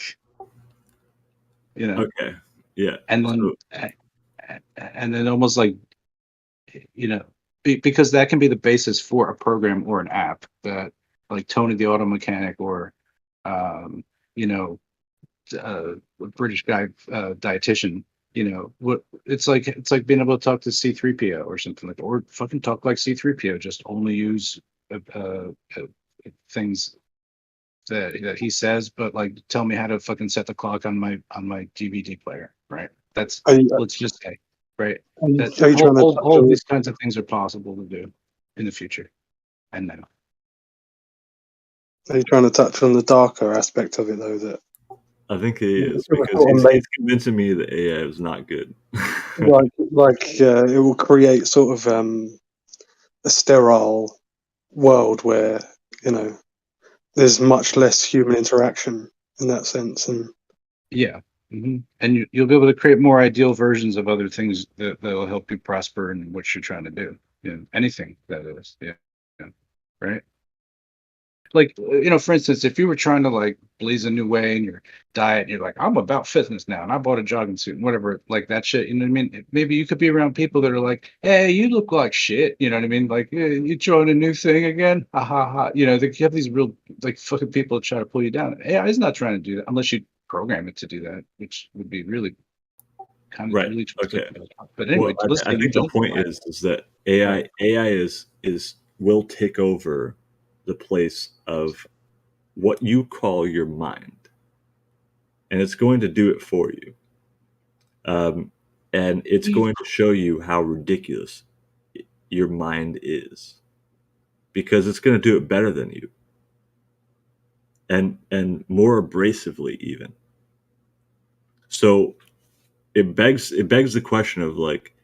Okay, yeah. and So then almost like because that can be the basis for a program or an app that like Tony the Auto Mechanic or um, you know a British guy dietitian. What it's like being able to talk to C3PO or something like, or fucking talk like C3PO. Just only use things that he says, but like tell me how to fucking set the clock on my DVD player, right? That's Are you, let's just say, right? That are you trying to touch all of on, these kinds of things are possible to do in the future and now. are you trying to touch on the darker aspect of it though? That I think he is it was because sort of made he's convincing me that AI is not good. like it will create sort of a sterile world where there's much less human interaction in that sense, and Yeah. And you'll be able to create more ideal versions of other things that'll help you prosper in what you're trying to do. Anything that is. Yeah. Right. Like for instance, if you were trying to like blaze a new way in your diet and you're like, I'm about fitness now and I bought a jogging suit and whatever, like that shit, you know what I mean? Maybe you could be around people that are like, hey, you look like shit, you know what I mean? Like, "Yeah, you joined a new thing again, ha ha ha." They have these real like fucking people that try to pull you down. AI is not trying to do that unless you program it to do that, which would be really kind of Right. really Okay. but Well, anyway, let's I say you think the don't do point that. is that AI is will take over the place of what you call your mind, and it's going to do it for you. And it's going to show you how ridiculous your mind is because it's going to do it better than you and more abrasively even. So it begs the question of like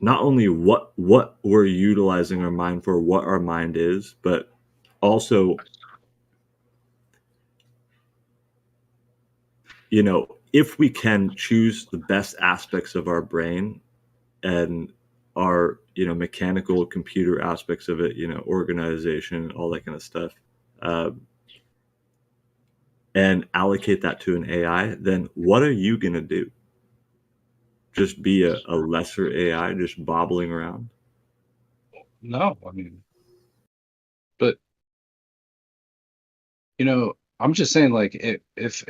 not only what we're utilizing our mind for, what our mind is, but also if we can choose the best aspects of our brain and our mechanical computer aspects of it, organization, all that kind of stuff, uh, and allocate that to an AI, then what are you going to do? Just be a lesser AI just bobbling around? No, I mean, but I'm just saying, like, if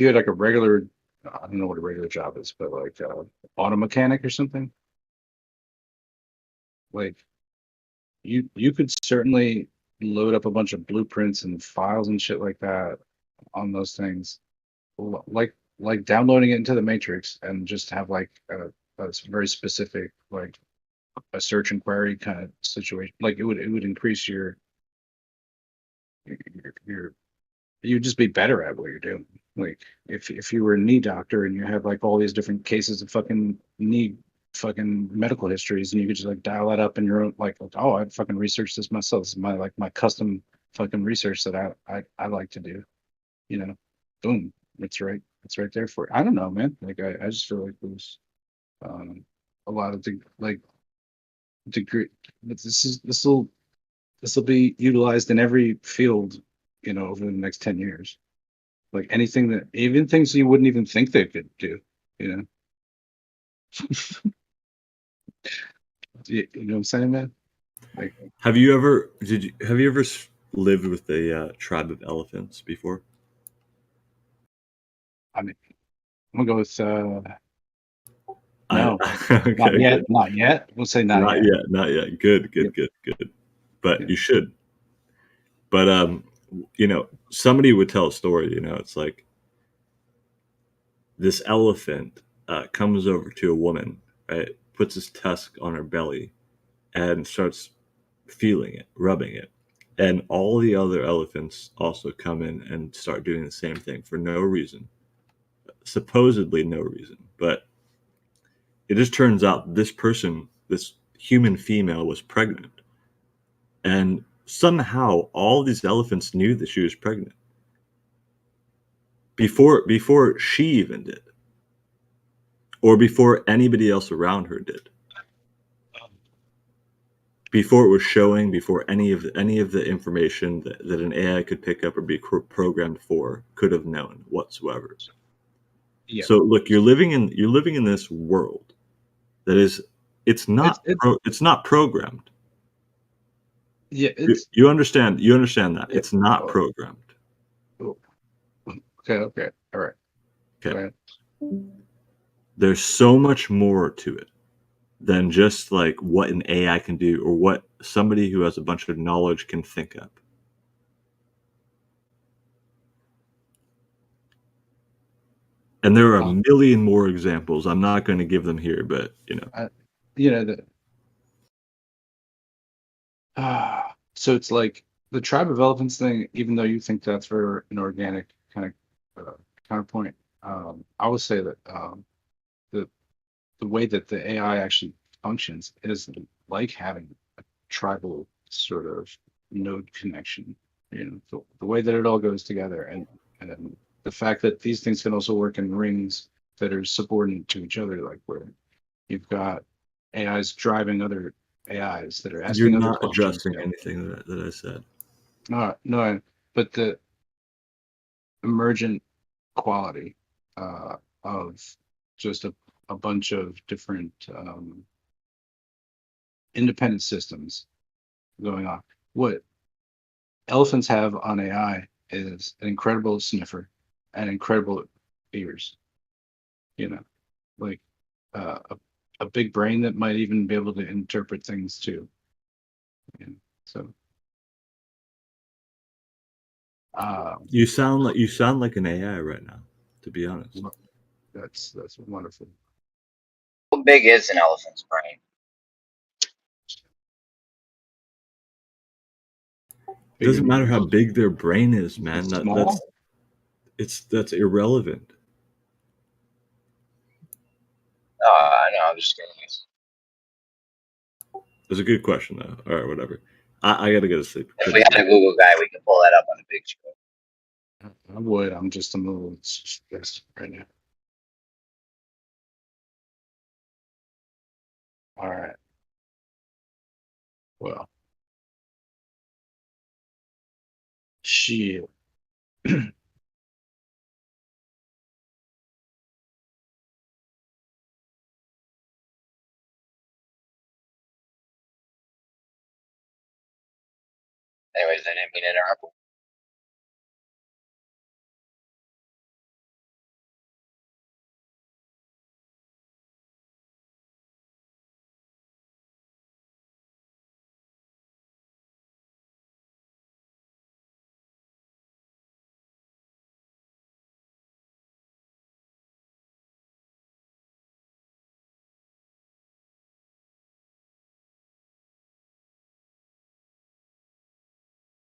you had like a regular, I don't know what a regular job is, but like auto mechanic or something, like you could certainly load up a bunch of blueprints and files and shit like that on those things, like downloading it into the matrix and just have like a very specific like a search and query kind of situation. Like it would increase your you'd just be better at what you're doing. Like if you were a knee doctor and you have like all these different cases of fucking knee fucking medical histories and you could just like dial that up in your own like, oh, I fucking researched this myself. This is my custom fucking research that I like to do. Boom. It's right there for you. I don't know, man. Like I just feel like there's a lot of like degree but this will this will be utilized in every field, over the next 10 years. Like anything that, even things you wouldn't even think they could do, you know? You know what I'm saying, man? Like, Have you ever lived with a tribe of elephants before? I mean, I'm gonna go with I, no, okay, not yet, good. not yet. We'll say not Not yet. yet, not yet. Good, Yeah. good, good, good. But Yeah. you should. But somebody would tell a story. It's like this elephant comes over to a woman, right? Puts his tusk on her belly and starts feeling it, rubbing it. And all the other elephants also come in and start doing the same thing for no reason. Supposedly no reason. But it just turns out this person, this human female, was pregnant. And somehow all these elephants knew that she was pregnant before she even did, or before anybody else around her did. Before it was showing, before any of the information that an AI could pick up or be programmed for could have known whatsoever. Yeah. So look, you're living in this world that is it's not programmed. Yeah, it's You understand that yeah. it's not Oh, programmed. oh. Okay, all right. Go Okay, ahead. there's so much more to it than just like what an AI can do or what somebody who has a bunch of knowledge can think up. And there are a million more examples. I'm not going to give them here, but so it's like the tribe of elephants thing. Even though you think that's for an organic kind of counterpoint, I would say that the the way that the AI actually functions is like having a tribal sort of node connection. The way that it all goes together, and the fact that these things can also work in rings that are subordinate to each other, like where you've got AIs driving other AIs that are you're asking other not questions. addressing anything that I said. No, but the emergent quality of just a bunch of different independent systems going on. What elephants have on AI is an incredible sniffer and incredible ears. You know, like a big brain that might even be able to interpret things too. So You sound like an AI right now, to be honest. that's wonderful. How big is an elephant's brain? It doesn't matter how big their brain is, man. Small? That's irrelevant. Oh, I know. I'm just kidding. It's a good question though. All right, whatever. I gotta go to sleep. If we had a Google guy, we could pull that up on a big show. I would. I'm just a little stressed right now. All right. Well, shit. Anyways, I didn't mean to interrupt.